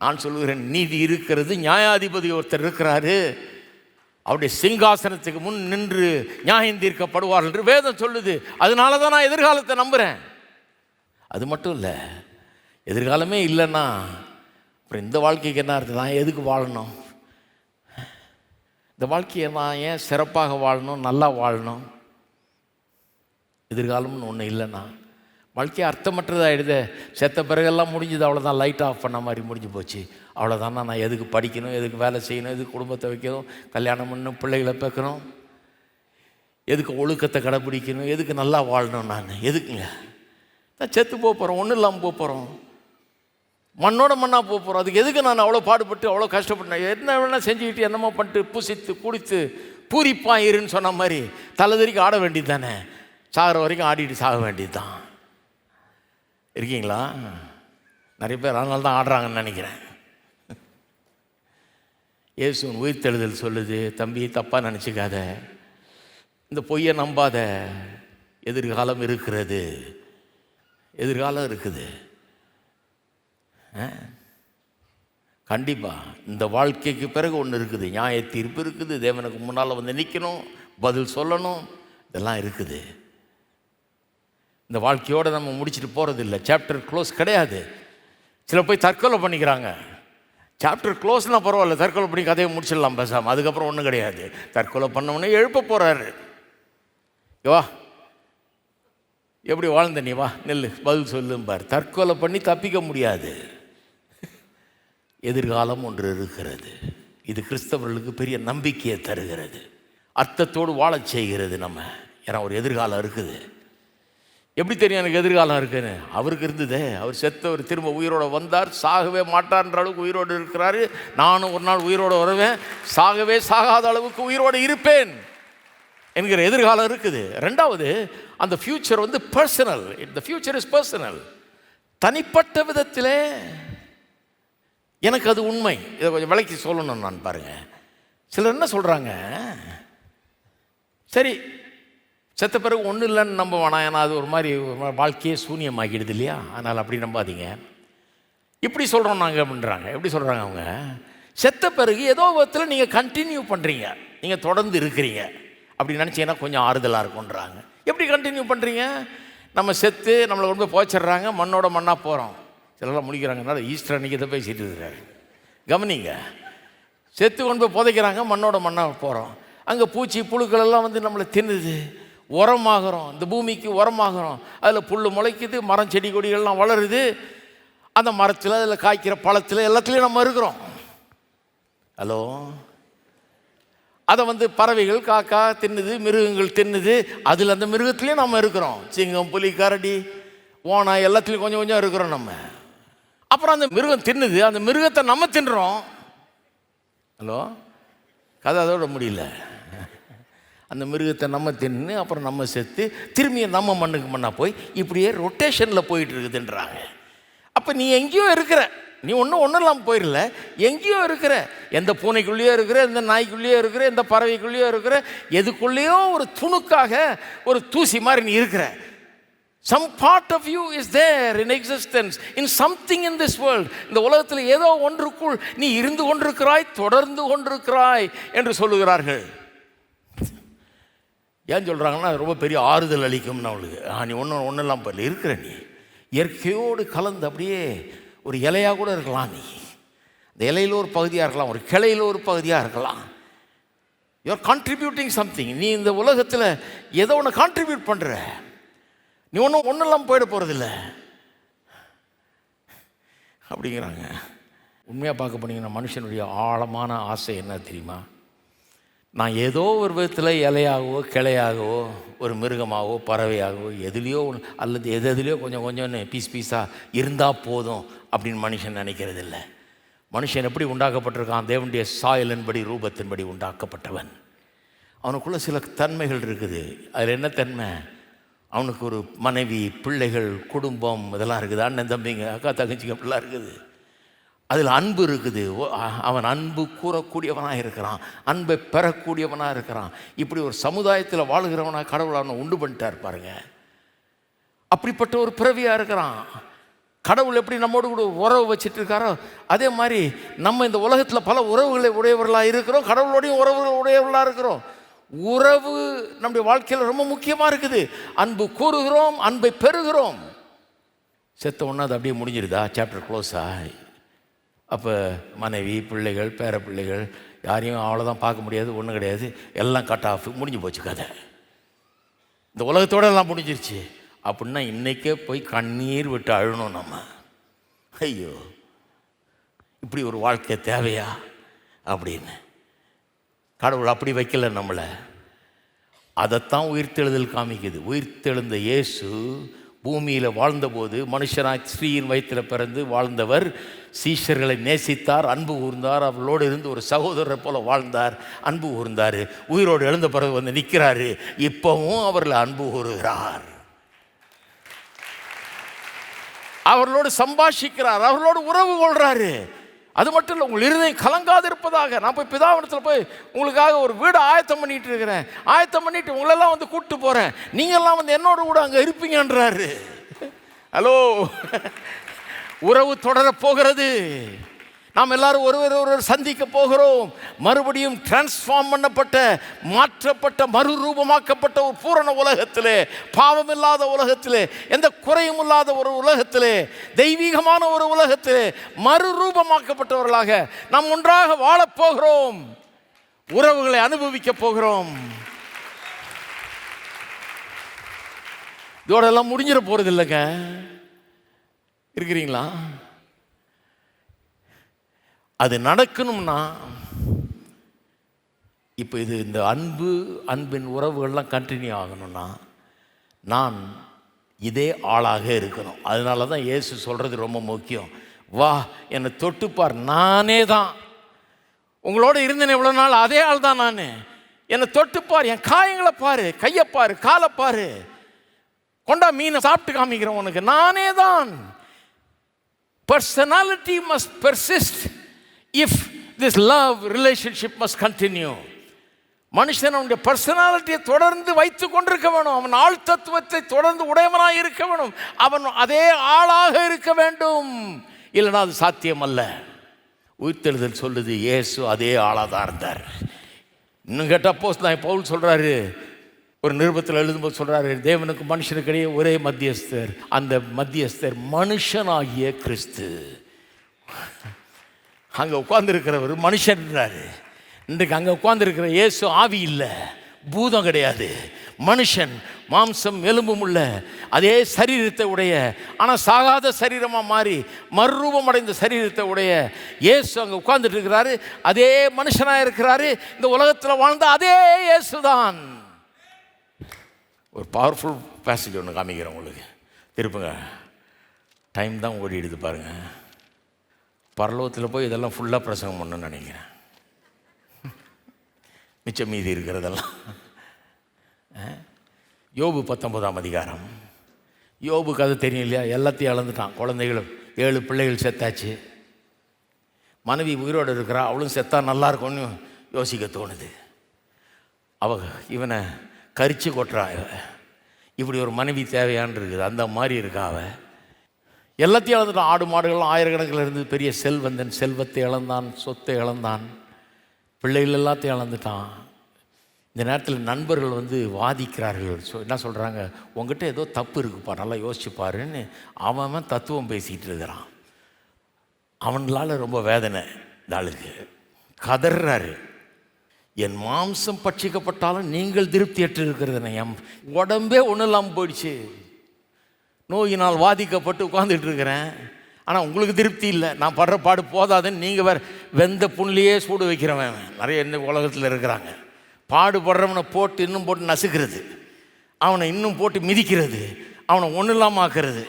நான் சொல்லுகிறேன், நீதி இருக்கிறது. நியாயாதிபதி ஒருத்தர் இருக்கிறாரு, அவருடைய சிங்காசனத்துக்கு முன் நின்று நியாயம் தீர்க்கப்படுவார் என்று வேதம் சொல்லுது. அதனால தான் நான் எதிர்காலத்தை நம்புகிறேன். அது மட்டும் இல்லை, எதிர்காலமே இல்லைன்னா அப்புறம் இந்த வாழ்க்கைக்கு என்ன அர்த்தம்? நான் எதுக்கு வாழணும்? இந்த வாழ்க்கையை நான் ஏன் சிறப்பாக வாழணும், நல்லா வாழணும்? எதிர்காலம்னு ஒன்று இல்லைன்னா வாழ்க்கையை அர்த்தமற்றதாகிடுது. செத்த பிறகெல்லாம் முடிஞ்சுது, அவ்வளோதான், லைட் ஆஃப் பண்ண மாதிரி முடிஞ்சு போச்சு, அவ்வளோதானா. நான் எதுக்கு படிக்கணும், எதுக்கு வேலை செய்யணும், எதுக்கு குடும்பத்தை வைக்கணும், கல்யாணம் பண்ணணும், பிள்ளைகளை பேக்கணும், எதுக்கு ஒழுக்கத்தை கடைப்பிடிக்கணும், எதுக்கு நல்லா வாழணும்? நான் எதுக்குங்க? நான் செத்து போகிறோம், ஒன்றும் இல்லாமல் போகிறோம், மண்ணோட மண்ணாக போகிறோம். அதுக்கு எதுக்கு நான் அவ்வளோ பாடுபட்டு அவ்வளோ கஷ்டப்பட்டேன்? என்ன வேணால் செஞ்சுக்கிட்டு என்னமோ பண்ணிட்டு புசித்து குடித்து பூரிப்பாக இருன்னு சொன்ன மாதிரி தலைதறிக்கு ஆட வேண்டியது தானே. சாகிற வரைக்கும் ஆடிட்டு சாக வேண்டியது தான். இருக்கீங்களா? நிறைய பேர் அதனால தான் ஆடுறாங்கன்னு நினைக்கிறேன். இயேசுவின் உயிர்த்தெழுதல் சொல்லுது, தம்பி தப்பாக நினச்சிக்காத, இந்த பொய்யை நம்பாத, எதிர்காலம் இருக்கிறது, எதிர்காலம் இருக்குது. கண்டிப்பாக இந்த வாழ்க்கைக்கு பிறகு ஒன்று இருக்குது, நியாய தீர்ப்பு இருக்குது, தேவனுக்கு முன்னால் வந்து நிற்கணும், பதில் சொல்லணும், இதெல்லாம் இருக்குது. இந்த வாழ்க்கையோடு நம்ம முடிச்சுட்டு போகிறது இல்லை, சாப்டர் க்ளோஸ் கிடையாது. சில போய் தற்கொலை பண்ணிக்கிறாங்க. சாப்டர் க்ளோஸ்னால் பரவாயில்ல, தற்கொலை பண்ணி கதையை முடிச்சிடலாம் பேசாமல், அதுக்கப்புறம் ஒன்றும் கிடையாது. தற்கொலை பண்ணவொடனே எழுப்ப போகிறாரு, வா எப்படி வாழ்ந்த நீ, வா நெல்லு, பதில் சொல்லும்பார். தற்கொலை பண்ணி தப்பிக்க முடியாது. எதிர்காலம் ஒன்று இருக்கிறது. இது கிறிஸ்தவர்களுக்கு பெரிய நம்பிக்கையை தருகிறது, அர்த்தத்தோடு வாழச் செய்கிறது நம்ம. ஏன்னா ஒரு எதிர்காலம் இருக்குது. எப்படி தெரியும் எனக்கு எதிர்காலம் இருக்குன்னு? அவருக்கு இருந்ததே. அவர் செத்தவர் திரும்ப உயிரோடு வந்தார், சாகவே மாட்டார்ன்ற அளவுக்கு உயிரோடு இருக்கிறாரு. நானும் ஒரு நாள் உயிரோடு வருவேன், சாகவே சாகாத அளவுக்கு உயிரோடு இருப்பேன் என்கிற எதிர்காலம் இருக்குது. ரெண்டாவது, அந்த future personal. The future is personal. தனிப்பட்ட விதத்திலே எனக்கு அது உண்மை. இதை கொஞ்சம் விலைக்கு சொல்லணும் நான். பாருங்கள், சிலர் என்ன சொல்கிறாங்க, சரி செத்த பிறகு ஒன்றும் இல்லைன்னு நம்ப வேணாம், ஏன்னா அது ஒரு மாதிரி வாழ்க்கையே சூன்யமாக்கிடுது இல்லையா, அதனால் அப்படி நம்பாதீங்க. இப்படி சொல்கிறோம் நாங்கள் அப்படின்றாங்க. எப்படி சொல்கிறாங்க அவங்க, செத்த பிறகு ஏதோ விதத்தில் நீங்கள் கண்டினியூ பண்ணுறீங்க, நீங்கள் தொடர்ந்து இருக்கிறீங்க அப்படி நினச்சிங்கன்னா கொஞ்சம் ஆறுதலாக இருக்கும்ன்றாங்க. எப்படி கண்டினியூ பண்ணுறீங்க? நம்ம செத்து நம்மளை கொண்டு போய் போச்சிடுறாங்க, மண்ணோட மண்ணாக போகிறோம். சிலர்லாம் முடிக்கிறாங்கனால ஈஸ்டர் அன்றைக்கி இதை பேசிட்டு இருக்கிறாரு. கவனிங்க, செத்து கொண்டு போய் புதைக்கிறாங்க, மண்ணோட மண்ணாக போகிறோம். அங்கே பூச்சி புழுக்கள் எல்லாம் வந்து நம்மளை தின்னுது, உரமாகிறோம், இந்த பூமிக்கு உரமாகிறோம். அதில் புல் முளைக்குது, மரம் செடி கொடிகள்லாம் வளருது. அந்த மரத்தில், அதில் காய்க்கிற பழத்தில் எல்லாத்துலேயும் நம்ம இருக்கிறோம். ஹலோ, அதை வந்து பறவைகள் காக்கா தின்னுது, மிருகங்கள் தின்னுது, அதில் அந்த மிருகத்துலேயும் நம்ம இருக்கிறோம். சிங்கம், புலி, கரடி, ஓனாய் எல்லாத்துலேயும் கொஞ்சம் கொஞ்சம் இருக்கிறோம் நம்ம. அப்புறம் அந்த மிருகம் தின்னுது, அந்த மிருகத்தை நம்ம தின்னுறோம். ஹலோ, கதை அதோட முடியல. அந்த மிருகத்தை நம்ம தின்னு, அப்புறம் நம்ம செத்து, திரும்பியும் நம்ம மண்ணுக்கு மண்ணாக போய் இப்படியே ரொட்டேஷனில் போயிட்டு இருக்குதுன்றாங்க. அப்போ நீ எங்கேயோ இருக்கிற, நீ ஒன்றும் இல்லாமல் போயிடல, எங்கேயோ இருக்கிற. எந்த பூனைக்குள்ளேயோ இருக்கிற, எந்த நாய்க்குள்ளேயோ இருக்கிற, எந்த பறவைக்குள்ளேயோ இருக்கிற, எதுக்குள்ளேயோ ஒரு துணுக்காக, ஒரு தூசி மாதிரி நீ இருக்கிற. Some part of you is there in existence, in something in this world. இந்த உலகத்தில் ஏதோ ஒன்றுக்குள் நீ இருந்து கொண்டிருக்கிறாய், தொடர்ந்து கொண்டிருக்கிறாய் என்று சொல்லுகிறார்கள். ஏன் சொல்கிறாங்கன்னா, ரொம்ப பெரிய ஆறுதல் அளிக்கும்னு அவளுக்கு. நீ ஒன்றும் இல்லாமல் போயிடல, இருக்கிற நீ இயற்கையோடு கலந்து அப்படியே ஒரு இலையாக கூட இருக்கலாம். நீ இந்த இலையில் ஒரு பகுதியாக இருக்கலாம், ஒரு கிளையில் ஒரு பகுதியாக இருக்கலாம். You are contributing something. நீ இந்த உலகத்தில் ஏதோ ஒன்று கான்ட்ரிபியூட் பண்ணுற. நீ ஒன்றும் இல்லாமல் போயிட போகிறதில்ல அப்படிங்கிறாங்க. உண்மையாக பார்க்க போனீங்கன்னா, மனுஷனுடைய ஆழமான ஆசை என்ன தெரியுமா? நான் ஏதோ ஒரு விதத்தில் இலையாகவோ கிளையாகவோ ஒரு மிருகமாகவோ பறவையாகவோ எதுலேயோ அல்லது எதுலேயோ கொஞ்சம் கொஞ்சம்னு பீஸாக இருந்தால் போதும் அப்படின்னு மனுஷன் நினைக்கிறது இல்லை. மனுஷன் எப்படி உண்டாக்கப்பட்டிருக்கான்? தேவனுடைய சாயலின்படி ரூபத்தின்படி உண்டாக்கப்பட்டவன். அவனுக்குள்ளே சில தன்மைகள் இருக்குது. அதில் என்ன தன்மை? அவனுக்கு ஒரு மனைவி, பிள்ளைகள், குடும்பம் இதெல்லாம் இருக்குது. அண்ணன், தம்பிங்க, அக்கா, தங்கச்சிங்க அப்படிலாம் இருக்குது. அதில் அன்பு இருக்குது. அவன் அன்பு கூறக்கூடியவனாக இருக்கிறான், அன்பை பெறக்கூடியவனாக இருக்கிறான். இப்படி ஒரு சமுதாயத்தில் வாழ்கிறவனாக கடவுள் அவனை உண்டு பண்ணிட்டார் பாருங்க. அப்படிப்பட்ட ஒரு பிறவியாக இருக்கிறான். கடவுள் எப்படி நம்மோடு கூட உறவு வச்சுட்டு இருக்காரோ, அதே மாதிரி நம்ம இந்த உலகத்தில் பல உறவுகளை உடையவர்களாக இருக்கிறோம், கடவுளோடையும் உறவுகள் உடையவர்களாக இருக்கிறோம். உறவு நம்முடைய வாழ்க்கையில் ரொம்ப முக்கியமாக இருக்குது. அன்பு கூறுகிறோம், அன்பை பெறுகிறோம். செத்த ஒன்றா அது அப்படியே முடிஞ்சிருதா? சாப்டர் க்ளோஸா? அப்போ மனைவி, பிள்ளைகள், பேர பிள்ளைகள் யாரையும் அவ்வளோதான் பார்க்க முடியாது, ஒன்றும் கிடையாது, எல்லாம் கட் ஆஃப், முடிஞ்சு போச்சு கதை. இந்த உலகத்தோடு எல்லாம் முடிஞ்சிருச்சு அப்படின்னா இன்றைக்கே போய் கண்ணீர் விட்டு அழணும் நம்ம. ஐயோ, இப்படி ஒரு வாழ்க்கை தேவையா அப்படின்னு. கடவுள் அப்படி வைக்கல நம்மளை. அதைத்தான் உயிர்த்தெழுதல் காமிக்குது. உயிர்த்தெழுந்த இயேசு பூமியில் வாழ்ந்தபோது மனுஷனாய் ஸ்ரீயின் வயிற்றில் பிறந்து வாழ்ந்தவர். சீஷர்களை நேசித்தார், அன்பு கூர்ந்தார், அவர்களோடு இருந்து ஒரு சகோதரரை போல வாழ்ந்தார், அன்பு கூர்ந்தார். உயிரோடு எழுந்த பிறகு வந்து நிற்கிறாரு. இப்பவும் அவர்களை அன்பு கூறுகிறார், அவர்களோடு சம்பாஷிக்கிறார், அவர்களோடு உறவு கொள்றாரு. அது மட்டும் இல்லை, உங்கள் இருதயம் கலங்காது இருப்பதாக. நான் போய் பிதாவிடத்தில் போய் உங்களுக்காக ஒரு வீடு ஆயத்தம் பண்ணிட்டு இருக்கிறேன், ஆயத்தம் பண்ணிட்டு உங்களெல்லாம் வந்து கூப்பிட்டு போகிறேன், நீங்கள்லாம் வந்து என்னோட கூட அங்கே இருப்பீங்கன்றாரு. ஹலோ, உறவு தொடர போகிறது. நாம் எல்லாரும் ஒருவர் சந்திக்க போகிறோம். மறுபடியும் டிரான்ஸ்ஃபார்ம் பண்ணப்பட்ட, மாற்றப்பட்ட, மறுரூபமாக்கப்பட்ட ஒரு பூரண உலகத்திலே, பாவம் இல்லாத உலகத்திலே, எந்த குறையும் இல்லாத ஒரு உலகத்திலே, தெய்வீகமான ஒரு உலகத்திலே மறுரூபமாக்கப்பட்டவர்களாக நாம் ஒன்றாக வாழப்போகிறோம். உறவுகளை அனுபவிக்க போகிறோம். இதோடெல்லாம் முடிஞ்சிட போகிறது இல்லைங்க. இருக்கிறீங்களா? அது நடக்கணும்னா இப்போ இது இந்த அன்பின் உறவுகள்லாம் கண்டினியூ ஆகணும்னா நான் இதே ஆளாக இருக்கணும். அதனால தான் இயேசு சொல்கிறது ரொம்ப முக்கியம். வா, என்னை தொட்டுப்பார், நானே தான் உங்களோட இருந்தேன் இவ்வளோ நாள், அதே ஆள் தான் நான். என்னை தொட்டுப்பார், என் காயங்களை பாரு, கையை பாரு, காலை பாரு, கொண்டா மீனை சாப்பிட்டு காமிக்கிறேன் உனக்கு, நானே தான். Personality must persist. If this love relationship must continue. மனுஷன் அவனுடைய பர்சனாலிட்டியை தொடர்ந்து வைத்து கொண்டிருக்க வேணும். அவன் ஆள் தத்துவத்தை தொடர்ந்து உடையவனாக இருக்க வேணும். அவன் அதே ஆளாக இருக்க வேண்டும். இல்லைனா அது சாத்தியம் அல்ல. உயிர்த்தெழுதல் சொல்லுது இயேசு அதே ஆளாக தான் இருந்தார். இன்னும் கேட்டப்போ நான் பவுல் சொல்கிறாரு, ஒரு நிருபத்தில் எழுதும்போது சொல்கிறாரு, தேவனுக்கு மனுஷனுக்கு இடையே ஒரே மத்தியஸ்தர், அந்த மத்தியஸ்தர் மனுஷனாகிய கிறிஸ்து. அங்கே உட்கார்ந்துருக்கிறவர் மனுஷன்றாரு. இன்றைக்கு அங்கே உட்கார்ந்துருக்கிற இயேசு ஆவி இல்லை, பூதம் கிடையாது, மனுஷன், மாம்சம் எலும்பும் உள்ள அதே சரீரத்தை உடைய, ஆனால் சாகாத சரீரமாக மாறி மறுரூபம் அடைந்த சரீரத்தை உடைய இயேசு அங்கே உட்கார்ந்துட்டு இருக்கிறாரு. அதே மனுஷனாக இருக்கிறாரு. இந்த உலகத்தில் வாழ்ந்த அதே இயேசு தான். ஒரு பவர்ஃபுல் பேசேஜ் ஒன்று காமிக்கிறேன் உங்களுக்கு. திருப்புங்க, டைம் தான் ஓடிடுது பாருங்கள். பரலோகத்தில் போய் இதெல்லாம் ஃபுல்லாக பிரசங்கம் பண்ணணும்னு நினைக்கிறேன். மிச்சம் மீதி இருக்கிறதெல்லாம். யோபு 19ஆம் அதிகாரம். யோபுக்கு அது தெரியும் இல்லையா? எல்லாத்தையும் இழந்துட்டான். குழந்தைகளும் 7 பிள்ளைகள் செத்தாச்சு. மனைவி உயிரோடு இருக்கிறா, அவளும் செத்தா நல்லா இருக்கும்னு யோசிக்க தோணுது. இவனை கரிச்சு கொட்டுறா. இப்படி ஒரு மனைவி தேவையான்னு இருக்குது. அந்த மாதிரி இருக்கா. எல்லாத்தையும் இழந்துட்டான். ஆடு மாடுகள்லாம் ஆயிரக்கணக்கில் இருந்து பெரிய செல்வந்தன். செல்வத்தை இழந்தான், சொத்தை இழந்தான், பிள்ளைகள் எல்லாத்தையும் இழந்துட்டான். இந்த நேரத்தில் நண்பர்கள் வாதிக்கிறார்கள். என்ன சொல்கிறாங்க? உங்ககிட்ட ஏதோ தப்பு இருக்குப்பா, நல்லா யோசிச்சுப்பாருன்னு அவன் தத்துவம் பேசிகிட்டு இருக்கிறான். அவங்களால ரொம்ப வேதனை. இந்த ஆளுக்கு கதறாரு. என் மாம்சம் பட்சிக்கப்பட்டாலும் நீங்கள் திருப்தி ஏற்று இருக்கிறது, என் உடம்பே ஒன்றும் இல்லாமல் போயிடுச்சு, நோயினால் வாதிக்கப்பட்டு உட்காந்துட்டு இருக்கிறேன், ஆனால் உங்களுக்கு திருப்தி இல்லை, நான் படுற பாடு போதாதுன்னு நீங்கள் வேறு வெந்த புண்ணிலேயே சூடு வைக்கிறவன் நிறைய இந்த உலகத்தில் இருக்கிறாங்க. பாடுபடுறவனை போட்டு இன்னும் போட்டு நசுக்கிறது, அவனை இன்னும் போட்டு மிதிக்கிறது, அவனை ஒன்றும் இல்லாமல் ஆக்கிறது.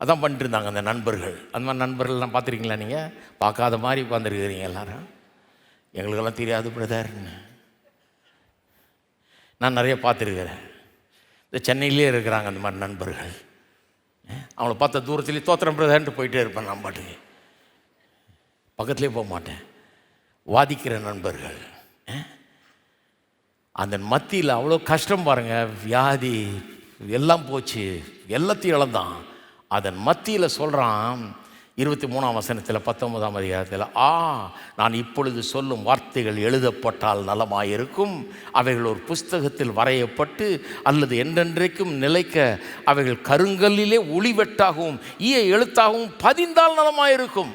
அதான் பண்ணிட்டு இருந்தாங்க அந்த நண்பர்கள். அந்த மாதிரி நண்பர்கள்லாம் பார்த்துருக்கீங்களா? நீங்கள் பார்க்காத மாதிரி உட்காந்துருக்கிறீங்க எல்லாரும். எங்களுக்கெல்லாம் தெரியாது பிரதர்ன்னு. நான் நிறைய பார்த்துருக்கிறேன். இந்த சென்னையிலே இருக்கிறாங்க அந்த மாதிரி நண்பர்கள். அவங்கள பார்த்த தூரத்துலேயே தோத்திரம் பிரதர்ன்ட்டு போயிட்டே இருப்பேன். நான் பாட்டுக்கு பக்கத்துலேயே போக மாட்டேன். வாதிக்கிற நண்பர்கள். அந்த மத்தியில் அவ்வளோ கஷ்டம் பாருங்கள். வியாதி எல்லாம் போச்சு, எல்லாத்தையும் இழந்தான். அதன் மத்தியில் சொல்கிறான் 23ஆம் வசனத்தில் 19ஆம் அதிகாரத்தில், நான் இப்பொழுது சொல்லும் வார்த்தைகள் எழுதப்பட்டால் நலமாயிருக்கும், அவைகள் ஒரு புஸ்தகத்தில் வரையப்பட்டு அல்லது என்றென்றைக்கும் நிலைக்க அவைகள் கருங்கல்லிலே ஒளிவெட்டாகவும் ஈய எழுத்தாகவும் பதிந்தால் நலமாயிருக்கும்.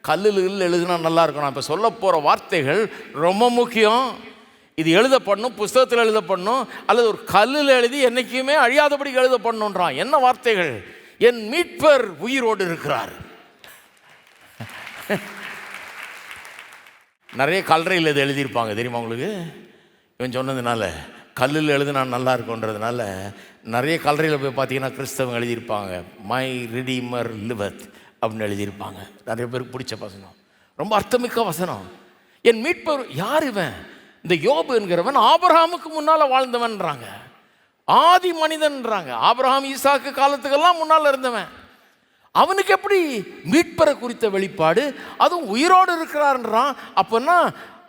கல்லில் எழுதுனா நல்லா இருக்கும். நான் இப்போ சொல்ல போகிற வார்த்தைகள் ரொம்ப முக்கியம். இது எழுதப்படணும், புஸ்தகத்தில் எழுதப்படணும், அல்லது ஒரு கல்லில் எழுதி என்றைக்குமே அழியாதபடி எழுதப்படணுன்றான். என்ன வார்த்தைகள்? என் மீட்பர் உயிரோடு இருக்கிறார். நிறைய கல்லறையில் இது எழுதியிருப்பாங்க தெரியுமா உங்களுக்கு? இவன் சொன்னதுனால கல்லில் எழுதுனா நல்லா இருக்குன்றதுனால நிறைய கல்லறையில் போய் பார்த்தீங்கன்னா கிறிஸ்தவங்க எழுதியிருப்பாங்க, மை ரிடீமர் லிவத் அப்படின்னு எழுதியிருப்பாங்க. நிறைய பேருக்கு பிடிச்ச வசனம், ரொம்ப அர்த்தமிக்க வசனம். என் மீட்பர் யார்? இவன் இந்த யோபு என்கிறவன் ஆபிரகாமுக்கு முன்னால் வாழ்ந்தவன்றாங்க, ஆதி மனிதன்றாங்க. ஆபிரகாம் ஈசாக்கு காலத்துக்கெல்லாம் முன்னால் இருந்தவன். அவனுக்கு எப்படி மீட்பரை குறித்த வெளிப்பாடு, அதுவும் உயிரோடு இருக்கிறார்ன்றான். அப்போன்னா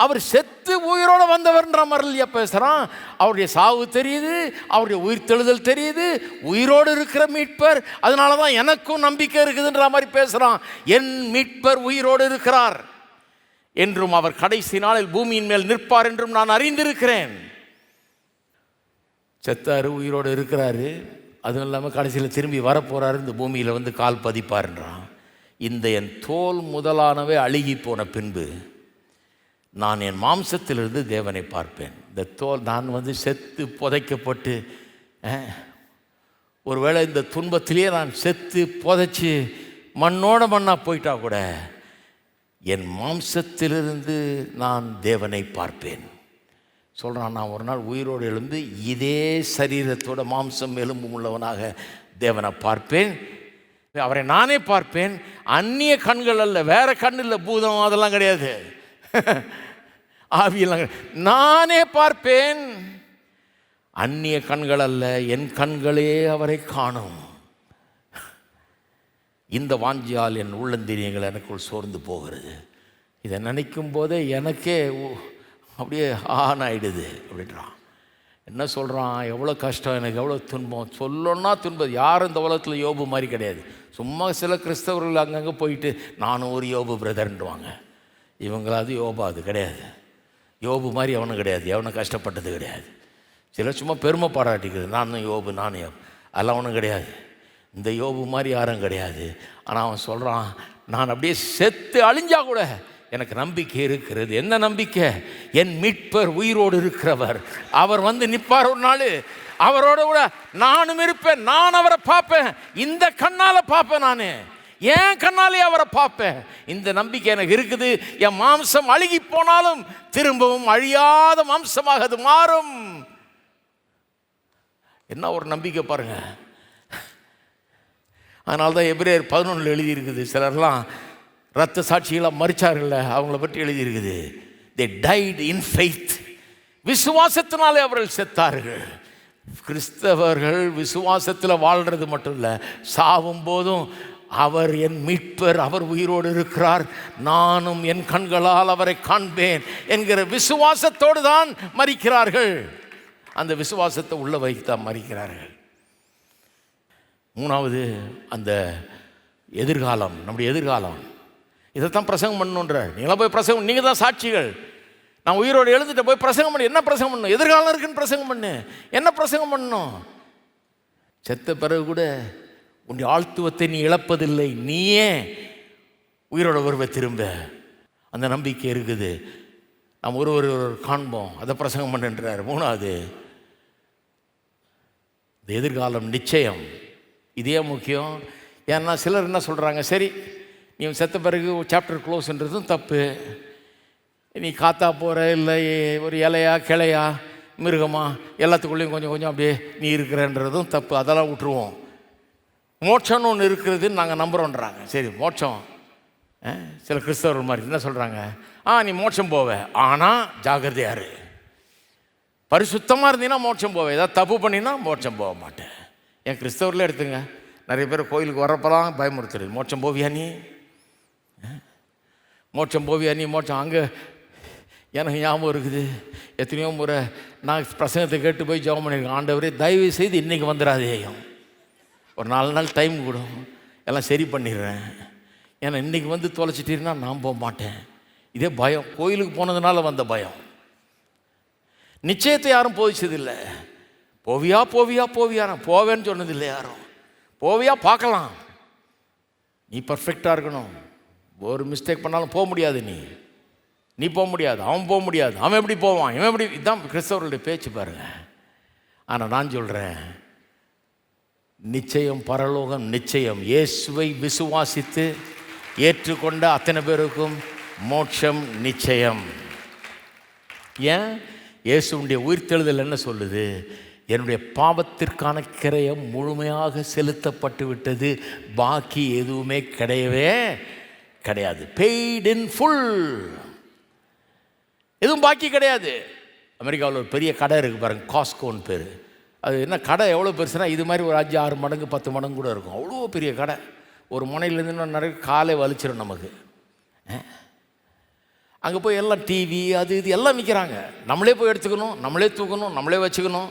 அவர் செத்து உயிரோடு வந்தவர்ன்ற மாதிரிலையா பேசுகிறான். அவருடைய சாவு தெரியுது, அவருடைய உயிர்த்தெழுதல் தெரியுது, உயிரோடு இருக்கிற மீட்பர், அதனால தான் எனக்கும் நம்பிக்கை இருக்குதுன்ற மாதிரி பேசுகிறான். என் மீட்பர் உயிரோடு இருக்கிறார் என்றும் அவர் கடைசி நாளில் பூமியின் மேல் நிற்பார் என்றும் நான் அறிந்திருக்கிறேன். செத்தாரு, உயிரோடு இருக்கிறாரு, அதுவும் இல்லாமல் கடைசியில் திரும்பி வரப்போகிறாரு, இந்த பூமியில் கால் பதிப்பாருன்றான். இந்த என் தோல் முதலானவை அழுகி போன பின்பு நான் என் மாம்சத்திலிருந்து தேவனை பார்ப்பேன். இந்த தோல் நான் செத்து புதைக்கப்பட்டு, ஒருவேளை இந்த துன்பத்திலேயே நான் செத்து புதைச்சி மண்ணோட மண்ணாக போயிட்டா கூட என் மாம்சத்திலிருந்து நான் தேவனை பார்ப்பேன் சொல்கிறான். நான் ஒரு நாள் உயிரோடு எழுந்து இதே சரீரத்தோட மாம்சம் எலும்பும் உள்ளவனாக தேவனை பார்ப்பேன். அவரை நானே பார்ப்பேன். அந்நிய கண்கள் அல்ல, வேற கண் இல்லை, பூதம் அதெல்லாம் கிடையாது, ஆவியெல்லாம் நானே பார்ப்பேன். அந்நிய கண்கள் அல்ல, என் கண்களே அவரை காணும். இந்த வாஞ்சியால் என் உள்ளந்திரியங்கள் எனக்குள் சோர்ந்து போகிறது. இதை நினைக்கும் போதே எனக்கே அப்படியே ஆயிடுது அப்படின்றான். என்ன சொல்கிறான்? எவ்வளோ கஷ்டம், எனக்கு எவ்வளோ துன்பம், சொல்லணுன்னா துன்பம். யாரும் இந்த உலகத்தில் யோபு மாதிரி கிடையாது. சும்மா சில கிறிஸ்தவர்கள் அங்கங்கே போயிட்டு நானும் ஒரு யோபு பிரதர்ன்டுவாங்க. இவங்களாவது யோபா அது கிடையாது. யோபு மாதிரி எவனும் கிடையாது, எவனும் கஷ்டப்பட்டது கிடையாது. சில சும்மா பெருமை பாராட்டிக்கிறது, நானும் யோபு நானும் யோபு, அதெல்லாம் ஒன்றும் கிடையாது. இந்த யோபு மாதிரி யாரும் கிடையாது. ஆனால் அவன் சொல்கிறான், நான் அப்படியே செத்து அழிஞ்சா கூட எனக்கு நம்பிக்கை இருக்கிறது. என்ன நம்பிக்கை? என் மீட்பர் உயிரோடு இருக்கிறவர். அவர் வந்து நிற்பார் ஒரு நாள், அவரோட கூட நானும் இருப்பேன். நான் அவரை பார்ப்பேன், இந்த கண்ணால் பார்ப்பேன், நான் என் கண்ணாலே அவரை பார்ப்பேன். இந்த நம்பிக்கை எனக்கு இருக்குது. என் மாம்சம் அழுகி போனாலும் திரும்பவும் அழியாத மாம்சமாக அது மாறும். என்ன ஒரு நம்பிக்கை பாருங்க. அதனால தான் எபிரேயர் 11 எழுதியிருக்குது. சிலர்லாம் இரத்த சாட்சிகளாக மரிச்சார்கள்ல, அவங்கள பற்றி எழுதியிருக்குது. they died in faith. விசுவாசத்தினாலே அவர்கள் செத்தார்கள். கிறிஸ்தவர்கள் விசுவாசத்தில் வாழ்கிறது மட்டும் இல்லை, சாவும் போதும் அவர் என் மீட்பர், அவர் உயிரோடு இருக்கிறார், நானும் என் கண்களால் அவரை காண்பேன் என்கிற விசுவாசத்தோடு தான் மரிக்கிறார்கள். அந்த விசுவாசத்தை உள்ள வைத்து தான் மரிக்கிறார்கள். மூணாவது, அந்த எதிர்காலம், நம்முடைய எதிர்காலம். இதைத்தான் பிரசங்கம் பண்ணணுன்ற. நீங்களாம் போய் பிரசங்கம், நீங்கள் தான் சாட்சிகள். நான் உயிரோடு எழுந்துட்டு போய் பிரசங்கம் பண்ணு. என்ன பிரசங்கம் பண்ணணும்? எதிர்காலம் இருக்குன்னு பிரசங்கம் பண்ணு. என்ன பிரசங்கம் பண்ணணும்? செத்த பிறகு கூட உன்னுடைய ஆழ்த்துவத்தை நீ இழப்பதில்லை, நீயே உயிரோட வருவ திரும்ப. அந்த நம்பிக்கை இருக்குது. நாம் ஒருவர் காண்போம், அதை பிரசங்கம் பண்ணுன்றார். மூணாவது, இந்த எதிர்காலம் நிச்சயம். இதே முக்கியம். ஏன்னா சிலர் என்ன சொல்கிறாங்க, சரி நீ செத்த பிறகு சாப்டர் க்ளோஸ்ன்றதும் தப்பு, நீ காத்தா போகிற இல்லை ஒரு இலையா கிளையா மிருகமா எல்லாத்துக்குள்ளேயும் கொஞ்சம் கொஞ்சம் அப்படியே நீ இருக்கிறன்றதும் தப்பு, அதெல்லாம் விட்டுருவோம். மோட்சம்னு ஒன்று இருக்கிறதுன்னு நாங்கள் நம்புகிறோன்றாங்க. சரி மோட்சம், சில கிறிஸ்தவர்கள் மாதிரி என்ன சொல்கிறாங்க, நீ மோட்சம் போவ, ஆனால் ஜாகிரதையாரு, பரிசுத்தமாக இருந்தீங்கன்னா மோட்சம் போவேன், ஏதாவது தப்பு பண்ணினா மோட்சம் போக மாட்டேன். என் கிறிஸ்தவரில் எடுத்துங்க, நிறைய பேர் கோயிலுக்கு வரப்பெல்லாம் பயமுறுத்துறது, மோட்சம் போவியா நீ, மோட்சம் போவியா நீ, மோட்சம். அங்கே எனக்கு ஞாபகம் இருக்குது, எத்தனையோ முறை நான் பிரசங்கத்தை கேட்டு போய் ஜெபம் பண்ணியிருக்கேன், ஆண்டவரே தயவு செய்து இன்றைக்கி வந்துடாதேயும், ஒரு 4 நாள் டைம் கூடும், எல்லாம் சரி பண்ணிடுறேன், ஏன்னா இன்றைக்கி வந்து தொலைச்சிட்டீங்கன்னா நான் போக மாட்டேன். இதே பயம், கோயிலுக்கு போனதுனால வந்த பயம். நிச்சயத்தை யாரும் போதிச்சதில்லை. போவியா போவியா போவியா, நான் போவேன்னு சொன்னதில்லை யாரும். போவியா பார்க்கலாம், நீ பர்ஃபெக்டாக இருக்கணும், ஒரு மிஸ்டேக் பண்ணாலும் போக முடியாது, நீ போக முடியாது, அவன் போக முடியாது, அவன் எப்படி போவான், இவன் எப்படி, இதுதான் கிறிஸ்தவர்களுடைய பேச்சு பாருங்க. ஆனால் நான் சொல்கிறேன், நிச்சயம் பரலோகம் நிச்சயம். இயேசுவை விசுவாசித்து ஏற்றுக்கொண்ட அத்தனை பேருக்கும் மோட்சம் நிச்சயம். ஏன்? இயேசுடைய உயிர்த்தெழுதல் என்ன சொல்லுது? என்னுடைய பாவத்திற்கான கிரயம் முழுமையாக செலுத்தப்பட்டு விட்டது, பாக்கி எதுவுமே கிடையவே கிடையாது. பெய்ட் இன் ஃபுல், எதுவும் பாக்கி கிடையாது. அமெரிக்காவில் ஒரு பெரிய கடை இருக்குது பாருங்கள், காஸ்கோன்னு பேர். அது என்ன கடை எவ்வளோ பெருசுனா, இது மாதிரி ஒரு 5-6 மடங்கு 10 மடங்கு கூட இருக்கும். அவ்வளோ பெரிய கடை. ஒரு முனையிலேருந்து இன்னும் நிறைய காலை வலிச்சிடும் நமக்கு. அங்கே போய் எல்லாம் டிவி அது இது எல்லாம் விற்கிறாங்க. நம்மளே போய் எடுத்துக்கணும், நம்மளே தூக்கணும், நம்மளே வச்சுக்கணும்,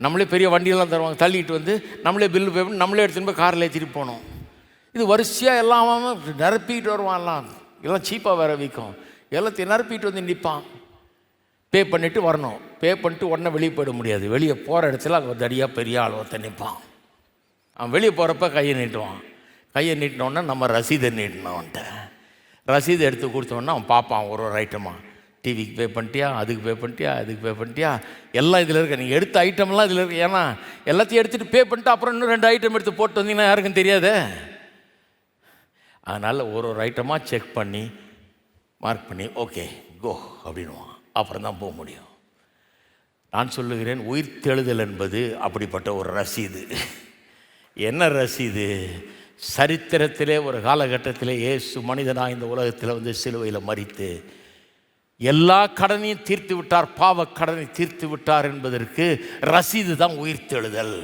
நம்மளே பெரிய வண்டியெல்லாம் தருவாங்க, தள்ளிட்டு வந்து நம்மளே பில்லு பே பண்ணி நம்மளே எடுத்துகிட்டு போய் காரில் ஏற்றிட்டு போகணும். இது வரிசையாக எல்லாம் நிரப்பிக்கிட்டு வருவான், எல்லாம் சீப்பாக வேறு விற்கும், எல்லாத்தையும் நிரப்பிட்டு வந்து நிற்பான். பே பண்ணிவிட்டு வரணும், பே பண்ணிட்டு உடனே வெளியே போயிட முடியாது. வெளியே போகிற இடத்துல அங்கே தடியாக பெரிய ஆள் ஒருத்தன் நிற்பான். அவன் வெளியே போகிறப்ப கையை நீட்டுவான். கையை நீட்டினோடனே நம்ம ரசீதை நீட்டினவன்ட்ட ரசீதை எடுத்து கொடுத்தோன்னா அவன் பார்ப்பான் ஒரு ஐட்டமாக, டிவிக்கு பே பண்ணிட்டியா, அதுக்கு பே பண்ணிட்டியா, அதுக்கு பே பண்ணிட்டியா, எல்லாம் இதில் இருக்க, நீங்கள் எடுத்த ஐட்டம்லாம் இதில் இருக்குது. ஏன்னா எல்லாத்தையும் எடுத்துகிட்டு பே பண்ணிட்டு அப்புறம் இன்னும் 2 ஐட்டம் எடுத்து போட்டு வந்தீங்கன்னா யாருக்கும் தெரியாது. அதனால் ஒரு ஐட்டமாக செக் பண்ணி மார்க் பண்ணி ஓகே கோ அப்படின்வான், அப்புறம் தான் போக முடியும். நான் சொல்லுகிறேன், உயிர்த்தெழுதல் என்பது அப்படிப்பட்ட ஒரு ரசீது. என்ன ரசீது? சரித்திரத்திலே ஒரு காலகட்டத்திலே இயேசு மனிதனாக இந்த உலகத்தில் வந்து சிலுவையில் மரித்து எல்லா கடனையும் தீர்த்து விட்டார், பாவ கடனை தீர்த்து விட்டார் என்பதற்கு ரசீது தான் உயிர்த்தெழுதல்.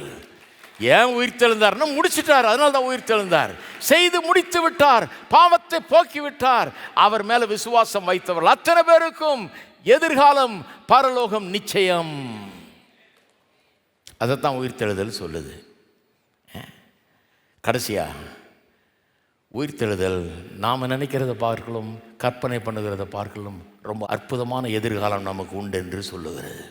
ஏன் உயிர் தெழுந்தார்னா முடிச்சிட்டார், அதனால தான் உயிர் தெழுந்தார். செய்து முடித்து விட்டார், பாவத்தை போக்கி விட்டார். அவர் மேல விசுவாசம் வைத்தவர்கள் அத்தனை பேருக்கும் எதிர்காலம் பரலோகம் நிச்சயம். அதைத்தான் உயிர் தெழுதல் சொல்லுது. கடைசியா உயிர் தெழுதல் நாம் நினைக்கிறத பார்க்கலாம், கற்பனை பண்ணுகிறத பார்க்கலாம், ரொம்ப அற்புதமான எதிர்காலம் நமக்கு உண்டு என்று சொல்லுகிறது.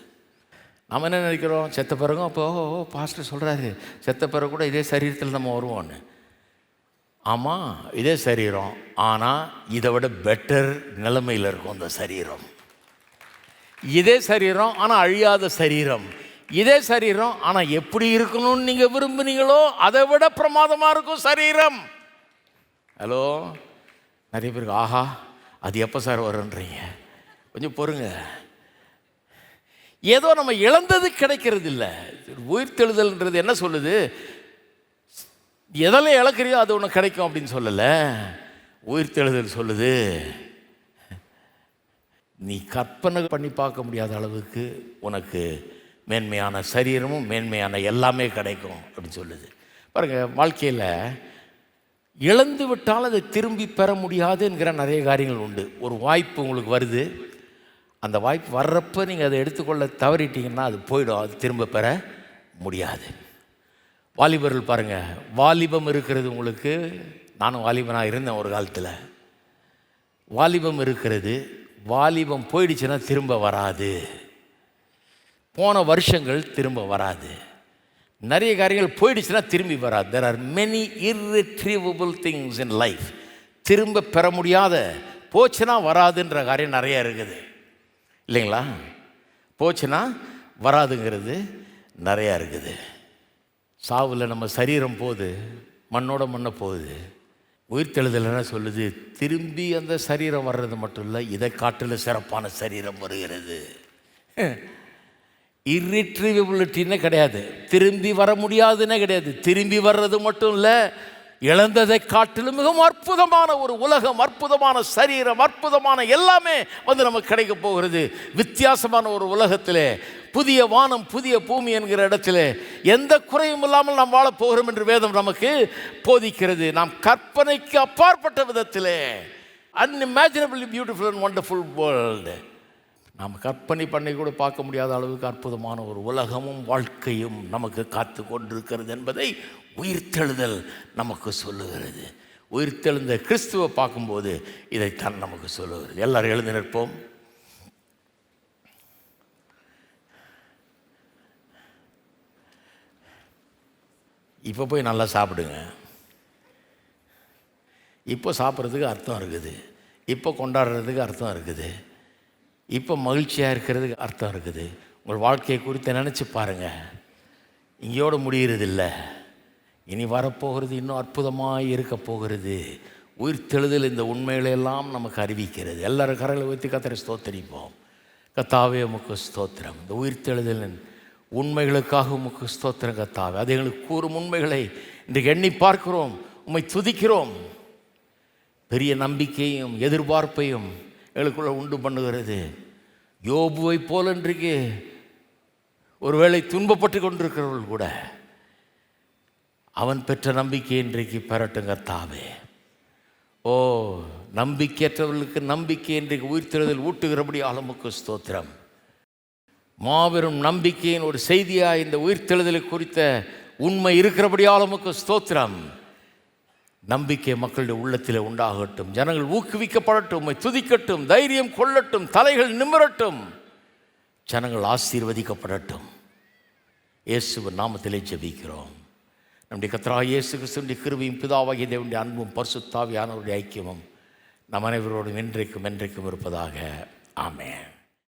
நம்ம என்ன நினைக்கிறோம், செத்த பிறகும் அப்போ பாஸ்டர் சொல்கிறாரு செத்த பிறகு கூட இதே சரீரத்தில் நம்ம வருவோன்னு. ஆமாம், இதே சரீரம், ஆனால் இதை விட பெட்டர் நிலைமையில் இருக்கும் அந்த சரீரம். இதே சரீரம் ஆனால் அழியாத சரீரம். இதே சரீரம் ஆனால் எப்படி இருக்கணும்னு நீங்கள் விரும்புனீங்களோ அதை விட பிரமாதமாக இருக்கும் சரீரம். ஹலோ, நிறைய பேருக்கு ஆஹா அது எப்போ சார் வருன்றீங்க. கொஞ்சம் பொறுங்க. ஏதோ நம்ம இழந்தது கிடைக்கிறது இல்லை. உயிர்த்தெழுதல்ன்றது என்ன சொல்லுது, எதெல்லாம் இழக்கிறியோ அது ஒன்று கிடைக்கும் அப்படின்னு சொல்லலை. உயிர்த்தெழுதல் சொல்லுது நீ கற்பனை பண்ணி பார்க்க முடியாத அளவுக்கு உனக்கு மேன்மையான சரீரமும் மேன்மையான எல்லாமே கிடைக்கும் அப்படின்னு சொல்லுது. பாருங்கள், வாழ்க்கையில் இழந்து விட்டால் அதை திரும்பி பெற முடியாது என்கிற நிறைய காரியங்கள் உண்டு. ஒரு வாய்ப்பு உங்களுக்கு வருது, அந்த வாய்ப்பு வர்றப்போ நீங்கள் அதை எடுத்துக்கொள்ள தவறிட்டீங்கன்னா அது போயிடும், அது திரும்ப பெற முடியாது. வாலிபர்கள் பாருங்கள், வாலிபம் இருக்கிறது உங்களுக்கு. நானும் வாலிபனாக இருந்தேன் ஒரு காலத்தில். வாலிபம் இருக்கிறது, வாலிபம் போயிடுச்சுன்னா திரும்ப வராது. போன வருஷங்கள் திரும்ப வராது. நிறைய காரியங்கள் போயிடுச்சுன்னா திரும்பி வராது. there are many irretrievable things in life. திரும்ப பெற முடியாத, போச்சுன்னா வராதுன்ற காரியம் நிறைய இருக்குது இல்லைங்களா? போச்சுன்னா வராதுங்கிறது நிறையா இருக்குது. சாவில் நம்ம சரீரம் போகுது, மண்ணோட மண்ணை போகுது. உயிர்த்தெழுதல் என்ன சொல்லுது, திரும்பி அந்த சரீரம் வர்றது மட்டும் இல்லை, இதை காட்டில் சிறப்பான சரீரம் வருகிறது. இர்ரிட்ரீவபிலிட்டின்னு கிடையாது, திரும்பி வர முடியாதுன்னே கிடையாது. திரும்பி வர்றது மட்டும் இல்லை, இழந்ததை காட்டிலும் மிகவும் அற்புதமான ஒரு உலகம், அற்புதமான சரீரம், அற்புதமான எல்லாமே வந்து நமக்கு கிடைக்க போகிறது. வித்தியாசமான ஒரு உலகத்திலே, புதிய வானம் புதிய பூமி என்கிற இடத்திலே எந்த குறையும் இல்லாமல் நாம் வாழப் போகிறோம் என்று வேதம் நமக்கு போதிக்கிறது. நாம் கற்பனைக்கு அப்பாற்பட்ட விதத்திலே, அன்இமேஜினபிளி பியூட்டிஃபுல் அண்ட் வண்டர்ஃபுல் வேர்ல்டு, நாம் கற்பனை பண்ணி கூட பார்க்க முடியாத அளவுக்கு அற்புதமான ஒரு உலகமும் வாழ்க்கையும் நமக்கு காத்து கொண்டிருக்கிறது என்பதை உயிர்த்தெழுதல் நமக்கு சொல்லுகிறது. உயிர்த்தெழுந்த கிறிஸ்துவை பார்க்கும்போது இதைத்தான் நமக்கு சொல்லுகிறது. எல்லாரும் எழுந்து நிற்போம். இப்போ போய் நல்லா சாப்பிடுங்க. இப்போ சாப்பிட்றதுக்கு அர்த்தம் இருக்குது, இப்போ கொண்டாடுறதுக்கு அர்த்தம் இருக்குது, இப்போ மகிழ்ச்சியாக இருக்கிறதுக்கு அர்த்தம் இருக்குது. உங்கள் வாழ்க்கையை குறித்து நினச்சி பாருங்கள். இங்கேயோடு முடிகிறதில்லை, இனி வரப்போகிறது இன்னும் அற்புதமாக இருக்க போகிறது. உயிர்த்தெழுதல் இந்த உண்மைகளெல்லாம் நமக்கு அறிவிக்கிறது. எல்லாரும் கரங்களை வைத்து கர்த்தரை ஸ்தோத்திரிப்போம். கர்த்தாவே உமக்கு ஸ்தோத்திரம். இந்த உயிர்த்தெழுதலின் உண்மைகளுக்காக உமக்கு ஸ்தோத்திரம் கர்த்தாவே. அது எங்களுக்கு கூறும் உண்மைகளை இன்றைக்கு எண்ணி பார்க்கிறோம், உம்மை துதிக்கிறோம். பெரிய நம்பிக்கையும் எதிர்பார்ப்பையும் எங்களுக்குள்ள உண்டு பண்ணுகிறது. யோபுவை போல இன்றைக்கு ஒருவேளை துன்பப்பட்டு கொண்டிருக்கிறவர்கள் கூட அவன் பெற்ற நம்பிக்கை இன்றைக்கு பெறட்டும் கர்த்தாவே. ஓ, நம்பிக்கையற்றவர்களுக்கு நம்பிக்கை இன்றைக்கு உயிர்த்தெழுதல் ஊட்டுகிறபடி ஆலமுக்கு ஸ்தோத்திரம். மாபெரும் நம்பிக்கையின் ஒரு செய்தியாக இந்த உயிர்த்தெழுதலை குறித்த உண்மை இருக்கிறபடி ஆலமுக்கு ஸ்தோத்திரம். நம்பிக்கை மக்களுடைய உள்ளத்தில் உண்டாகட்டும், ஜனங்கள் ஊக்குவிக்கப்படட்டும், உம்மை துதிக்கட்டும், தைரியம் கொள்ளட்டும், தலைகள் நிமிரட்டும், ஜனங்கள் ஆசீர்வதிக்கப்படட்டும். இயேசுவின் நாமத்திலே ஜெபிக்கிறோம். நம்முடைய கர்த்தராகிய இயேசு கிறிஸ்துவின் கிருபையும் பிதாவாகிய தேவனுடைய அன்பும் பரிசுத்த ஆவியானவருடைய ஐக்கியமும் நம் அனைவரோடும் என்றைக்கும் என்றைக்கும் இருப்பதாக. ஆமென்.